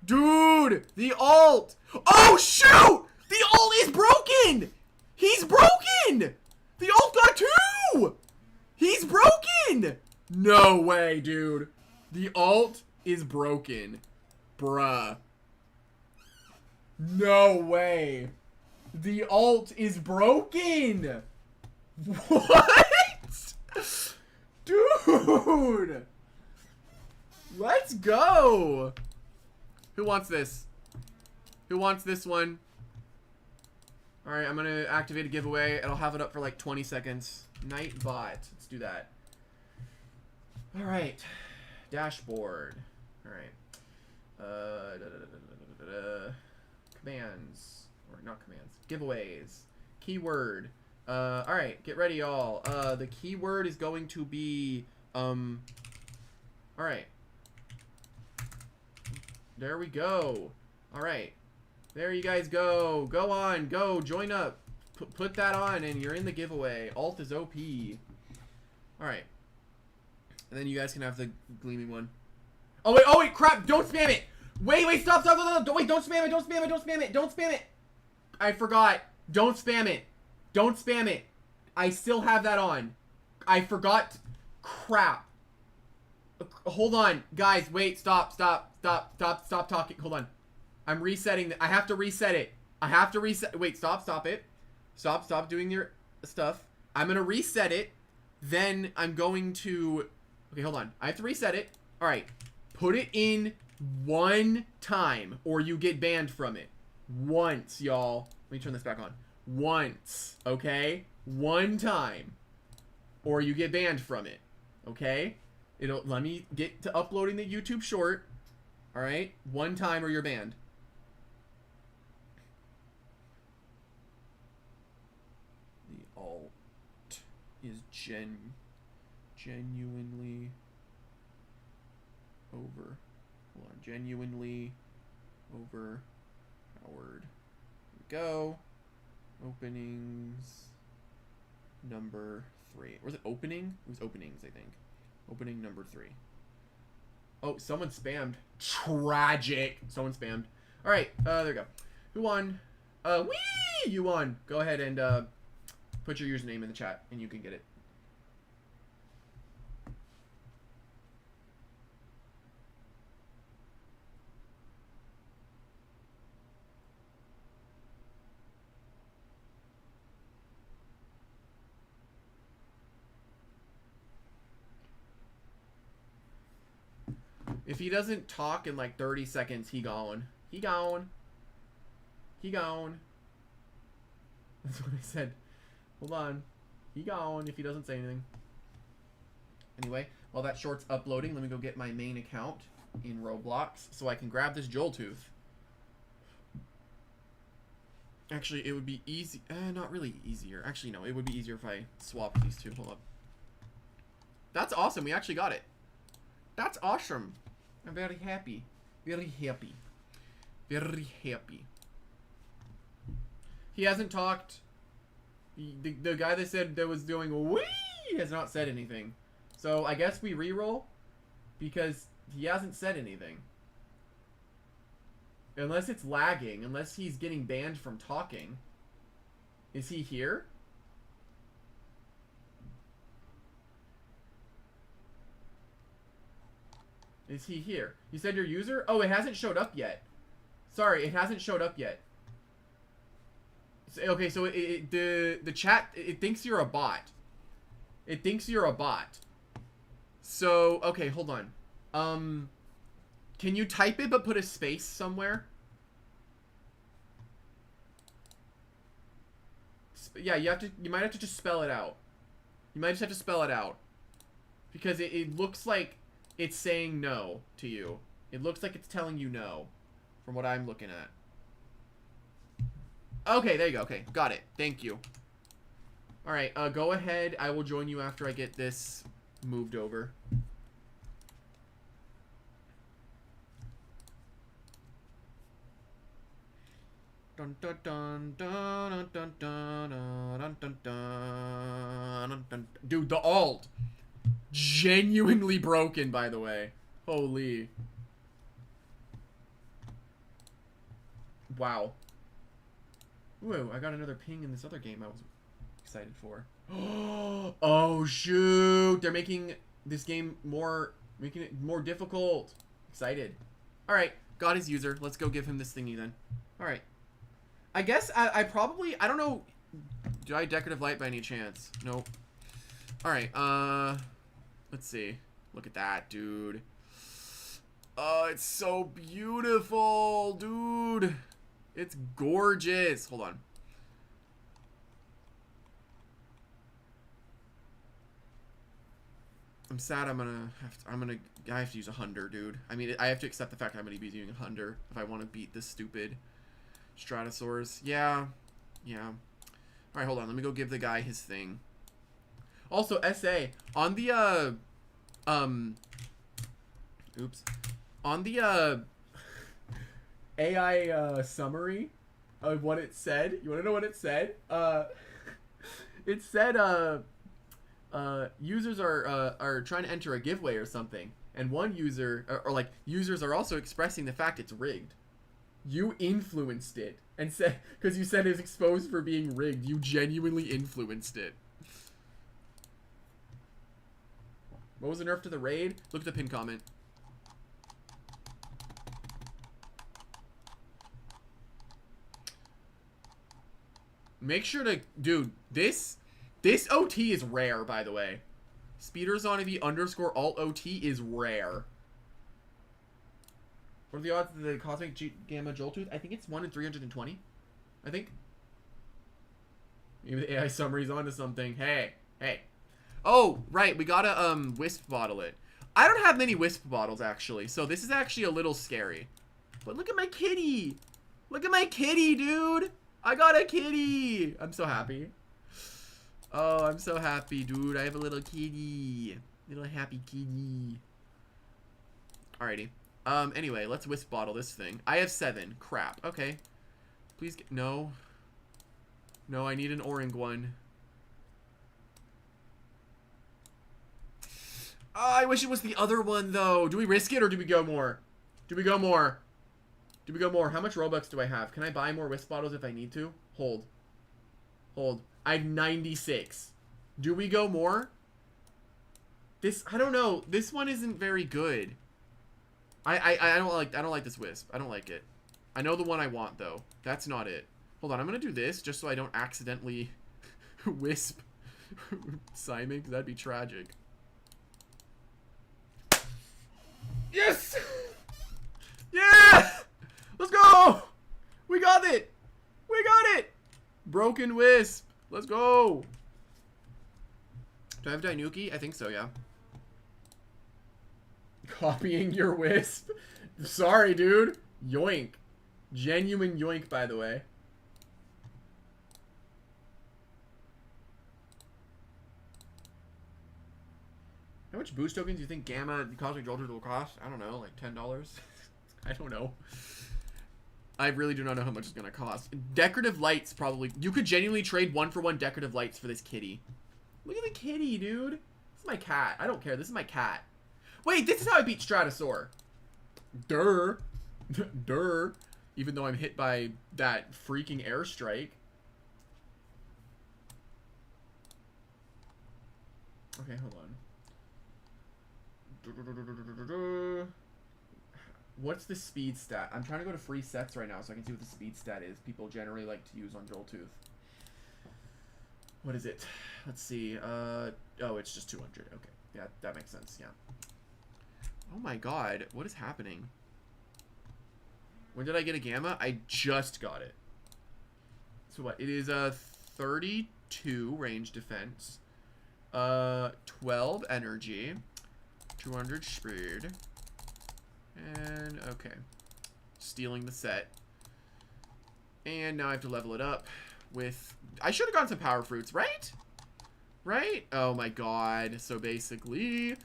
Dude! The alt! Oh, shoot! The alt is broken! He's broken! The alt got 2! He's broken! No way, dude. The alt is broken. Bruh. No way. The alt is broken! What? Dude! Let's go! Who wants this? Who wants this one? Alright, I'm gonna activate a giveaway, and I'll have it up for like 20 seconds. Nightbot. Let's do that. Alright. Dashboard. Alright. Commands. Or not commands. Giveaways. Keyword. Alright, get ready, y'all. The keyword is going to be, alright. There we go. Alright. There you guys go. Go on. Go. Join up. Put that on and you're in the giveaway. Alt is OP. Alright. And then you guys can have the gleaming one. Oh wait, crap. Don't spam it. Wait, stop. Wait, don't spam it. Don't spam it. I forgot. Don't spam it. Don't spam it. I still have that on. I forgot. Crap. Hold on. Guys, wait. Stop talking. Hold on. I'm resetting. I have to reset it. I have to reset. Wait, stop it. Stop doing your stuff. I'm going to reset it. Then I'm going to... Okay, hold on. I have to reset it. All right. Put it in one time or you get banned from it. Once, y'all. Let me turn this back on. Once. Okay? One time. Or you get banned from it. Okay? Let me get to uploading the YouTube short. All right? One time or you're banned. The alt is genuinely over. Hold on. Genuinely overpowered. Here we go. Openings number 3. Or was it opening? It was openings, I think. Opening number 3. Oh, someone spammed. Tragic. Someone spammed. Alright, there we go. Who won? Whee! You won. Go ahead and put your username in the chat and you can get it. If he doesn't talk in like 30 seconds, he gone. He gone. He gone. That's what I said. Hold on. He gone if he doesn't say anything. Anyway, while that short's uploading, let me go get my main account. in Roblox so I can grab this Joltooth. Actually, it would be easy. Not really easier. Actually, no. It would be easier if I swapped these two. Hold up. That's awesome. We actually got it. That's awesome. I'm very happy. Very happy. Very happy. He hasn't talked. The guy that said that was doing wee has not said anything. So I guess we reroll because he hasn't said anything. Unless it's lagging. Unless he's getting banned from talking. Is he here? Is he here? You said your user? Oh, it hasn't showed up yet. Sorry, it hasn't showed up yet. Okay, so the chat, it thinks you're a bot. It thinks you're a bot. So, okay, hold on. Can you type it but put a space somewhere? Yeah, you might have to just spell it out. You might just have to spell it out. Because it looks like it's saying no to you. It looks like it's telling you no. From what I'm looking at. Okay, there you go. Okay, got it. Thank you. Alright, go ahead. I will join you after I get this moved over. Dun dun dun dun dun dun dun dun dun dun. Dude, the alt. Genuinely broken, by the way. Holy. Wow. Whoa, I got another ping in this other game I was excited for. Oh, shoot. They're making this game making it more difficult. Excited. Alright, got his user. Let's go give him this thingy then. Alright. I guess I probably, I don't know. Do I decorative light by any chance? Nope. Alright, let's see. Look at that, dude. Oh, it's so beautiful, dude. It's gorgeous. Hold on. I'm sad I have to use a Hunder, dude. I mean, I have to accept the fact I'm gonna be using a Hunder if I want to beat this stupid Stratosaurs. Yeah. Yeah. Alright, hold on. Let me go give the guy his thing. Also, SA, on the, oops. On the, AI, summary of what it said. You want to know what it said? It said, users are trying to enter a giveaway or something. And one user, or like, users are also expressing the fact it's rigged. You influenced it. And said, because you said it's exposed for being rigged. You genuinely influenced it. What was the nerf to the raid? Look at the pin comment. Make sure to, dude, this OT is rare, by the way. Speedersonicv _ alt OT is rare. What are the odds of the Cosmic Gamma Joltooth? I think it's 1 in 320. I think. Maybe the AI summary's onto something. Hey. Oh, right. We gotta, wisp bottle it. I don't have many wisp bottles, actually. So this is actually a little scary. But look at my kitty. Look at my kitty, dude. I got a kitty. I'm so happy. Oh, I'm so happy, dude. I have a little kitty. Little happy kitty. Alrighty. Anyway, let's wisp bottle this thing. I have 7. Crap. Okay. Please get... No. No, I need an orange one. Oh, I wish it was the other one, though. Do we risk it, or do we go more? Do we go more? Do we go more? How much Robux do I have? Can I buy more wisp bottles if I need to? Hold. Hold. I have 96. Do we go more? This... I don't know. This one isn't very good. I don't like this wisp. I don't like it. I know the one I want, though. That's not it. Hold on, I'm gonna do this just so I don't accidentally wisp Simon, because that'd be tragic. Yes! Yeah! Let's go! We got it! We got it! Broken wisp. Let's go! Do I have Dainuki? I think so, yeah. Copying your wisp. Sorry, dude. Yoink. Genuine yoink, by the way. How much boost tokens do you think Gamma Cosmic Jolters will cost? I don't know, like $10? I don't know. I really do not know how much it's going to cost. Decorative lights, probably. You could genuinely trade 1-for-1 decorative lights for this kitty. Look at the kitty, dude. This is my cat. I don't care. This is my cat. Wait, this is how I beat Stratosaur. Durr. Durr. Even though I'm hit by that freaking airstrike. Okay, hold on. What's the speed stat? I'm trying to go to free sets right now so I can see what the speed stat is. People generally like to use on Joltooth. What is it? Let's see. Oh, it's just 200. Okay. Yeah, that makes sense. Yeah. Oh my god. What is happening? When did I get a Gamma? I just got it. So what? It is a 32 range defense. 12 energy. 200 speed. And, okay. Stealing the set. And now I have to level it up with... I should have gotten some power fruits, right? Right? Oh my god. So basically...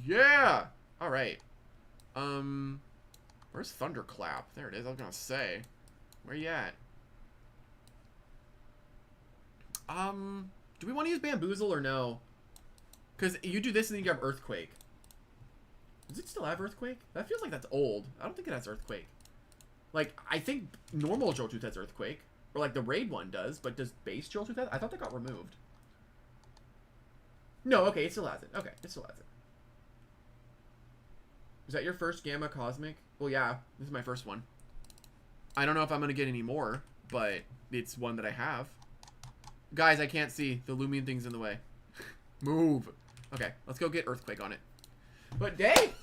Yeah! Alright. Where's Thunderclap? There it is. I was gonna say. Where you at? Do we want to use Bamboozle or no? Because you do this and then you have Earthquake. Does it still have Earthquake? That feels like that's old. I don't think it has Earthquake. Like, I think normal Joltooth has Earthquake. Or like the raid one does, but does base Joltooth have? I thought that got removed. No, okay, it still has it. Okay, it still has it. Is that your first Gamma Cosmic? Well, yeah, this is my first one. I don't know if I'm going to get any more, but it's one that I have. Guys, I can't see. The Loomian thing's in the way. Move. Okay, let's go get Earthquake on it. But Dave!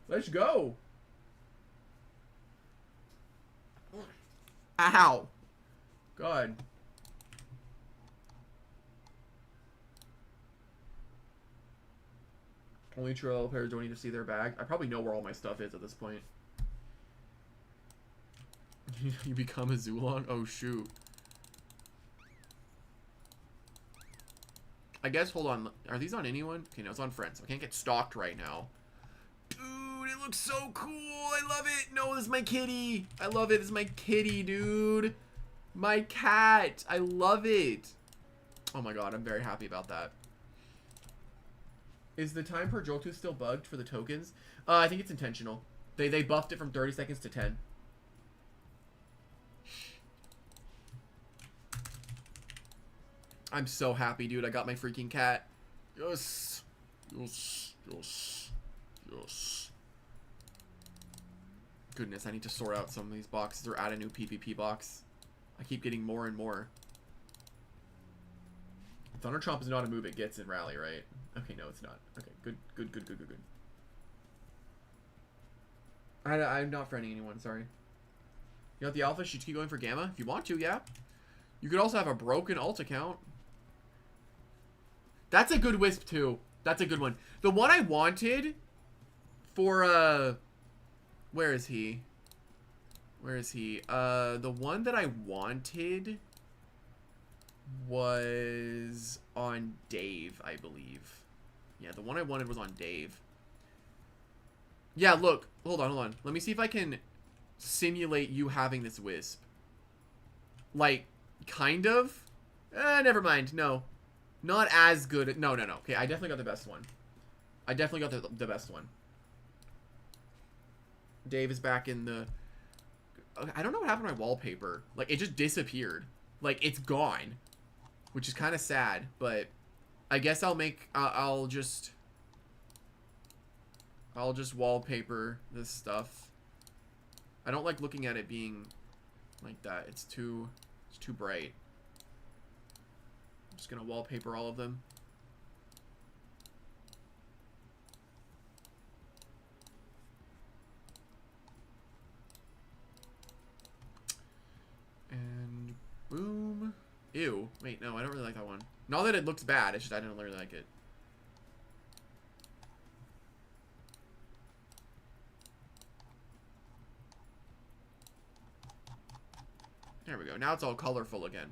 Let's go. Ow. God. Only true LL players don't need to see their bag. I probably know where all my stuff is at this point. You become a Zulon? Oh, shoot. I guess, hold on. Are these on anyone? Okay, no, it's on friends. So I can't get stalked right now. Dude, it looks so cool. I love it. No, this is my kitty. I love it. This is my kitty, dude. My cat. I love it. Oh my god, I'm very happy about that. Is the time per Joltooth still bugged for the tokens? I think it's intentional. They buffed it from 30 seconds to 10. I'm so happy, dude. I got my freaking cat. Yes. Yes. Yes. Yes. Goodness, I need to sort out some of these boxes or add a new PvP box. I keep getting more and more. Thunder Chomp is not a move it gets in Rally, right? Okay, no, it's not. Okay, good. I'm not friending anyone, sorry. You got the alpha? Should you keep going for Gamma? If you want to, yeah. You could also have a broken alt account. That's a good Wisp, too. That's a good one. The one I wanted for, where is he? Where is he? The one that I wanted was on Dave, I believe. Yeah, the one I wanted was on Dave. Yeah, look. Hold on. Let me see if I can simulate you having this Wisp. Like, kind of? Never mind. No. Not as good. No. Okay, I definitely got the best one. I definitely got the best one. Dave is back in the... I don't know what happened to my wallpaper. Like, it just disappeared. Like, it's gone. Which is kind of sad, but... I guess I'll make... I'll just wallpaper this stuff. I don't like looking at it being like that. It's too bright. I'm just gonna wallpaper all of them. And boom. Ew. Wait, no, I don't really like that one. Not that it looks bad, it's just I don't really like it. There we go. Now it's all colorful again.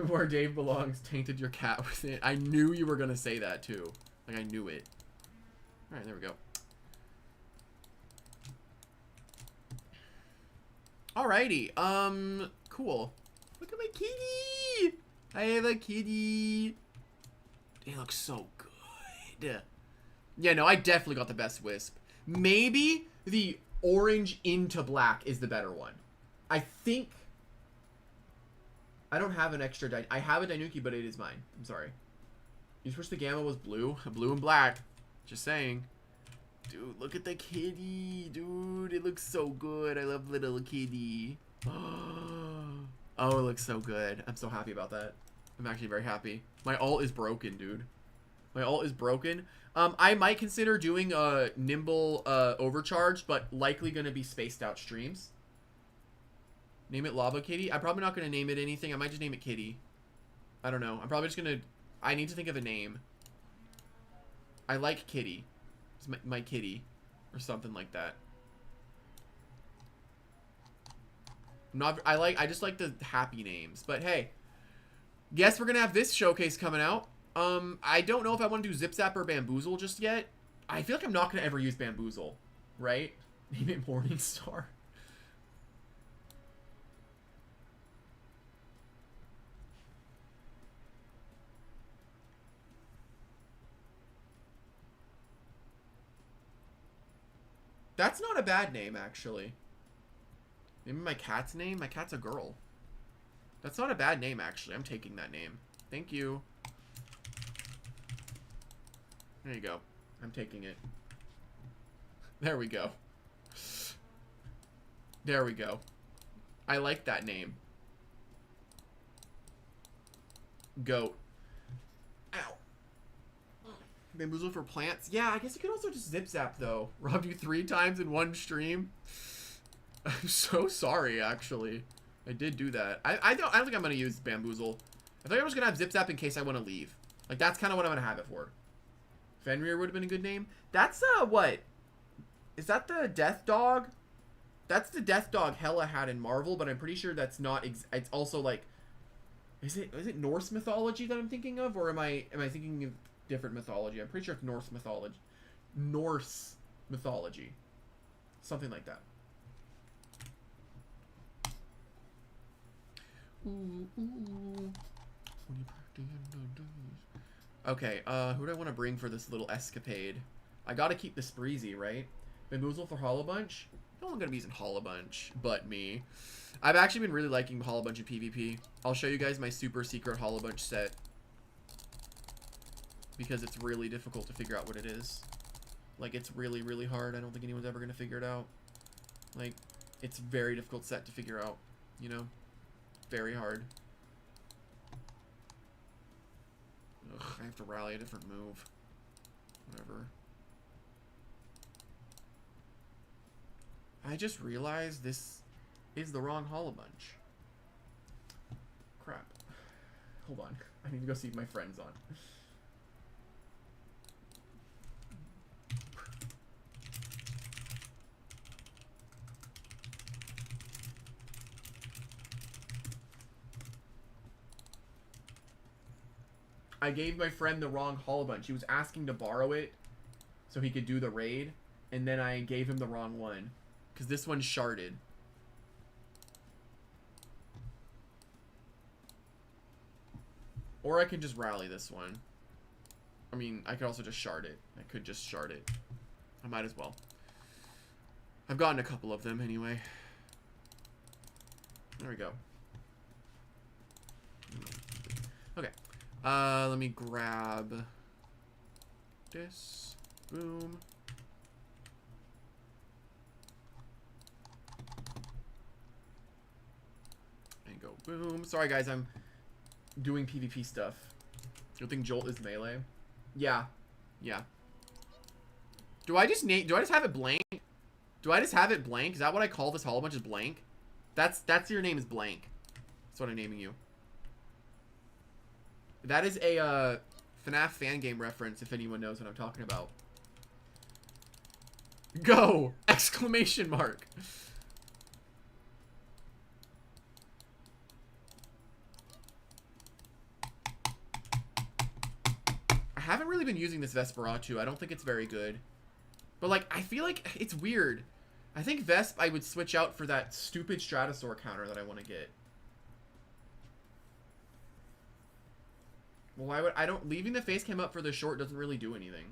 Where Dave belongs, tainted your cat with it. I knew you were gonna say that too. Like I knew it. Alright, there we go. Alrighty. Cool. Look at my kitty! I have a kitty. They look so good. Yeah, no, I definitely got the best wisp. Maybe the orange into black is the better one. I think... I don't have an extra... I have a Dainuki, but it is mine. I'm sorry. You just wish the gamma was blue. Blue and black. Just saying. Dude, look at the kitty. Dude, it looks so good. I love little kitty. Oh, it looks so good. I'm so happy about that. I'm actually very happy. My ult is broken, dude. My ult is broken. I might consider doing a Nimble Overcharge, but likely going to be spaced out streams. Name it Lava Kitty. I'm probably not going to name it anything. I might just name it Kitty. I don't know. I'm probably just going to... I need to think of a name. I like Kitty. It's my kitty. Or something like that. I just like the happy names. But hey. Guess we're going to have this showcase coming out. I don't know if I want to do Zip Zap or Bamboozle just yet. I feel like I'm not going to ever use Bamboozle. Right? Name it Morningstar. That's not a bad name, actually. Maybe my cat's name? My cat's a girl. That's not a bad name, actually. I'm taking that name. Thank you. There you go. I'm taking it. There we go. There we go. I like that name. Goat. Ow. Bamboozle for plants? Yeah, I guess you could also just Zip Zap, though. Robbed you 3 times in one stream. I'm so sorry, actually. I did do that. I don't think I'm going to use Bamboozle. I think I was going to have Zip Zap in case I want to leave. Like, that's kind of what I'm going to have it for. Fenrir would have been a good name. That's, what? Is that the Death Dog? That's the Death Dog Hela had in Marvel, but I'm pretty sure that's not... it's also, like... Is it Norse mythology that I'm thinking of? Or am I thinking of different mythology? I'm pretty sure it's Norse mythology. Norse mythology. Something like that. Ooh, ooh. Okay, who do I want to bring for this little escapade? I gotta keep the Spreezy, right? Bamboozle for Hollow Bunch? No one's gonna be using Hollow Bunch but me. I've actually been really liking Hollow Bunch in PvP. I'll show you guys my super secret Hollow Bunch set. Because it's really difficult to figure out what it is. Like, it's really, really hard. I don't think anyone's ever gonna figure it out. Like, it's very difficult set to figure out, you know? Very hard. Ugh, I have to rally a different move. Whatever. I just realized this is the wrong Hollow Bunch. Crap. Hold on. I need to go see if my friend's on. I gave my friend the wrong Hollow Bunch. He was asking to borrow it so he could do the raid, and then I gave him the wrong one because this one's sharded. Or I could just rally this one. I mean, I could also just shard it. I could just shard it. I might as well. I've gotten a couple of them anyway. There we go. Okay. Let me grab this. Boom. And go boom. Sorry guys, I'm doing PvP stuff. Good thing Jolt is melee. Yeah. Yeah. Do I just have it blank? Do I just have it blank? Is that what I call this Hollow Bunch, is blank? That's your name is blank. That's what I'm naming you. That is a FNAF fan game reference, if anyone knows what I'm talking about. Go! Exclamation mark! haven't really been using this Vesperatu. I don't think it's very good. But, like, I feel like it's weird. I think Vesp I would switch out for that stupid Stratosaur counter that I want to get. Well, why would... I don't... Leaving the face cam up for the short doesn't really do anything.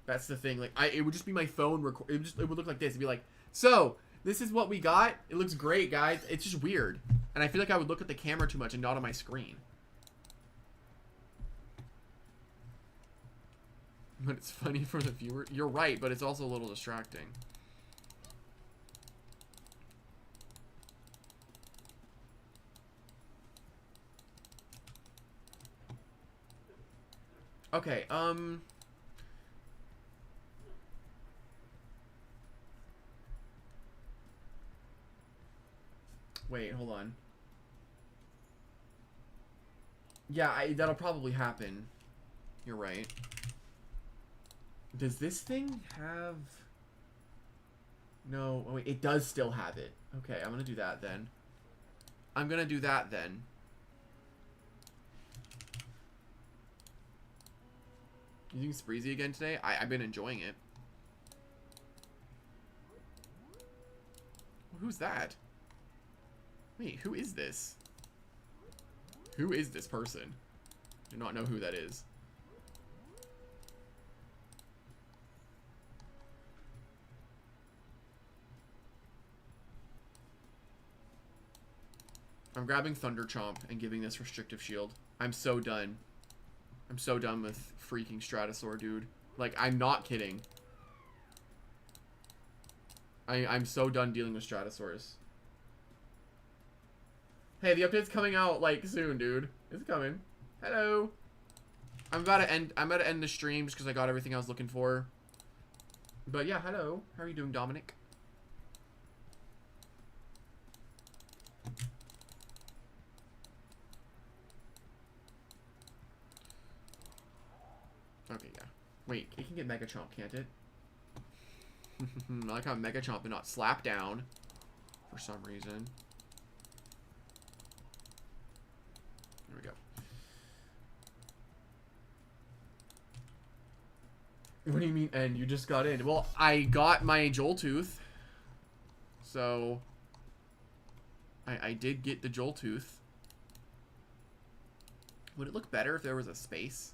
That's the thing. Like, it would just be my phone record. It would look like this. It'd be like, so, this is what we got. It looks great, guys. It's just weird. And I feel like I would look at the camera too much and not on my screen. But it's funny for the viewer. You're right, but it's also a little distracting. Okay, wait, hold on. Yeah, that'll probably happen. You're right. Does this thing have... No, oh wait, it does still have it. Okay, I'm gonna do that then. You using Spreezy again today? I've been enjoying it. Who's that? Wait, who is this? Who is this person? Do not know who that is. I'm grabbing Thunder Chomp and giving this Restrictive Shield. I'm so done. I'm so done with freaking Stratosaur, dude. Like, I'm not kidding. I'm so done dealing with Stratosaurs. Hey, the update's coming out, like, soon, dude. It's coming. Hello. I'm about to end the stream just because I got everything I was looking for. But yeah, hello. How are you doing, Dominic? Okay, yeah. Wait, it can get Mega Chomp, can't it? I like how Mega Chomp did not slap down for some reason. There we go. What do you mean, and you just got in? Well, I got my Joltooth. So, I did get the Joltooth. Would it look better if there was a space?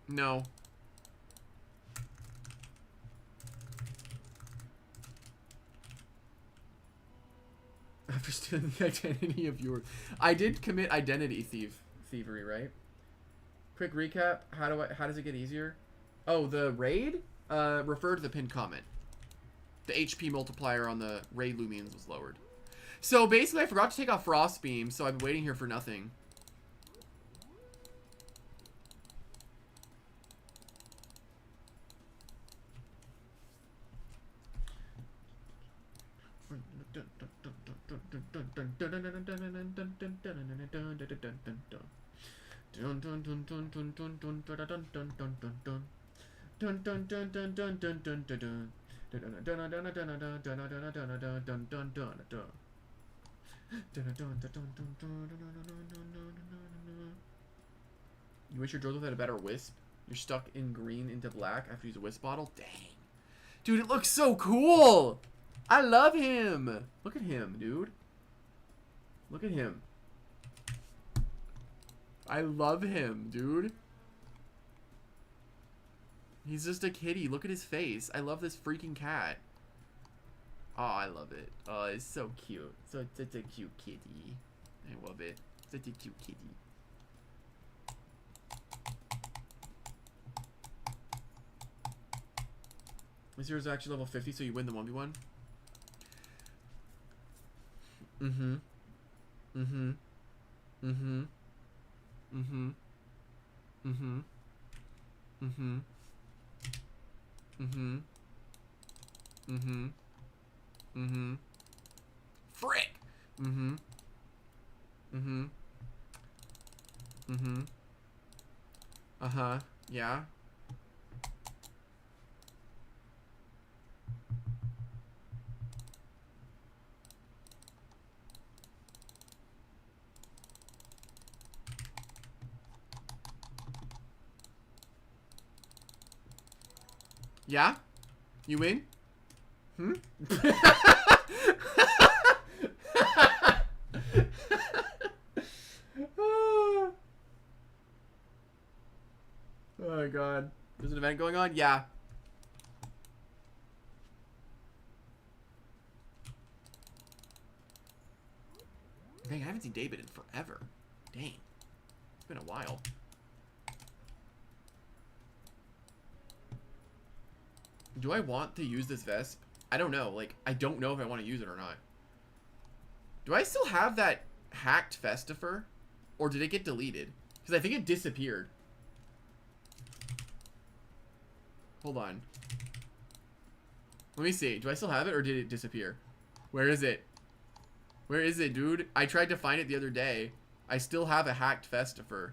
No. After stealing the identity of yours. I did commit identity thievery, right? Quick recap. How does it get easier? Oh, the raid? Refer to the pinned comment. The HP multiplier on the raid Loomians was lowered. So basically I forgot to take off Frost Beam, so I've been waiting here for nothing. You wish your Joltooth had a better Wisp? You're stuck in green into black after you use a Wisp bottle? Dang. Dude, it looks so cool! I love him! Look at him, dude. Look at him. I love him, dude. He's just a kitty. Look at his face. I love this freaking cat. Oh, I love it. Oh, it's so cute. Such a cute kitty. I love it. Such a cute kitty. This hero's actually level 50, so you win the 1v1? Mm-hmm. Mm-hmm. Mm-hmm. Mm-hmm. Mm-hmm. Mm-hmm. Mm-hmm. Mm-hmm. Mm-hmm. Frick! Mm-hmm. Mm-hmm. Mm-hmm. Uh-huh. Yeah. Yeah? You win? Hmm? Oh my god. There's an event going on? Yeah. Dang, I haven't seen David in forever. Dang. It's been a while. Do I want to use this Vesp? I don't know. Like, I don't know if I want to use it or not. Do I still have that hacked Festifer? Or did it get deleted? Because I think it disappeared. Hold on. Let me see. Do I still have it or did it disappear? Where is it? Where is it, dude? I tried to find it the other day. I still have a hacked Festifer.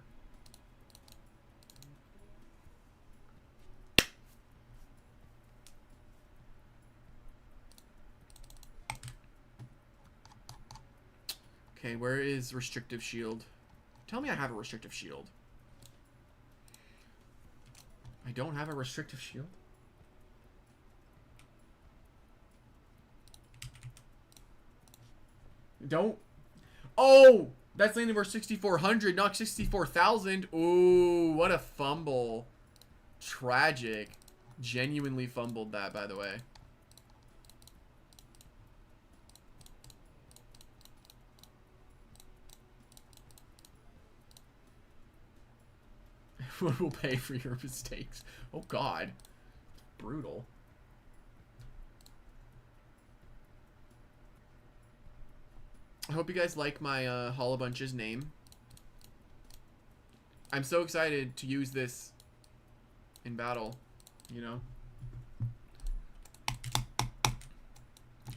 Okay, where is restrictive shield? Tell me I have a restrictive shield. I don't have a restrictive shield. Don't. Oh! That's landing for 6,400, not 64,000. Ooh, what a fumble. Tragic. Genuinely fumbled that, by the way. What will pay for your mistakes? Oh god. Brutal. I hope you guys like my Hollow Bunches name. I'm so excited to use this in battle, you know?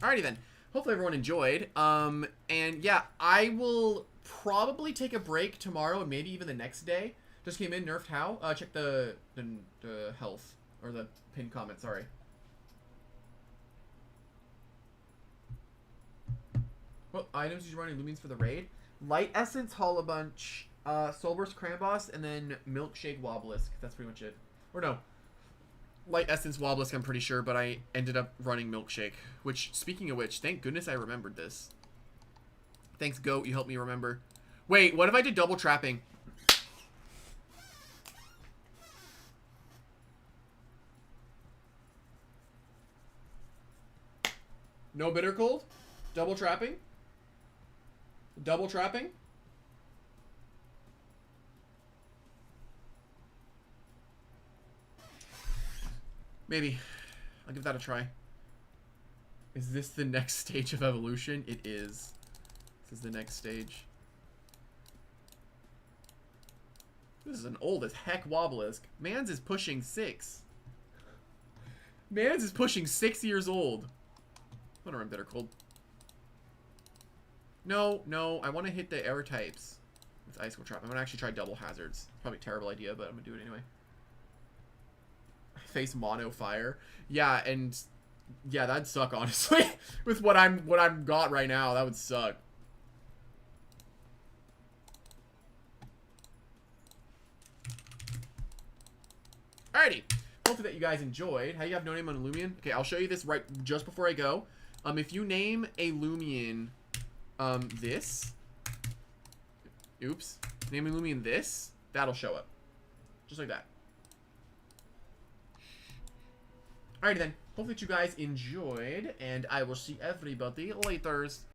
Alrighty then. Hopefully everyone enjoyed. And yeah, I will probably take a break tomorrow and maybe even the next day. Just came in, nerfed how? Check the health. Or the pinned comment, sorry. What items did you run in Loomians for the raid? Light Essence, Hollow Bunch, Soulburst Cramboss, and then Milkshake Wobblisk. That's pretty much it. Or no. Light Essence Wobblisk, I'm pretty sure, but I ended up running Milkshake. Which, speaking of which, thank goodness I remembered this. Thanks, Goat, you helped me remember. Wait, what if I did double trapping? No bitter cold? Double trapping? Double trapping? Maybe. I'll give that a try. Is this the next stage of evolution? It is. This is the next stage. This is an old as heck Wobblisk. Mans is pushing 6. Mans is pushing 6 years old. I'm gonna run bitter cold. No, no, I want to hit the air types with Icicle Trap. I'm gonna actually try double hazards. Probably a terrible idea, but I'm gonna do it anyway. Face mono fire. Yeah, and yeah, that'd suck honestly. With what I'm got right now, that would suck. Alrighty. Hopefully that you guys enjoyed. How you have no name on a Loomian? Okay, I'll show you this right just before I go. If you name a Loomian this, oops, name a Loomian this, that'll show up. Just like that. Alrighty then. Hopefully that you guys enjoyed, and I will see everybody later.